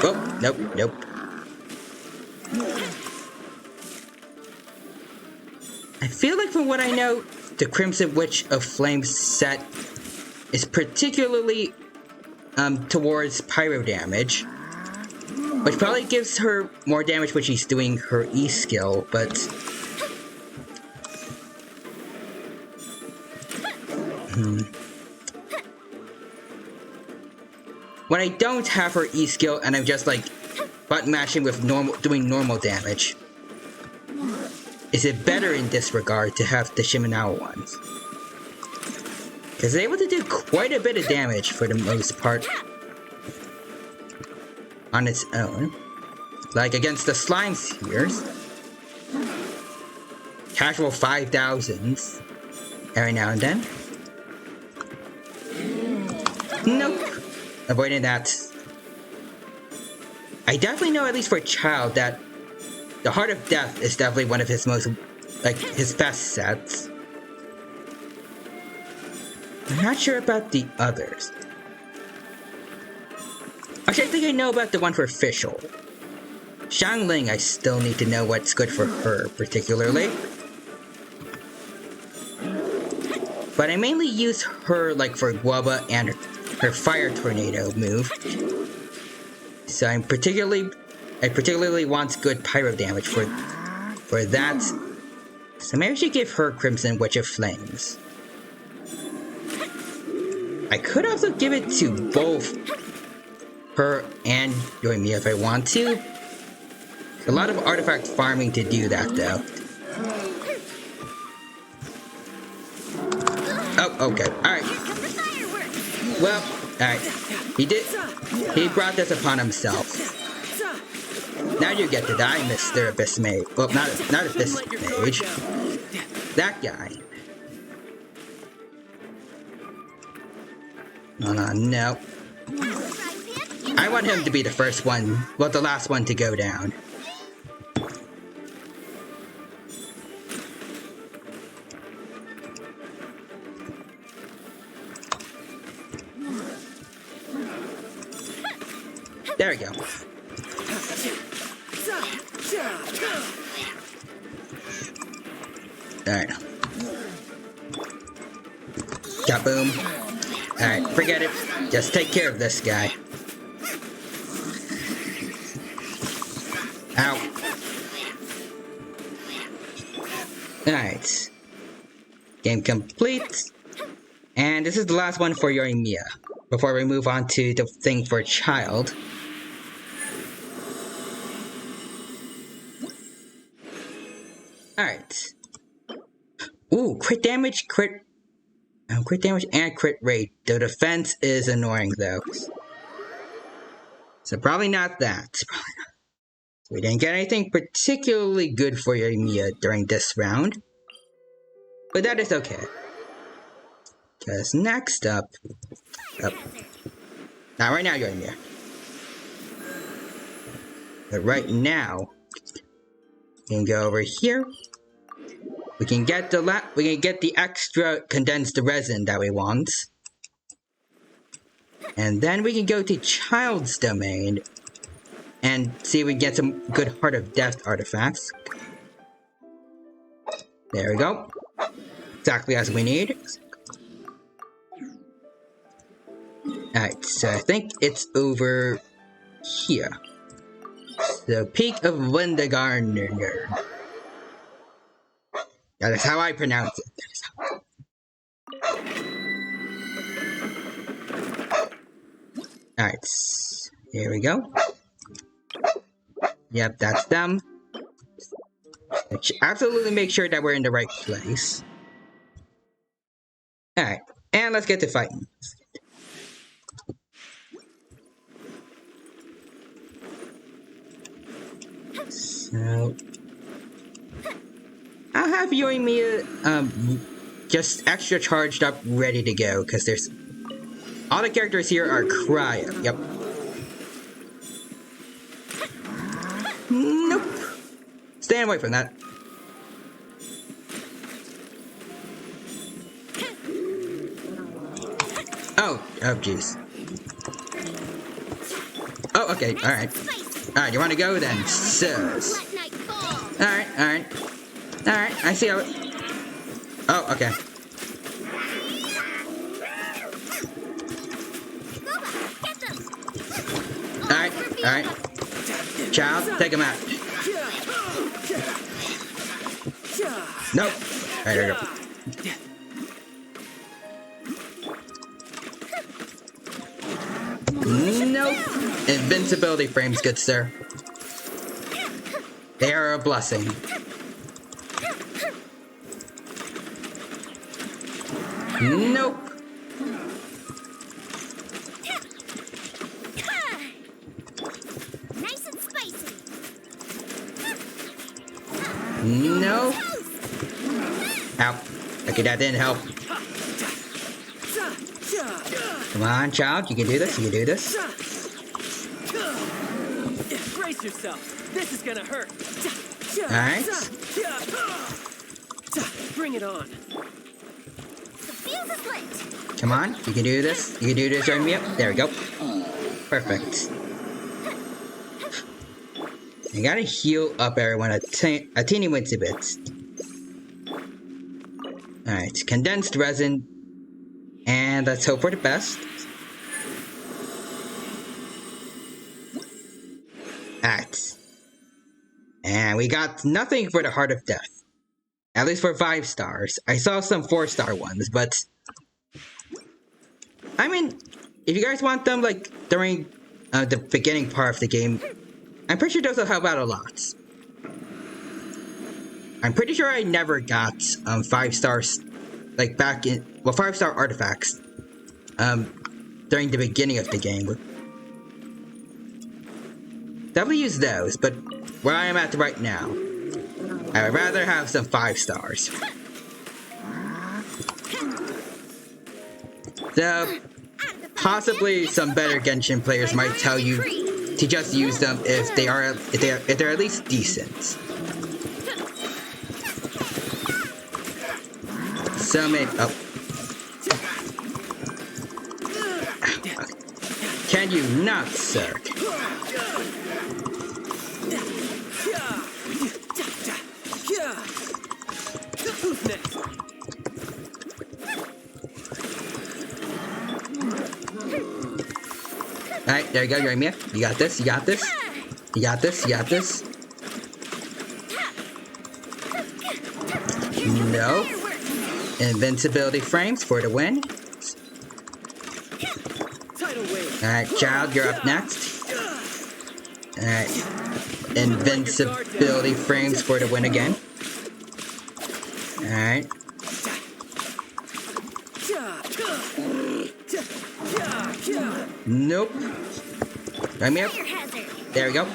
Oh, nope. I feel like from what I know, the Crimson Witch of Flame set is particularly towards pyro damage, which probably gives her more damage when she's doing her E skill, but when I don't have her E skill and I'm just like button mashing with doing normal damage, is it better in this regard to have the Shimenawa ones? Because they're able to do quite a bit of damage for the most part on its own. Like against the slime spheres. Casual 5,000s every now and then. Nope. Avoiding that. I definitely know, at least for a child, that the Heart of Death is definitely one of his most, like, his best sets. I'm not sure about the others. Actually, I think I know about the one for Fischl. Xiangling, I still need to know what's good for her, particularly. But I mainly use her, like, for Guaba and her Fire Tornado move. So I particularly want good pyro damage for that. So maybe I should give her Crimson Witch of Flames. I could also give it to both her and Yoimiya if I want to. A lot of artifact farming to do that, though. Oh, okay. Alright. Well, alright. He brought this upon himself. Now you get to die, Mr. Abyss Mage. Well, not Abyss Mage. That guy. No. I want him to be the first one, well, the last one to go down. There we go. Alright. Kaboom. Alright, forget it. Just take care of this guy. Ow. Alright. Game complete. And this is the last one for Yoimiya, before we move on to the thing for child. Alright. Ooh, crit damage, and crit rate. The defense is annoying though. So probably not that. We didn't get anything particularly good for Yoimiya during this round. But that is okay. Because next up. Not right now, Yoimiya. But right now, we can go over here. We can get the extra condensed resin that we want. And then we can go to Child's Domain and see if we can get some good Heart of Death artifacts. There we go. Exactly as we need. Alright, so I think it's over here. The Peak of Windegarner. That is how I pronounce it. Alright, here we go. Yep, that's them. Absolutely make sure that we're in the right place. Alright, and let's get to fighting. So I'll have you and Mia just extra charged up, ready to go, because there's all the characters here are cryo. Yep. Nope. Stay away from that. Oh jeez. Oh, okay, alright. Alright, you wanna go then? Sus. Alright. Alright, I see how it... Oh, okay. Alright. Child, take him out. Nope. Alright, there we go. Nope. Invincibility frames, good sir. They are a blessing. Nope. Nice and spicy. Nope. Ow. Okay, that didn't help. Come on, child. You can do this. You can do this. Brace yourself. This is gonna hurt. Alright. Bring it on. The fuse is lit. Come on. You can do this. You can do this right me up. There we go. Perfect. I gotta heal up everyone a teeny weensy bit. Alright. Condensed resin. And let's hope for the best. Alright. And we got nothing for the Heart of Death. At least for 5 stars. I saw some 4-star ones, but... I mean, if you guys want them, like, during the beginning part of the game, I'm pretty sure those will help out a lot. I'm pretty sure I never got 5 stars, like, back in... Well, 5-star artifacts. During the beginning of the game. Definitely use those, but where I am at right now, I would rather have some 5 stars. So, possibly some better Genshin players might tell you to just use them if they're at least decent. Some may... Oh. Can you not, sir? Alright, there you go, Yoimiya. You got this, you got this. You got this, you got this. No. Invincibility frames for the win. Alright, child, you're up next. Alright. Invincibility frames for the win again. Alright. Nope. Right me up. There we go.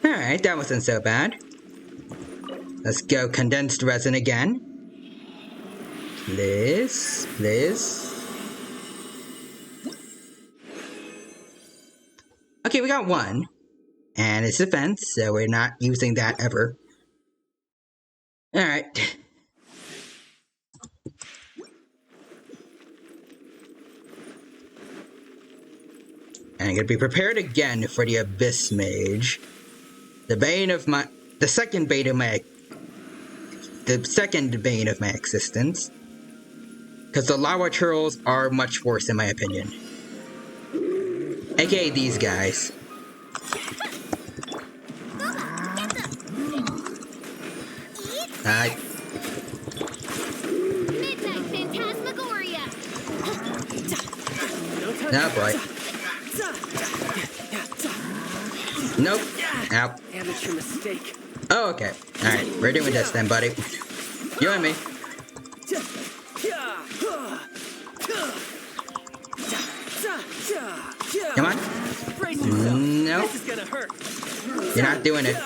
Alright, that wasn't so bad. Let's go condensed resin again. Please. Okay, we got 1. And it's defense, so we're not using that ever. Alright. And I'm gonna be prepared again for the Abyss Mage. The second bane of my existence. Because the lava turtles are much worse in my opinion. AKA these guys. Midnight Phantasmagoria. Oh boy. Nope. Ow. Amateur mistake. Oh, okay. Alright, we're doing this then, buddy. You and me. Come on. No. This is gonna hurt. You're not doing it.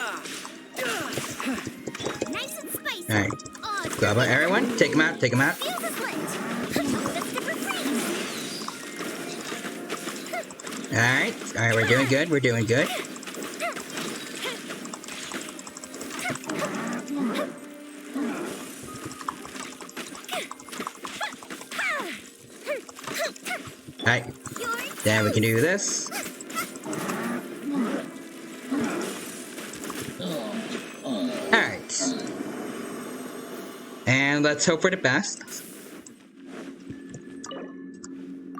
Nice and spicy. Alright. Oh, Grab on everyone. Take him out. Take him out. feels a slit. That's different freeze. Alright. Alright, we're doing good. We're doing good. Alright. Then we can do this. Alright. And let's hope for the best.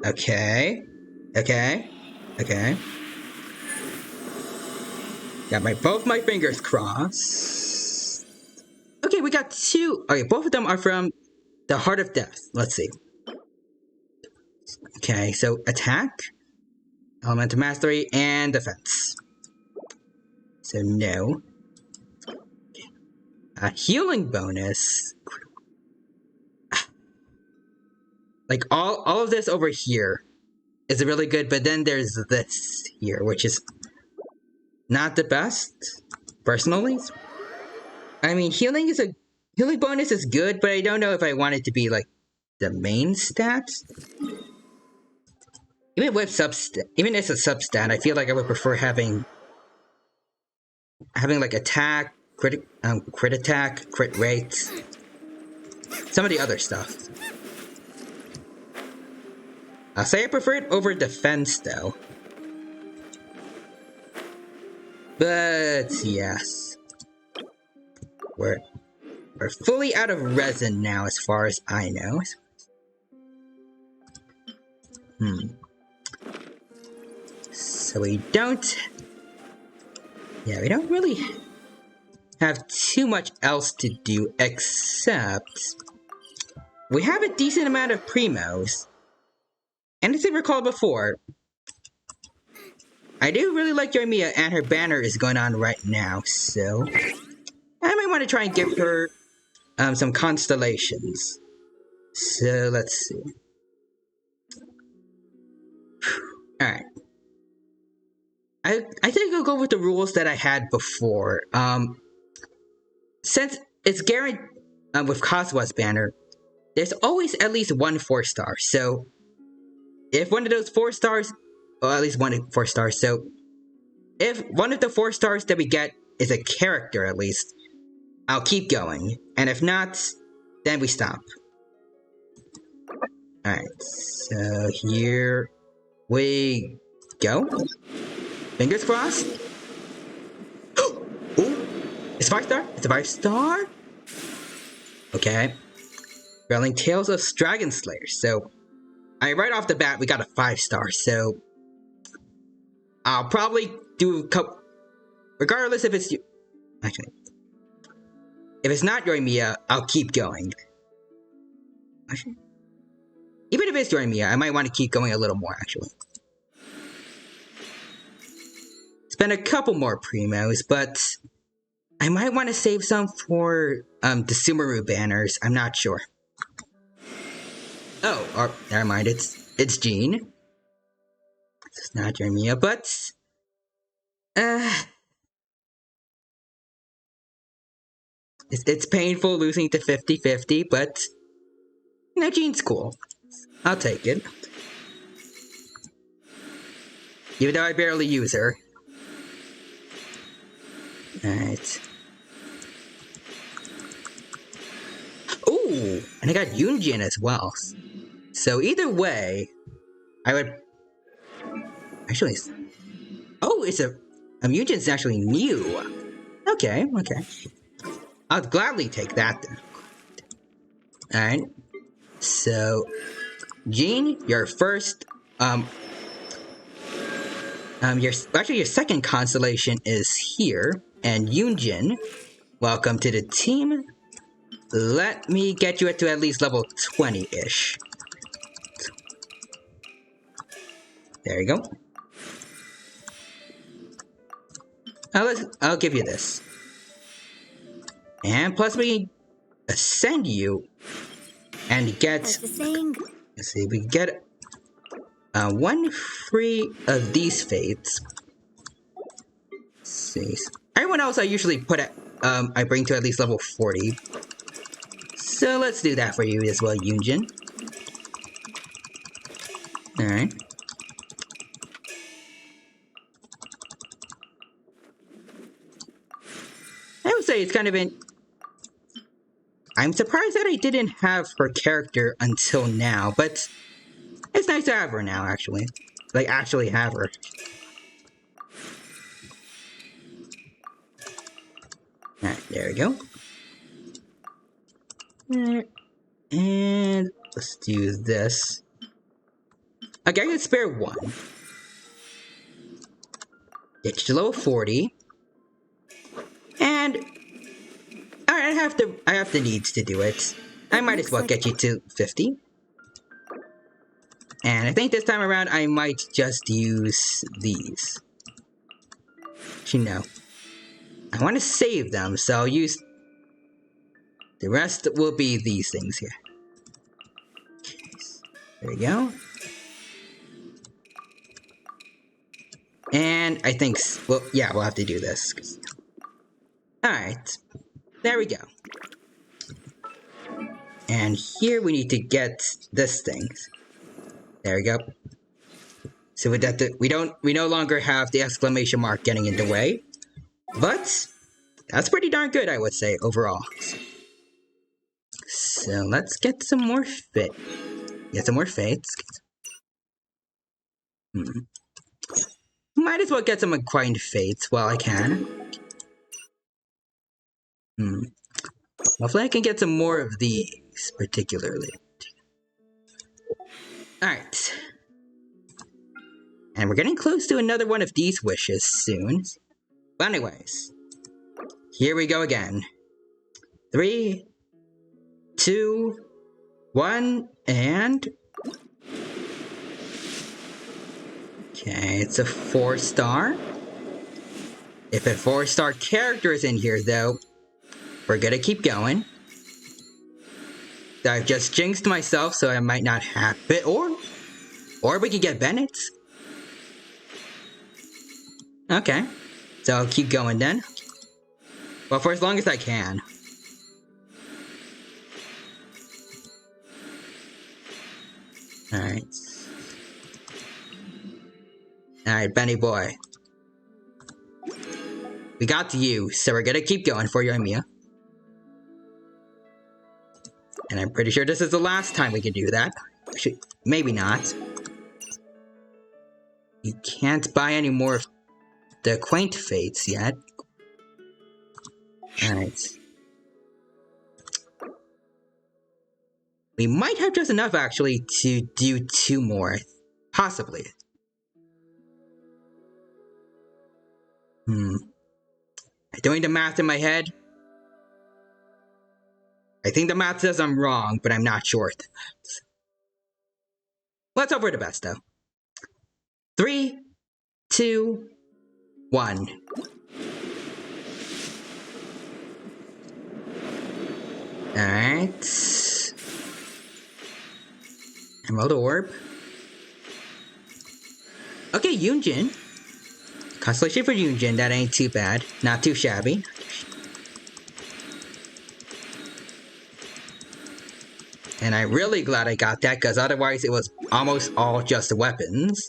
Okay. Okay. Okay. Got both my fingers crossed. Okay, we got two. Okay, both of them are from the Heart of Death. Let's see. Okay, so attack, elemental mastery, and defense. So no. A healing bonus. Like all of this over here is really good, but then there's this here, which is not the best, personally. I mean, healing bonus is good, but I don't know if I want it to be like the main stat. Even with even as a substat, I feel like I would prefer having like attack, crit attack, crit rate, some of the other stuff. I'll say I prefer it over defense though. But yes, we're fully out of resin now, as far as I know. So we don't really have too much else to do, except we have a decent amount of primos. And as I recalled before, I do really like Yoimiya, and her banner is going on right now, so I might want to try and give her some constellations. So let's see. Alright. I think I'll go with the rules that I had before. Since it's guaranteed with Kazuha's banner, there's always at least one 4-star. So if one of those 4 stars, or at least 4 stars, so if one of the 4 stars that we get is a character at least, I'll keep going. And if not, then we stop. Alright, so here we go. Fingers crossed. Ooh, it's a 5-star? It's a 5-star? Okay. Rolling Tales of Dragon Slayer. So, right off the bat, we got a 5-star. So, I'll probably do a couple. Regardless if it's. Actually. If it's not Yoimiya, I'll keep going. Actually. Even if it's Yoimiya, I might want to keep going a little more, actually. Spend a couple more primos, but I might want to save some for the Sumeru banners. I'm not sure. Oh, or never mind. It's Jean. It's not Yoimiya, but it's painful losing to 50-50, but you know, Jean's cool. I'll take it. Even though I barely use her. Alright. Ooh! And I got Yunjin as well. So either way, I would... Actually... Oh, it's a... Yunjin's actually new. Okay, okay. I'll gladly take that then. Alright. So... Jean, your first... your second constellation is here. And Yunjin, welcome to the team. Let me get you to at least level 20-ish. There you go. I'll give you this. And plus we ascend you and get... As the saying... Let's see, we get 1 free of these fates. Let's see. Everyone else I usually put at, I bring to at least level 40. So let's do that for you as well, Yunjin. Alright. I would say it's kind of an... I'm surprised that I didn't have her character until now, but it's nice to have her now, actually. Like, actually have her. Alright, there we go. And let's do this. Okay, I can spare 1. Get you to level 40. And I have the needs to do it. I might as well get you to 50. And I think this time around I might just use these. Actually, no. I want to save them, so I'll use... The rest will be these things here. There we go. And I think... Well, yeah, we'll have to do this. Alright. There we go. And here we need to get this thing. There we go. So with that, we no longer have the exclamation mark getting in the way. But that's pretty darn good, I would say, overall. So let's get some more fit. Get some more fates. Might as well get some acquired fates while I can. Hopefully I can get some more of these, particularly. Alright. And we're getting close to another one of these wishes soon. But anyways. Here we go again. 3, 2, 1, and... Okay, it's a 4-star. If a 4-star character is in here, though, we're gonna keep going. I've just jinxed myself, so I might not have it. Or we could get Bennett. Okay. So I'll keep going then. Well, for as long as I can. Alright. Alright, Benny boy. We got to you, so we're gonna keep going for you, Mia. And I'm pretty sure this is the last time we can do that. Maybe not. You can't buy any more of the quaint fates yet. Alright. We might have just enough, actually, to do 2 more. Possibly. Doing the math in my head? I think the math says I'm wrong, but I'm not sure. Let's hope for the best, though. 3, 2, 1. Alright. Emerald Orb. Okay, Yunjin. Constellation for Yunjin, that ain't too bad. Not too shabby. And I'm really glad I got that, because otherwise it was almost all just weapons.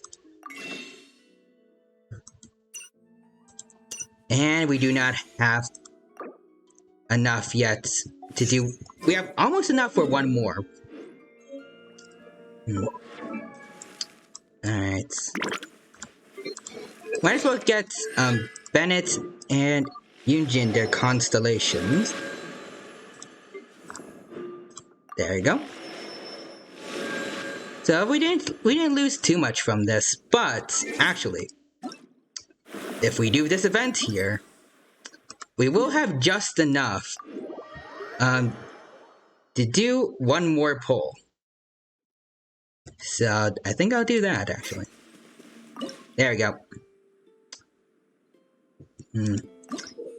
And we do not have enough yet to do... We have almost enough for 1 more. Alright. Might as well get Bennett and Yunjin their constellations. There you go. So we didn't lose too much from this, but actually, if we do this event here, we will have just enough to do 1 more pull. So I think I'll do that actually. There we go.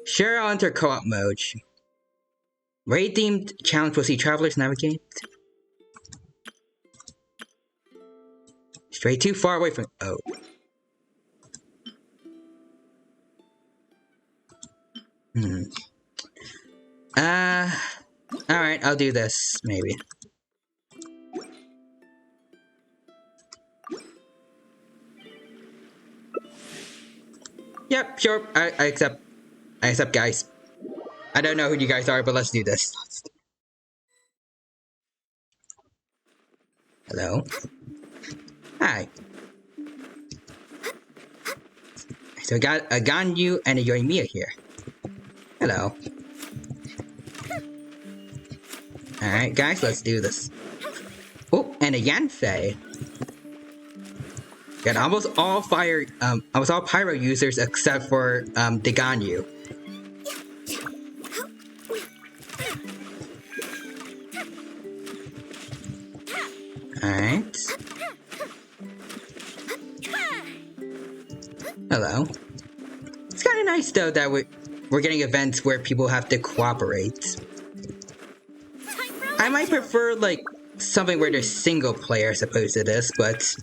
Sure, I'll enter co-op mode. Raid-themed challenge will see travelers navigate. Stray too far away from... Oh. Alright, I'll do this, maybe. Yep, sure, I accept. I accept, guys. I don't know who you guys are, but let's do this. Hello? Hi. So we got a Ganyu and a Yoimiya here. Hello. Alright, guys, let's do this. Oh, and a Yanfei. Got almost all pyro users except for the Ganyu. Alright. Hello. It's kind of nice though that we're getting events where people have to cooperate. I might prefer like something where there's single player as opposed to this, but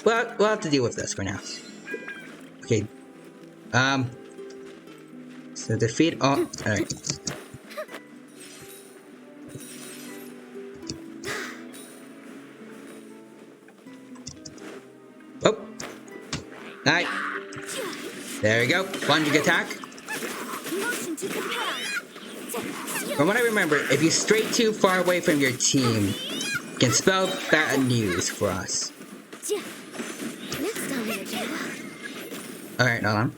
well, we'll have to deal with this for now. Okay. So defeat all. Alright. Oh. Alright. There we go. Plunging attack. From what I remember, if you stray too far away from your team, it can spell bad news for us. Alright, hold on.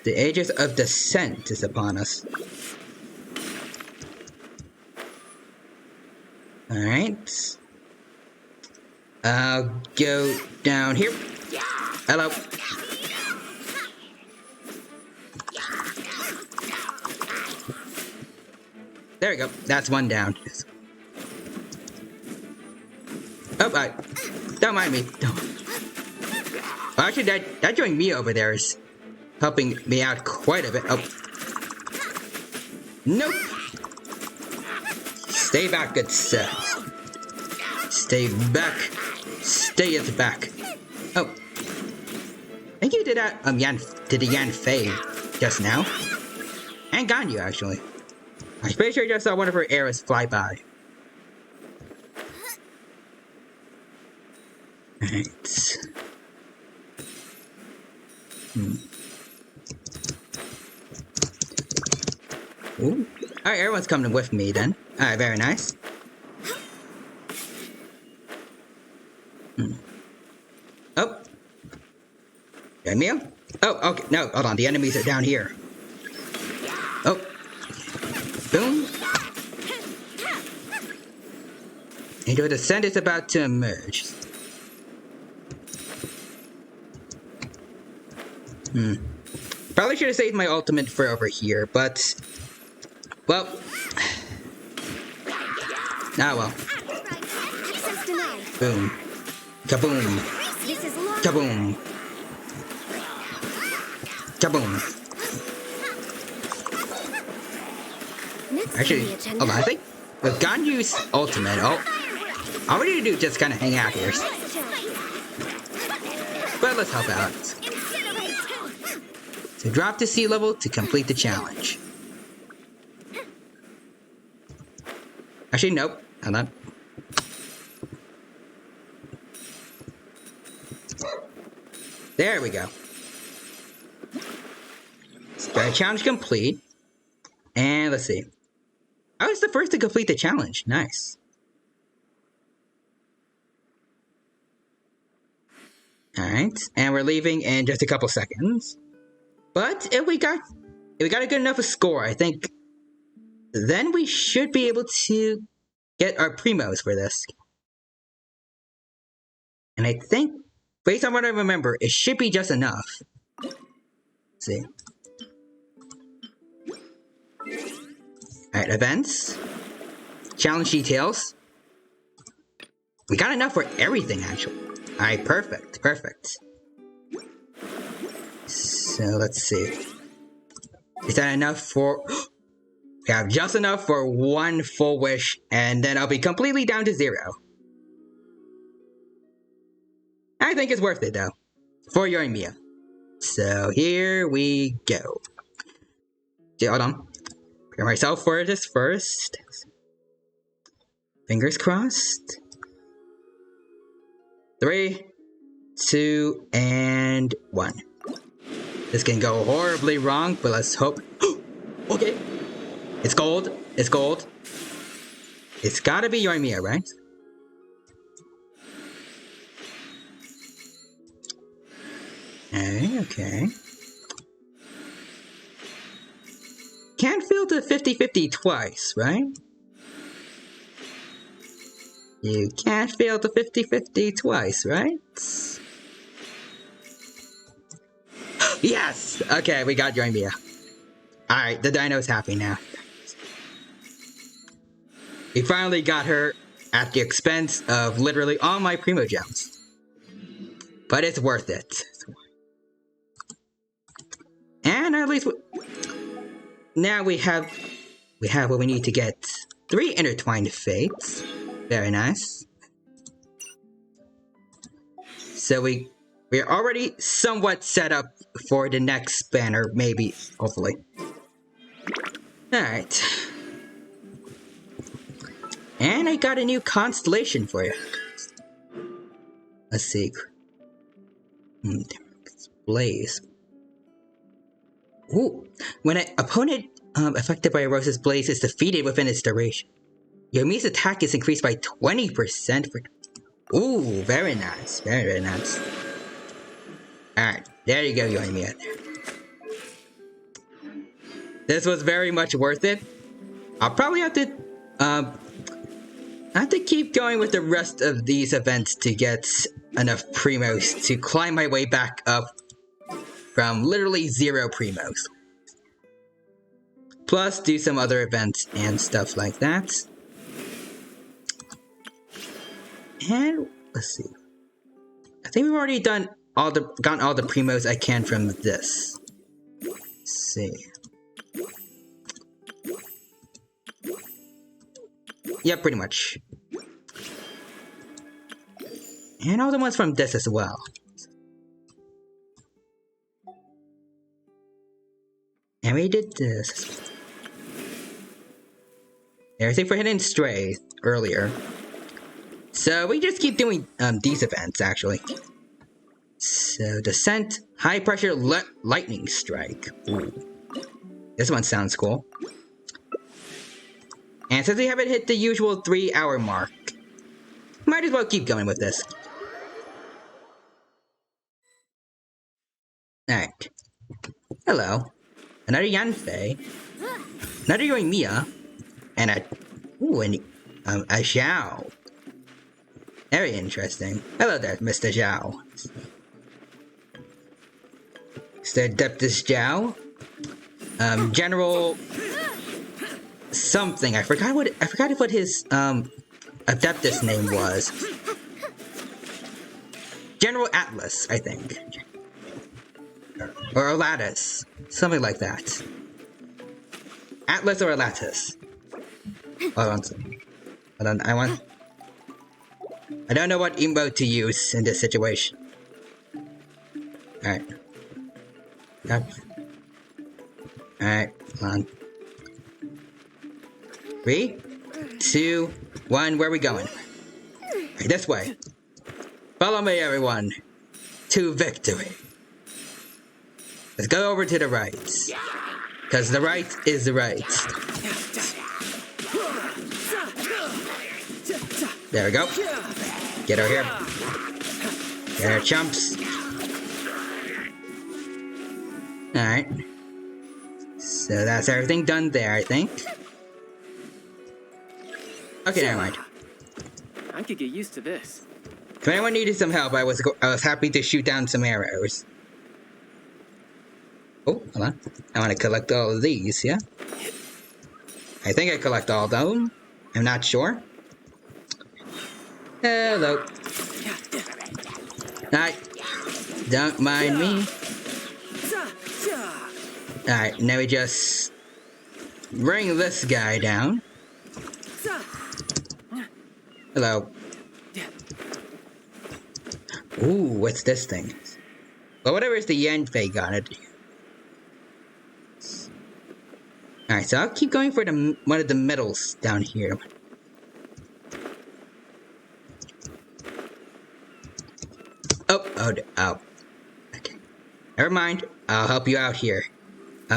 The ages of descent is upon us. Alright. I'll go down here. Hello. There we go. That's one down. Oh, don't mind me. Don't. Well, actually, that joined me over there is helping me out quite a bit. Oh. Nope. Stay back, good sir. Stay back. Stay at the back. Oh. I think you did that, to the Yanfei just now. And Ganyu, actually. I'm pretty sure I just saw one of her arrows fly by. Alright. Ooh. Alright, everyone's coming with me then. Alright, very nice. Oh. Emil? Oh, okay. No, hold on. The enemies are down here. Oh. Boom. And your descent is about to emerge. Probably should have saved my ultimate for over here, but... Well... Ah, well. Boom. Kaboom. Kaboom. Kaboom. Actually, hold on, I think with Ganyu's ultimate, all we need to do is just kind of hang out here. But let's help out. So drop to sea level to complete the challenge. Actually, nope. Hold on. There we go. So got a challenge complete. And let's see. I was the first to complete the challenge. Nice. Alright. And we're leaving in just a couple seconds. But if we got a good enough score, I think then we should be able to get our primos for this. And I think, based on what I remember, it should be just enough. Let's see. Alright, events. Challenge details. We got enough for everything, actually. Alright, perfect, perfect. So, let's see. Is that enough for... We have just enough for one full wish, and then I'll be completely down to 0. I think it's worth it, though. For Yoimiya. So, here we go. Okay, hold on. Prepare myself for this first. Fingers crossed. 3, 2, and 1. This can go horribly wrong, but let's hope. Okay. It's gold. It's gold. It's gotta be Yoimiya, right? Okay. Can't fail to 50-50 twice, right? You can't fail to 50-50 twice, right? Yes! Okay, we got Yoimiya. Alright, the dino's happy now. We finally got her at the expense of literally all my Primo Gems. But it's worth it. And at least now we have what we need to get 3 intertwined fates. Very nice. So we're already somewhat set up for the next banner, maybe, hopefully. Alright. And I got a new constellation for you. Let's see. Blaze. Ooh. When an opponent affected by a Rose's Blaze is defeated within its duration, Yoimiya's attack is increased by 20% for... Ooh, very nice. Very, very nice. Alright, there you go, Yoimiya. This was very much worth it. I'll probably have to keep going with the rest of these events to get enough Primos to climb my way back up from literally 0 Primos. Plus, do some other events and stuff like that. And let's see. I think we've already gotten all the Primos I can from this. Let's see. Yeah, pretty much. And all the ones from this as well. And we did this. Everything for Hidden Stray earlier. So we just keep doing these events, actually. So, Descent, High Pressure Lightning Strike. Ooh. This one sounds cool. And since we haven't hit the usual 3-hour mark, might as well keep going with this. Alright. Hello. Another Yanfei. Another Yoimiya. And a Xiao. Very interesting. Hello there, Mr. Zhao. Mr. Adeptus Zhao. General something. I forgot what his Adeptus name was. General Atlas, I think. Or Alatus. Something like that. Atlas or Alatus. Hold on, I don't know what emote to use in this situation. Alright. Yep. Alright, hold on. 3, 2, 1, where are we going? Right, this way. Follow me, everyone. To victory. Let's go over to the right. Because the right is the right. There we go. Get over here. There, chumps. Alright. So that's everything done there, I think. Okay, never mind. I could get used to this. If anyone needed some help, I was happy to shoot down some arrows. Oh, hold on. I want to collect all of these, yeah? I think I collect all of them. I'm not sure. Hello. Alright. Don't mind me. Alright, now we just bring this guy down. Hello. Ooh, what's this thing? Well, whatever is the yen they got it. Alright, so I'll keep going for one of the medals down here. Oh. Okay. Never mind. I'll help you out here.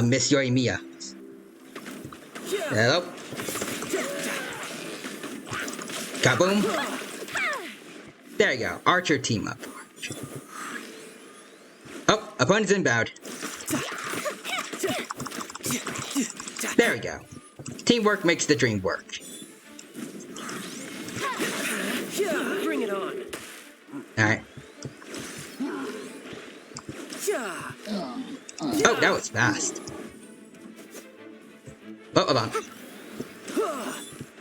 Miss Yoimiya. Hello. Kaboom. There you go. Archer team up. Oh, opponent's inbound. There we go. Teamwork makes the dream work. Bring it on. Alright. Oh, that was fast. Oh, hold on.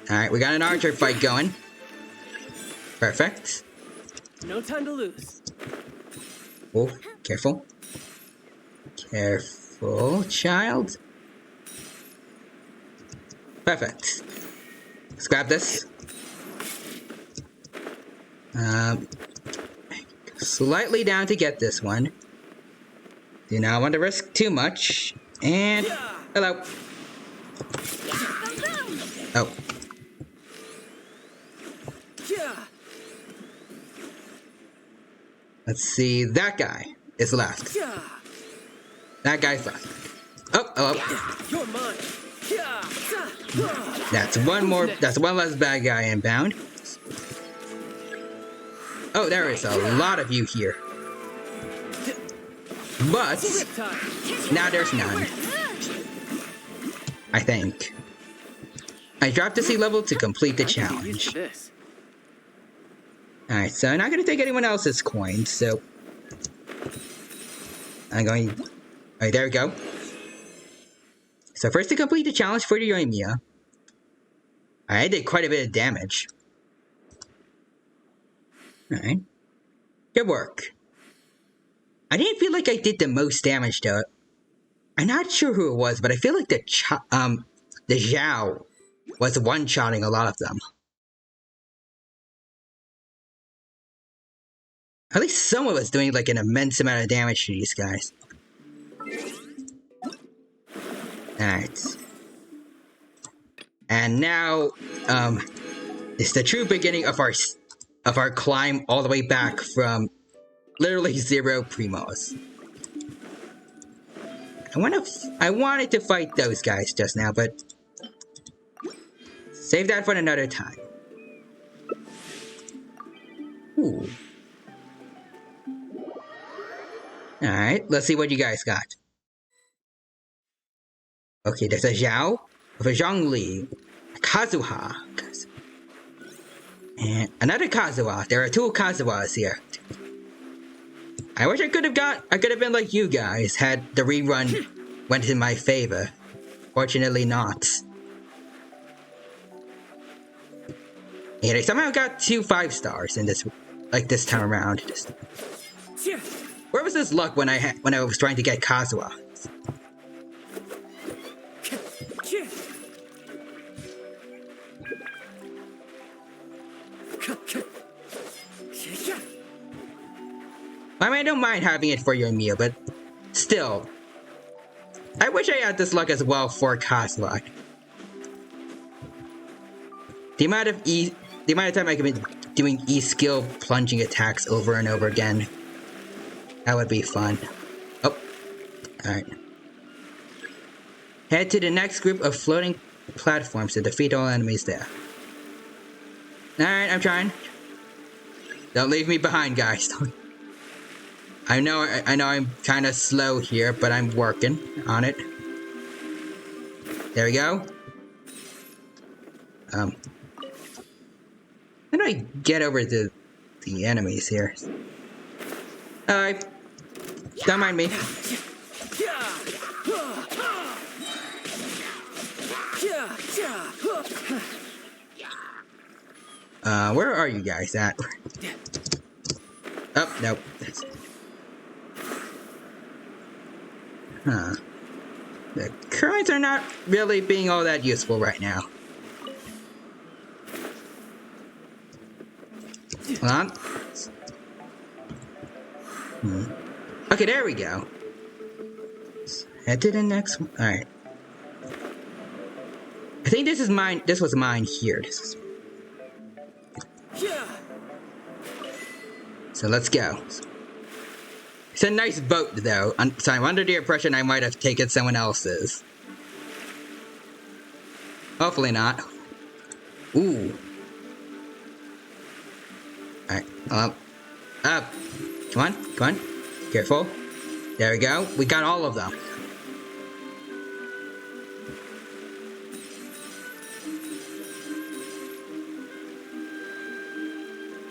Alright, we got an archer fight going. Perfect. No time to lose. Oh, careful. Careful, child. Perfect. Let's grab this. Slightly down to get this one. Do not want to risk too much. And hello. Oh. Let's see. That guy is left. That guy's left. Oh, hello. You're mine. That's one more. That's one less bad guy inbound. Oh, there is a lot of you here. But now there's none. I think. I dropped to sea level to complete the challenge. Alright, so I'm not going to take anyone else's coins, so... I'm going... Alright, there we go. So first to complete the challenge for the Yoimiya. I did quite a bit of damage. Alright. Good work. I didn't feel like I did the most damage though. I'm not sure who it was, but I feel like the Zhao was one-shotting a lot of them. At least someone was doing like an immense amount of damage to these guys. Alright. And now, it's the true beginning of our climb all the way back from literally 0 primos. I wanted to fight those guys just now, but save that for another time. Ooh. Alright, let's see what you guys got. Okay, there's a Zhao, a Zhongli, a Kazuha, and another Kazuha. There are 2 Kazuhas here. I wish I could have been like you guys, had the rerun went in my favor. Fortunately not. And I somehow got 2 5-stars in this time around. Where was this luck when I was trying to get Kazuha? I mean, I don't mind having it for Yoimiya, but still, I wish I had this luck as well for Kazuha. The amount of time I could be doing E-skill plunging attacks over and over again. That would be fun. Oh. Alright. Head to the next group of floating platforms to defeat all enemies there. Alright, I'm trying. Don't leave me behind, guys. I know I'm kind of slow here, but I'm working on it. There we go. How do I get over the enemies here? Alright. Don't mind me. Where are you guys at? Oh, nope. Huh. The currents are not really being all that useful right now. Hold on. Okay, there we go. Head to the next one. Alright. I think this is mine. This was mine here. So let's go. It's a nice boat, though. So I'm under the impression I might have taken someone else's. Hopefully not. Ooh. Alright, up. Come on, come on. Careful. There we go. We got all of them.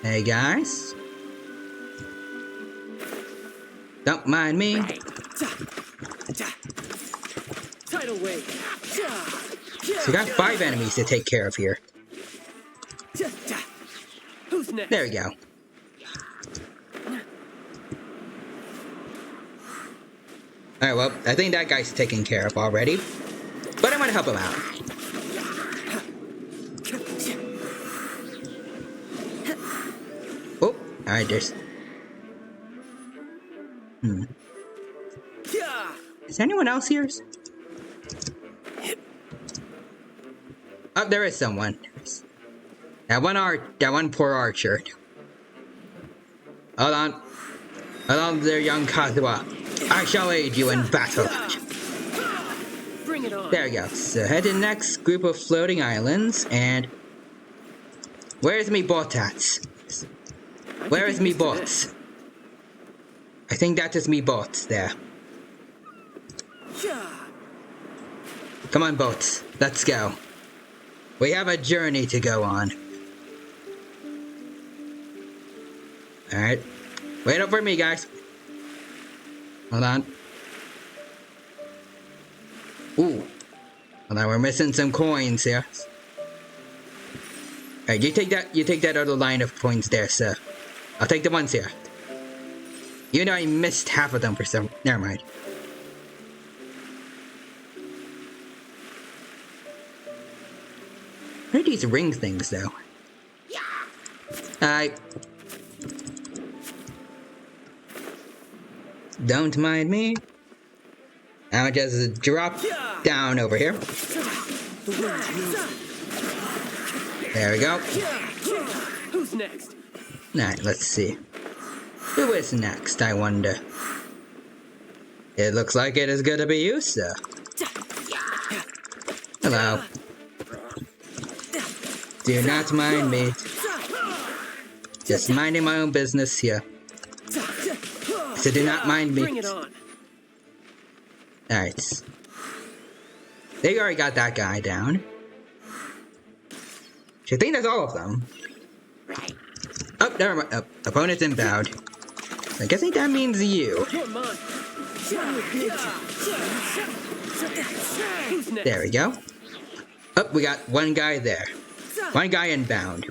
Hey, guys. Don't mind me. Tidal wave. So we got 5 enemies to take care of here. Who's next? There we go. Alright, well, I think that guy's taken care of already. But I'm gonna help him out. Oh, alright, there's... Is anyone else here? Oh, there is someone. That one poor archer. Hold on. Hold on there, young Kazuha. I shall aid you in battle. Bring it on. There we go. So head to the next group of floating islands, and... Where's me boat at? Where is me boat? I think that is me boat there. Come on, boats. Let's go. We have a journey to go on. Alright. Wait up for me, guys. Hold on. Ooh. Hold on, we're missing some coins here. Alright, you take that other line of coins there, sir. I'll take the ones here. You know I missed half of them for some... Never mind. What are these ring things, though? Don't mind me. I'll just drop down over here. There we go. Who's next? Alright, let's see. Who is next, I wonder? It looks like it is gonna be you, sir. Hello. Do not mind me. Just minding my own business here. So do not mind me. Bring it on. Alright. They already got that guy down. I think that's all of them. Oh, never mind. Oh, opponent's inbound. I guess that means you. There we go. Oh, we got one guy there. One guy inbound.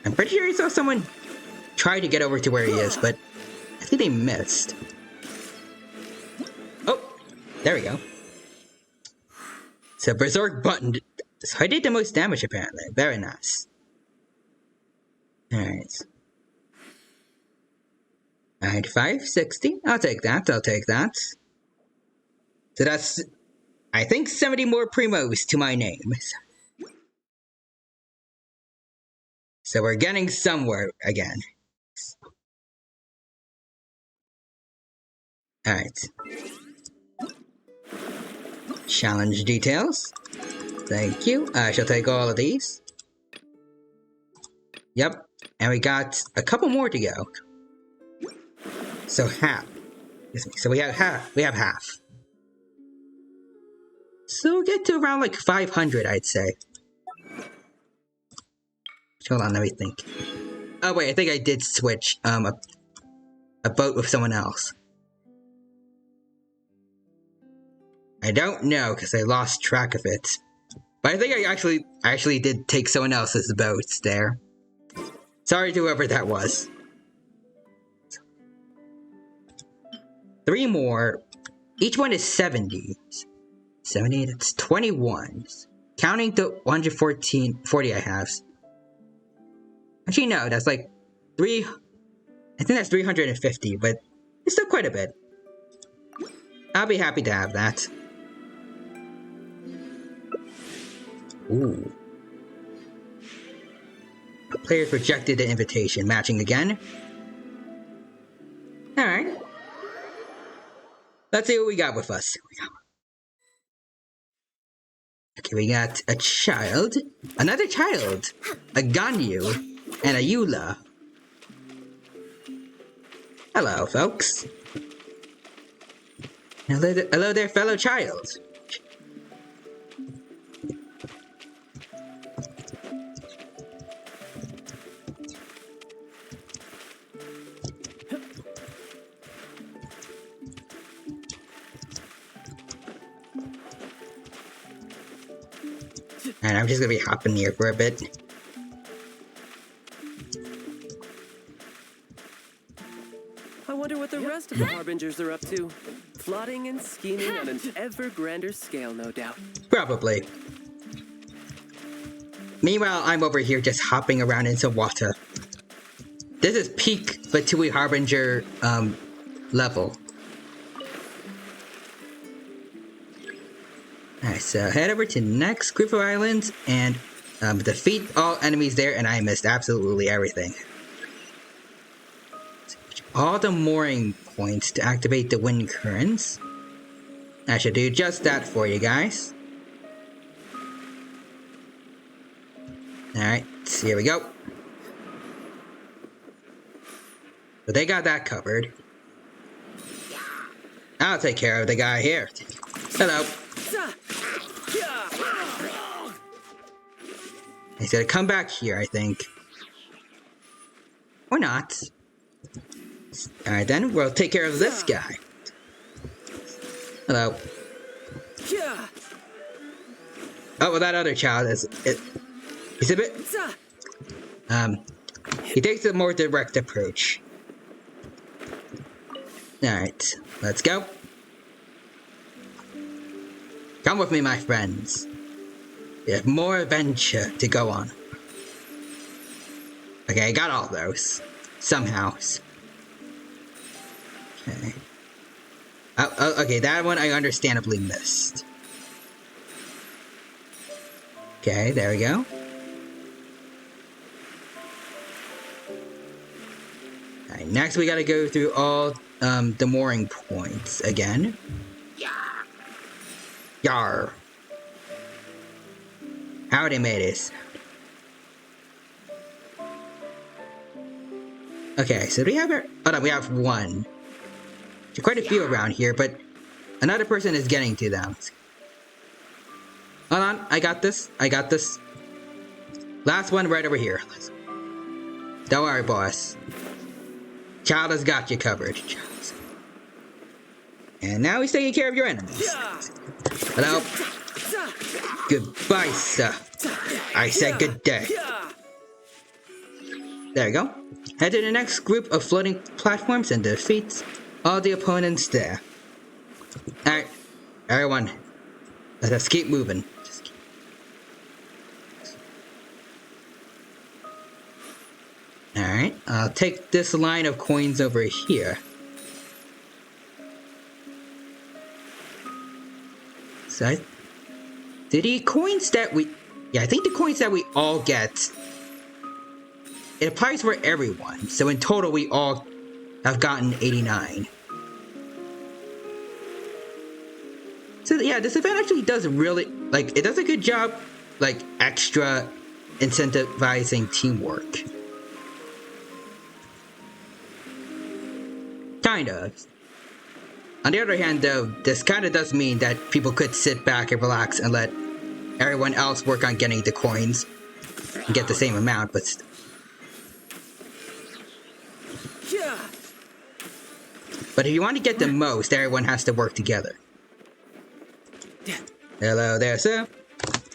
I'm pretty sure he saw someone try to get over to where he is, but I think they missed. Oh, there we go. So Berserk button. So I did the most damage apparently. Very nice. Alright. Alright, 560. I'll take that. I'll take that. So that's, I think, 70 more primos to my name. So we're getting somewhere again. Alright. Challenge details. Thank you. I shall take all of these. Yep. And we got a couple more to go. So half. So we have half. We have half. So we'll get to around like 500, I'd say. Hold on, let me think. Oh wait, I think I did switch a boat with someone else. I don't know, because I lost track of it. But I think I actually did take someone else's boats there. Sorry to whoever that was. 3 more. Each one is 70. 70, that's 21. Counting the 140 I have. Actually, no, that's like 3... I think that's 350, but it's still quite a bit. I'll be happy to have that. Ooh. Players rejected the invitation. Matching again. Alright. Let's see what we got with us. Okay, we got a child. Another child. A Ganyu. And a Eula. Hello, folks. Hello there, fellow child. And I'm just gonna be hopping here for a bit. I wonder what the rest of the Harbingers are up to. Plotting and scheming on an ever grander scale, no doubt. Probably. Meanwhile, I'm over here just hopping around into water. This is peak Fatui Harbinger level. Alright, so head over to next group of islands and defeat all enemies there, and I missed absolutely everything. All the mooring points to activate the wind currents. I should do just that for you guys. Alright, so here we go. But they got that covered. I'll take care of the guy here. Hello. He's gonna come back here, I think. Or not. Alright then, we'll take care of this guy. Hello. Oh, well, that other child is... he's a bit... he takes a more direct approach. Alright, let's go. Come with me, my friends. We have more adventure to go on. Okay, I got all those. Somehow. Okay. Okay, that one I understandably missed. Okay, there we go. Alright, next we gotta go through all the mooring points again. Yar. Howdy, mateys. Okay, so do we have our... Oh no, we have one. There's quite a few around here, but another person is getting to them. Hold on, I got this. I got this. Last one right over here. Don't worry, boss. Child has got you covered. And now he's taking care of your enemies. Hello. Goodbye, sir. I said good day. There we go. Head to the next group of floating platforms and defeat all the opponents there. Alright, everyone. Let's keep moving. Alright, I'll take this line of coins over here. So, the coins that we... Yeah, I think the coins that we all get... It applies for everyone. So in total, we all have gotten 89. So yeah, this event actually does really... Like, it does a good job, like, extra incentivizing teamwork. Kind of. On the other hand, though, this kind of does mean that people could sit back and relax and let everyone else work on getting the coins and get the same amount, but... But if you want to get the most, everyone has to work together. Hello there, sir.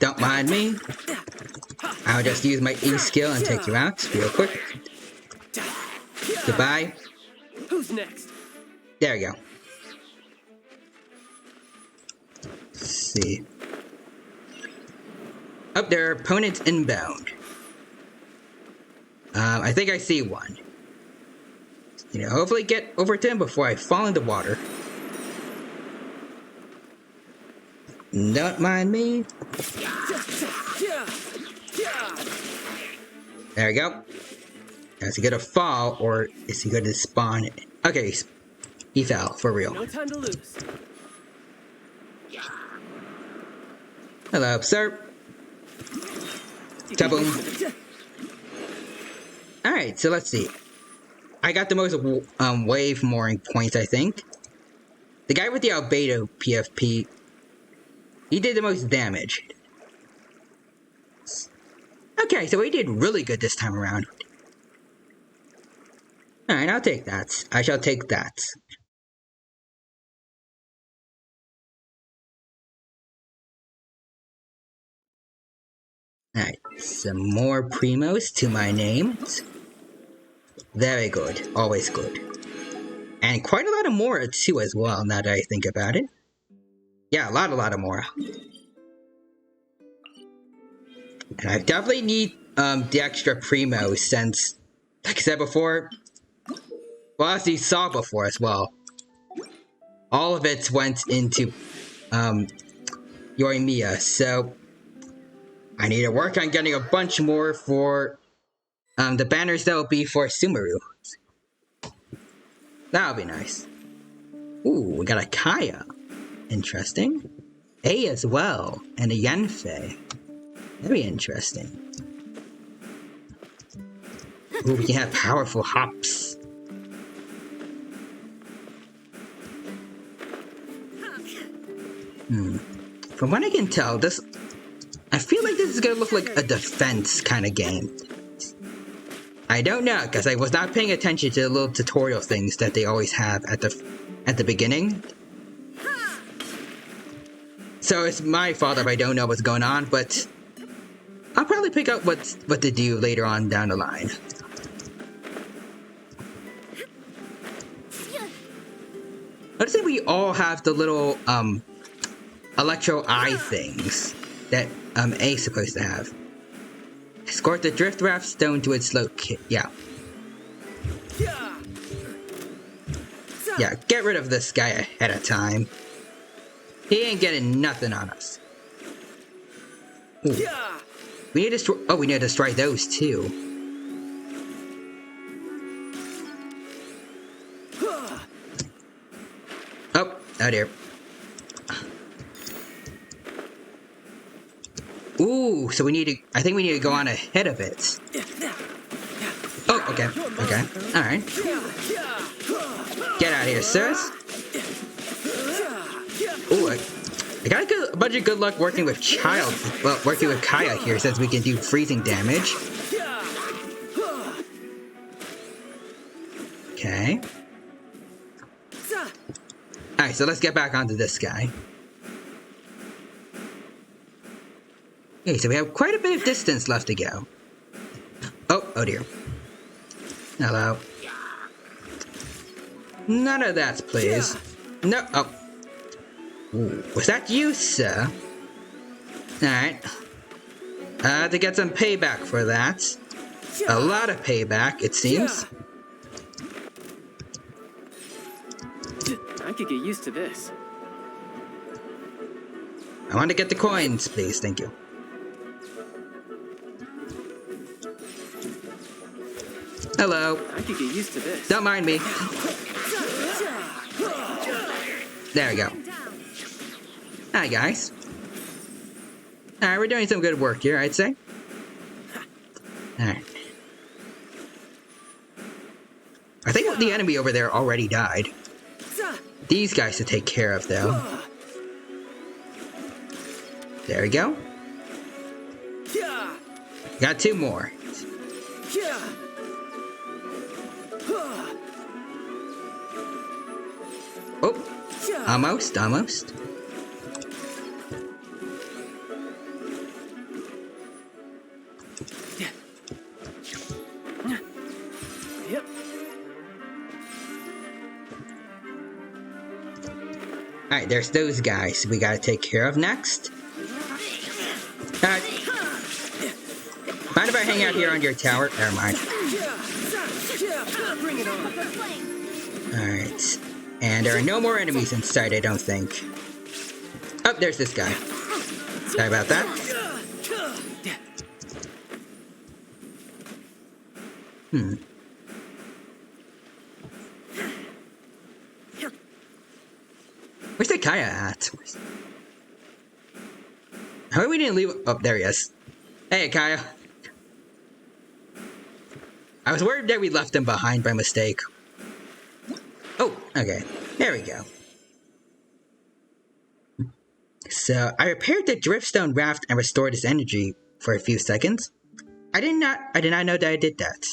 Don't mind me. I'll just use my E skill and take you out real quick. Goodbye. Who's next? There we go. Let's see. Up there, opponents inbound. I think I see one. You know, hopefully get over to him before I fall in the water. Don't mind me. There we go. Is he gonna fall or is he gonna spawn? Okay, he fell for real. No time to lose. Hello, sir. Kaboom. Alright, so let's see. I got the most wave mooring points, I think. The guy with the albedo PFP, he did the most damage. Okay, so he did really good this time around. Alright, I'll take that. I shall take that. Alright, some more primos to my name. Very good, always good. And quite a lot of Mora too as well, now that I think about it. Yeah, a lot of Mora. And I definitely need the extra primos since, like I said before, well, as you saw before as well, all of it went into Yoimiya, so I need to work on getting a bunch more for the banners that will be for Sumeru. That'll be nice. Ooh, we got a Kaya. Interesting. A as well, and a Yanfei. Very interesting. Ooh, we can have powerful hops. From what I can tell, I feel like this is gonna look like a defense kind of game. I don't know, because I was not paying attention to the little tutorial things that they always have at the beginning. So it's my fault if I don't know what's going on, but I'll probably pick up what to do later on down the line. Let's say we all have the little electro eye things that A's supposed to have. Escort the drift raft stone to its location. Yeah. Yeah, get rid of this guy ahead of time. He ain't getting nothing on us. Ooh. We need to destroy. Oh, we need to destroy those too. Oh dear. Ooh, so we need to. I think we need to go on ahead of it. Oh, okay, okay, all right. Get out of here, sirs. Ooh, I got a bunch of good luck working with working with Kaya here, since we can do freezing damage. Okay. Alright, so let's get back onto this guy. Okay, so we have quite a bit of distance left to go. Oh dear. Hello. None of that, please. No, oh. Ooh, was that you, sir? Alright. I have to get some payback for that. A lot of payback, it seems. I could get used to this. I want to get the coins, please. Thank you. Hello. I could get used to this. Don't mind me. There we go. Hi, guys. Alright, we're doing some good work here, I'd say. Alright. I think the enemy over there already died. These guys to take care of, though. There we go. Got two more. Oh, almost. Alright, there's those guys we gotta take care of next. Alright. Mind if I hang out here on your tower? Never mind. Alright. And there are no more enemies in sight, I don't think. Oh, there's this guy. Sorry about that. Where's the Kaya at? How come we didn't leave? Oh, there he is. Hey, Kaya. I was worried that we left him behind by mistake. Oh, okay. There we go. So, I repaired the Driftstone raft and restored its energy for a few seconds. I did not know that I did that.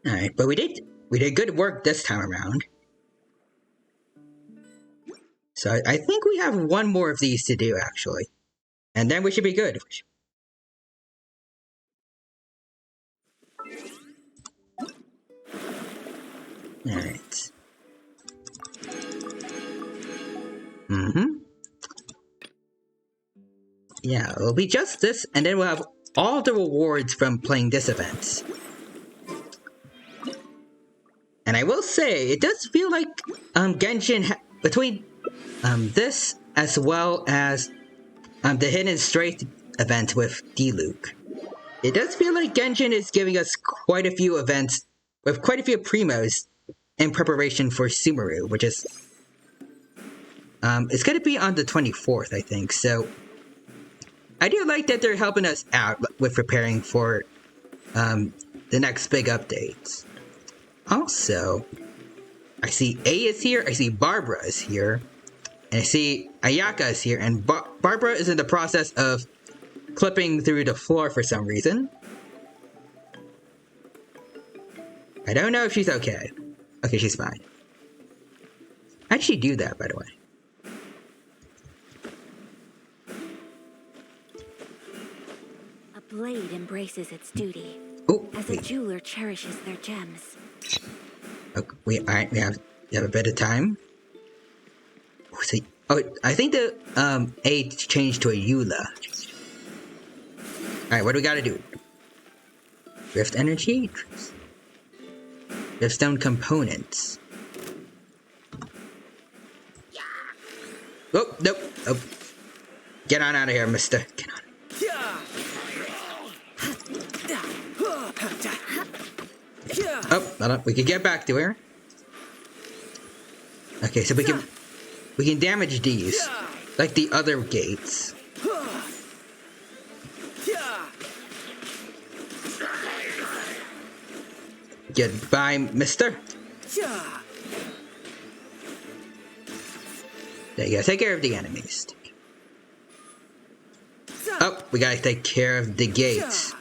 Alright, but we did good work this time around. So I think we have one more of these to do, actually. And then we should be good. Alright. Yeah, it'll be just this, and then we'll have all the rewards from playing this event. And I will say, it does feel like Genshin, between this as well as the Hidden Strength event with D-Luke, it does feel like Genshin is giving us quite a few events with quite a few primos in preparation for Sumeru, which is it's going to be on the 24th, I think. So I do like that they're helping us out with preparing for the next big updates. Also, I see A is here, I see Barbara is here, and I see Ayaka is here, and Barbara is in the process of clipping through the floor for some reason. I don't know if she's okay. Okay, she's fine. How'd she do that, by the way? A blade embraces its duty, as a jeweler cherishes their gems. Okay, alright, we have a bit of time. Oh, I think the A changed to a Eula. Alright, what do we gotta do? Rift energy? Riftstone components. Oh, nope. Oh. Get on out of here, mister. Get on. Oh, hold on. We can get back to her. Okay, so we can damage these, like the other gates. Goodbye, mister. There you go. Take care of the enemies. Oh, we gotta take care of the gates.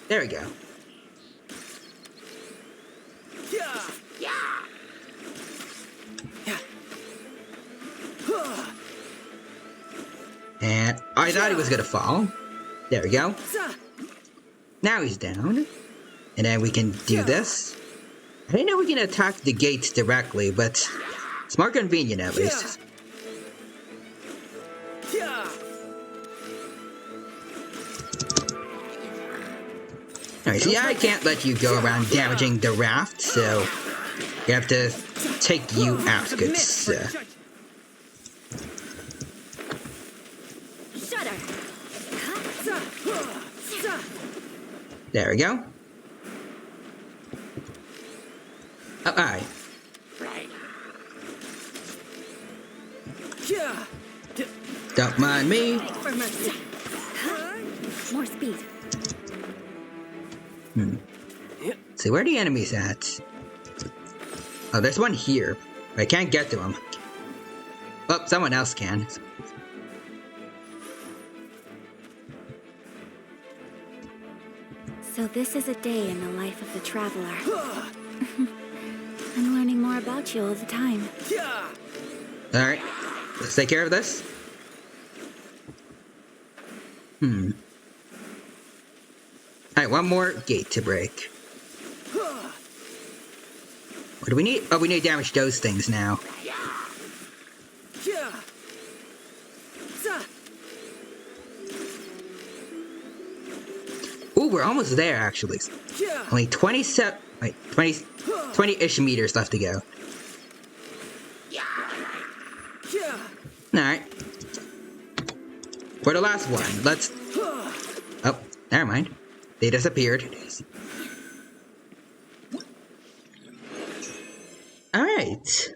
There we go. And I thought he was gonna fall. There we go. Now he's down. And then we can do this. I didn't know we can attack the gates directly, but it's more convenient at least. Alright, so yeah, I can't let you go around damaging the raft, so we have to take you out, good sir. There we go. Oh, alright. Don't mind me. More speed. See, where are the enemies at? Oh, there's one here. I can't get to him. Oh, someone else can. So this is a day in the life of the traveler. I'm learning more about you all the time. Alright, let's take care of this. Alright, one more gate to break. What do we need? Oh, we need to damage those things now. Ooh, we're almost there, actually. Only 27... Wait, 20-ish meters left to go. Alright. For the last one, let's... Oh, never mind. They disappeared. Alright.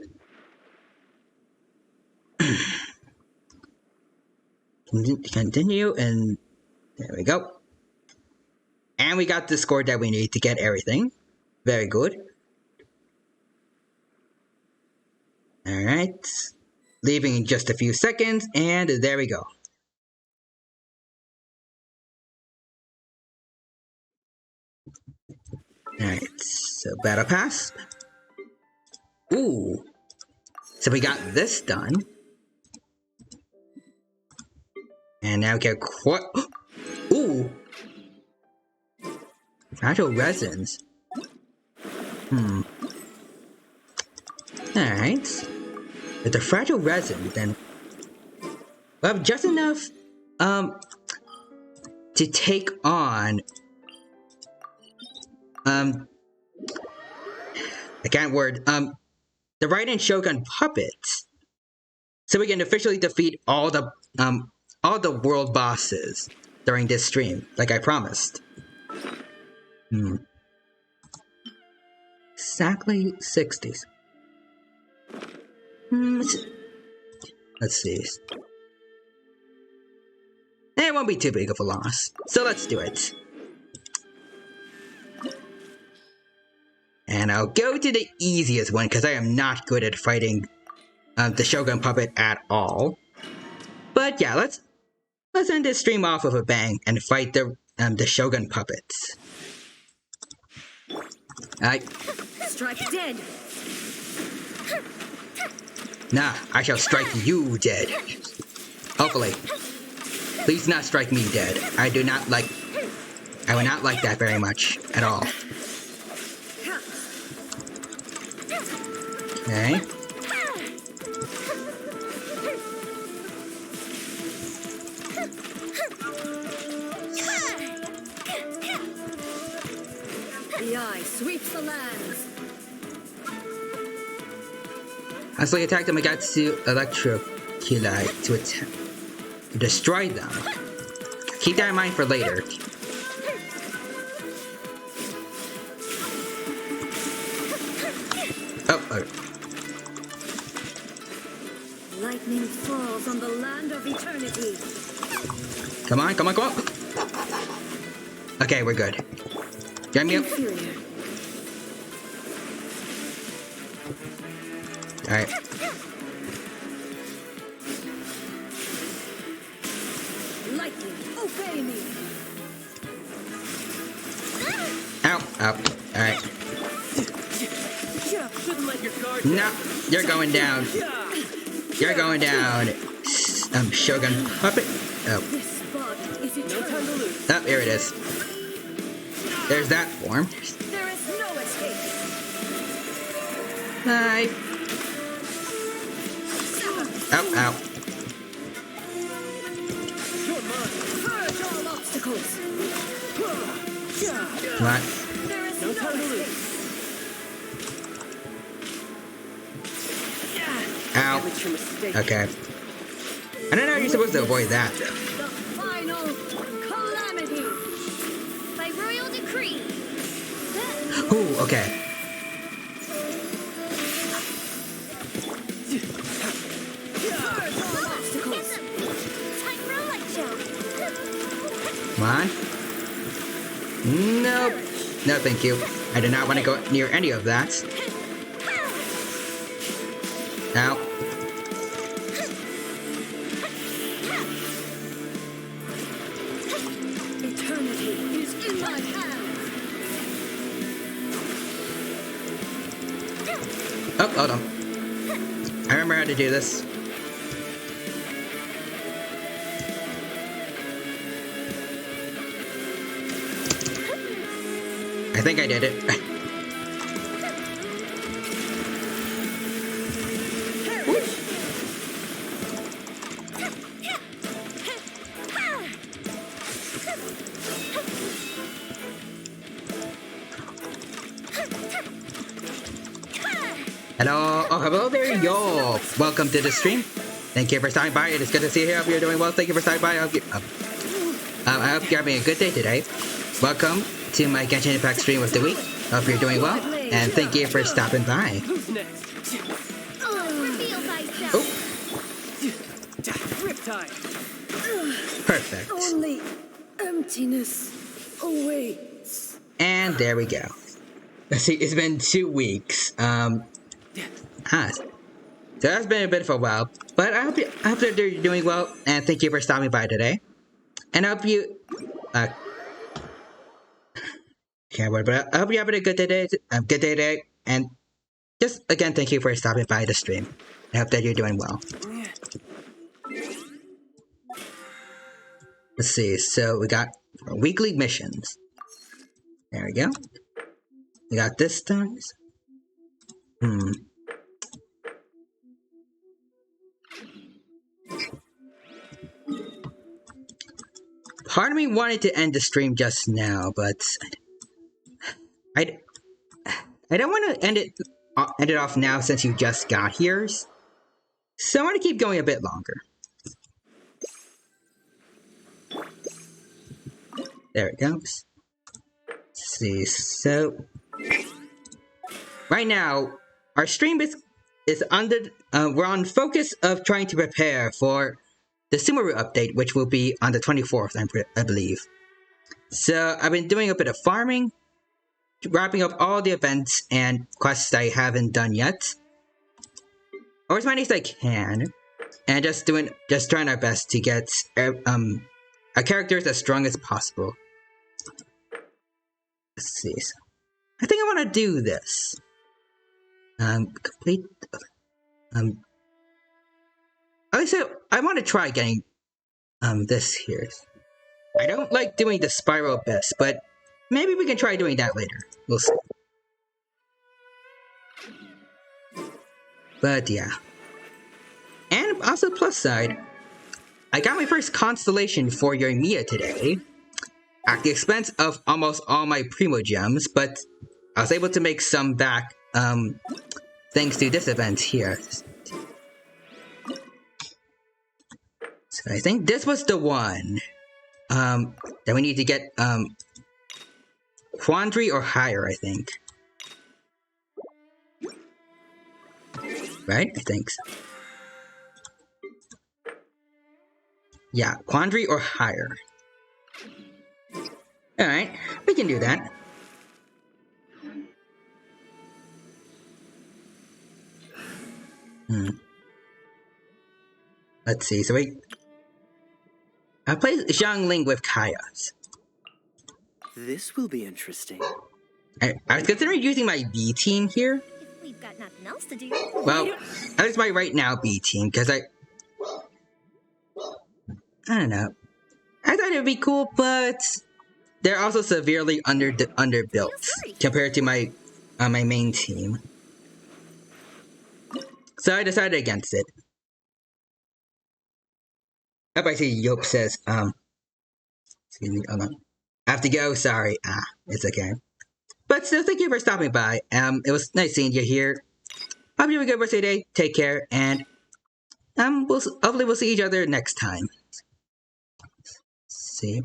Continue, and there we go. And we got the score that we need to get everything. Very good. Alright. Leaving in just a few seconds, and there we go. Alright, so Battle Pass. Ooh. So we got this done. And now we get what? Ooh! Fragile resins. Alright. With the fragile resin, then we'll have just enough to take on I can't word the Raiden Shogun puppets. So we can officially defeat all the world bosses during this stream, like I promised. Exactly 60s. Let's see. It won't be too big of a loss. So let's do it. And I'll go to the easiest one because I am not good at fighting the Shogun puppet at all. But yeah, let's end this stream off with a bang and fight the Shogun puppets. Strike dead. Nah, I shall strike you dead. Hopefully. Please not strike me dead. I would not like that very much at all. Okay. The eye sweeps the lands. As we attack the Megatsu Electroculi to destroy them. Keep that in mind for later. Oh. Lightning falls on the land of eternity. Come on. Okay, we're good. Get me up. Alright. Lightning, obey me. Ow. Alright. No, you're going down. You're going down. Shogun puppet. Oh. Oh, here it is. There's that form. There is no escape. Hi. Ow. Purge all obstacles. Come on. There is no time to lose. Ow. Okay. I don't know how you're supposed to avoid that. The final calamity. By royal decree. Ooh, okay. Purge all obstacles. Time for a light show. Come on. Nope. No, thank you. I do not want to go near any of that. Ow. Eternity is in my hands. Oh, hold on. I remember how to do this. I think I did it. Hello, oh hello there, yo. Welcome to the stream. Thank you for stopping by. It is good to see you here. I hope you're doing well. Thank you for stopping by. I hope you're having a good day today. Welcome to my Genshin Impact stream of the week. I hope you're doing well, and thank you for stopping by. Who's next? Reveal thyself. Oh, Riptide. perfect. Only emptiness awaits. And there we go. Let's see, it's been 2 weeks. So that's been a bit of a while, but I hope that you're doing well, and thank you for stopping by today. And I hope you, can't word, but I hope you're having a good day today, and just again, thank you for stopping by the stream. I hope that you're doing well. Let's see, so we got weekly missions. There we go. We got this done. Part of me wanted to end the stream just now, but I don't want to end it off now since you just got here. So I want to keep going a bit longer. There it goes. Let's see, so right now our stream is under we're on focus of trying to prepare for the Sumeru update, which will be on the 24th, I believe. So I've been doing a bit of farming, wrapping up all the events and quests I haven't done yet, or as many as I can, and just trying our best to get our characters as strong as possible. Let's see. I think I want to do this. Complete. At least I want to try getting this here. I don't like doing the spiral abyss, but maybe we can try doing that later. We'll see. But yeah. And also plus side, I got my first constellation for Yoimiya today, at the expense of almost all my Primo gems, but I was able to make some back thanks to this event here. So I think this was the one that we need to get Quandary or higher, I think. Right? I think so. Yeah, Quandary or higher. Alright, we can do that. Let's see, so I play Xiangling with Kaios. This will be interesting. I was considering using my B team here. If we've got nothing else to do. Well, that is my right now B team, because I don't know. I thought it would be cool, but they're also severely underbuilt compared to my my main team. So I decided against it. Up I see Yop says, excuse me, hold on. I have to go, sorry. It's okay. But still, thank you for stopping by. It was nice seeing you here. Hope you have a good rest of your day. Take care, and hopefully we'll see each other next time. Let's see.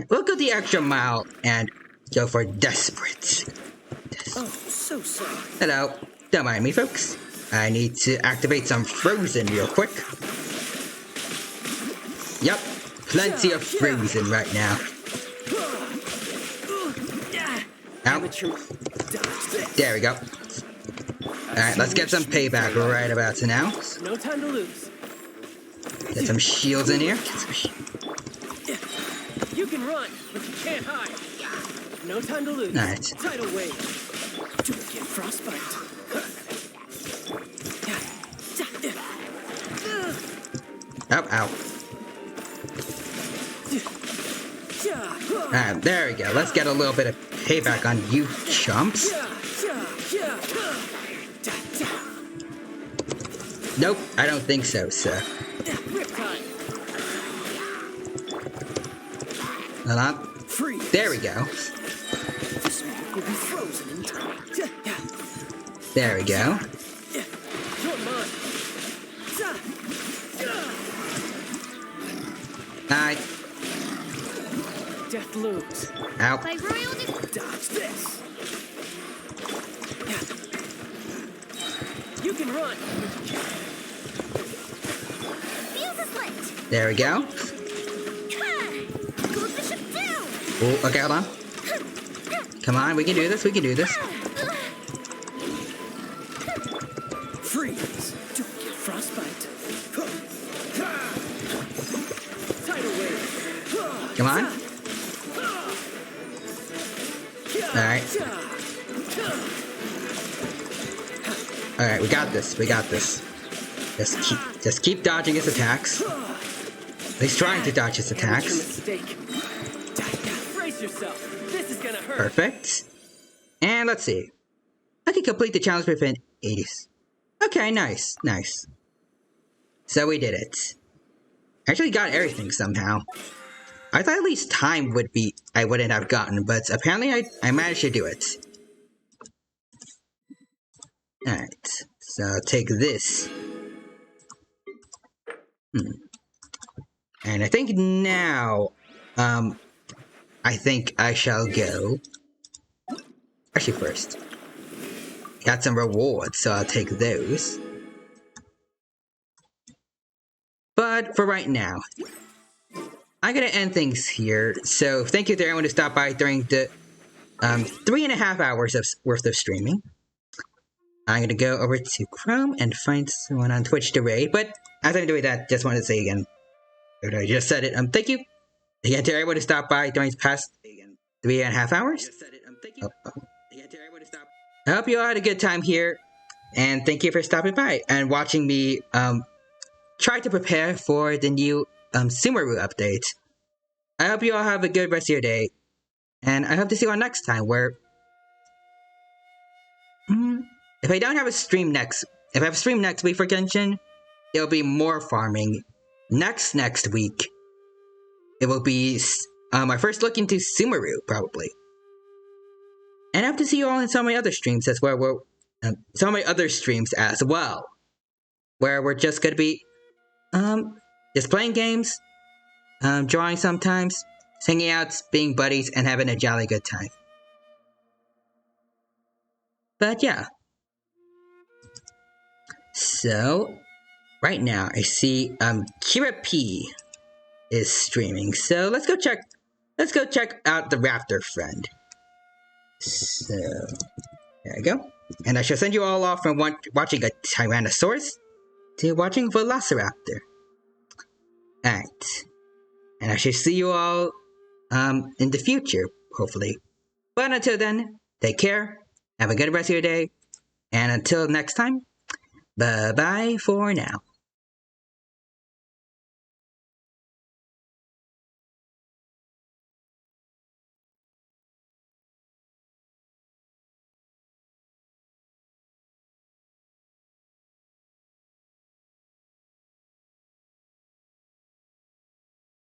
We'll go the extra mile and go for desperate. Oh, so sorry. Hello. Don't mind me, folks. I need to activate some frozen real quick. Yep, plenty of frozen right now. Ow. There we go. Alright, let's get some payback right about now. No time to lose. Get some shields in here. You can run, but you can't hide. No time to lose. Alright. Tidal wave. Do it get frostbite. Oh, ow. Alright, there we go. Let's get a little bit of payback on you chumps. Nope, I don't think so, sir. Hold on. There we go. will be frozen in time. There we go. You're mine. Alright. Death looms. Ow. Dodge this. You can run. There we go. Oh, okay, hold on. Come on, we can do this, we can do this. Freeze. Don't get frostbite. Tidal wave. Come on. Alright. Alright, we got this, we got this. Just keep dodging his attacks. At least trying to dodge his attacks. Brace yourself. This is gonna hurt. Perfect. And let's see. I can complete the challenge within 80s. Okay, nice, nice. So we did it. Actually got everything somehow. I thought at least time would be I wouldn't have gotten, but apparently I managed to do it. Alright, so take this. And I think now, I think I shall go. Actually first. Got some rewards, so I'll take those. But for right now, I'm gonna end things here. So thank you to everyone who stopped by during the 3.5 hours worth of streaming. I'm gonna go over to Chrome and find someone on Twitch to raid. But as I'm doing that, just wanted to say again, I just said it. Thank you again to everyone who stopped by during the past 3.5 hours. I hope you all had a good time here, and thank you for stopping by and watching me try to prepare for the new Sumeru update. I hope you all have a good rest of your day, and I hope to see you all next time, where if I don't have a stream if I have a stream next week for Genshin, it'll be more farming. Next week, it will be my first look into Sumeru, probably. And I hope to see you all in some of my other streams as well, some of my other streams as well, where we're just gonna be just playing games, drawing sometimes, hanging out, being buddies, and having a jolly good time. But yeah. So, right now I see Kira P is streaming. So let's go check out the Raptor friend. So there we go. And I shall send you all off from watching a Tyrannosaurus to watching Velociraptor. Alright. And I shall see you all in the future, hopefully. But until then, take care, have a good rest of your day, and until next time, bye-bye for now.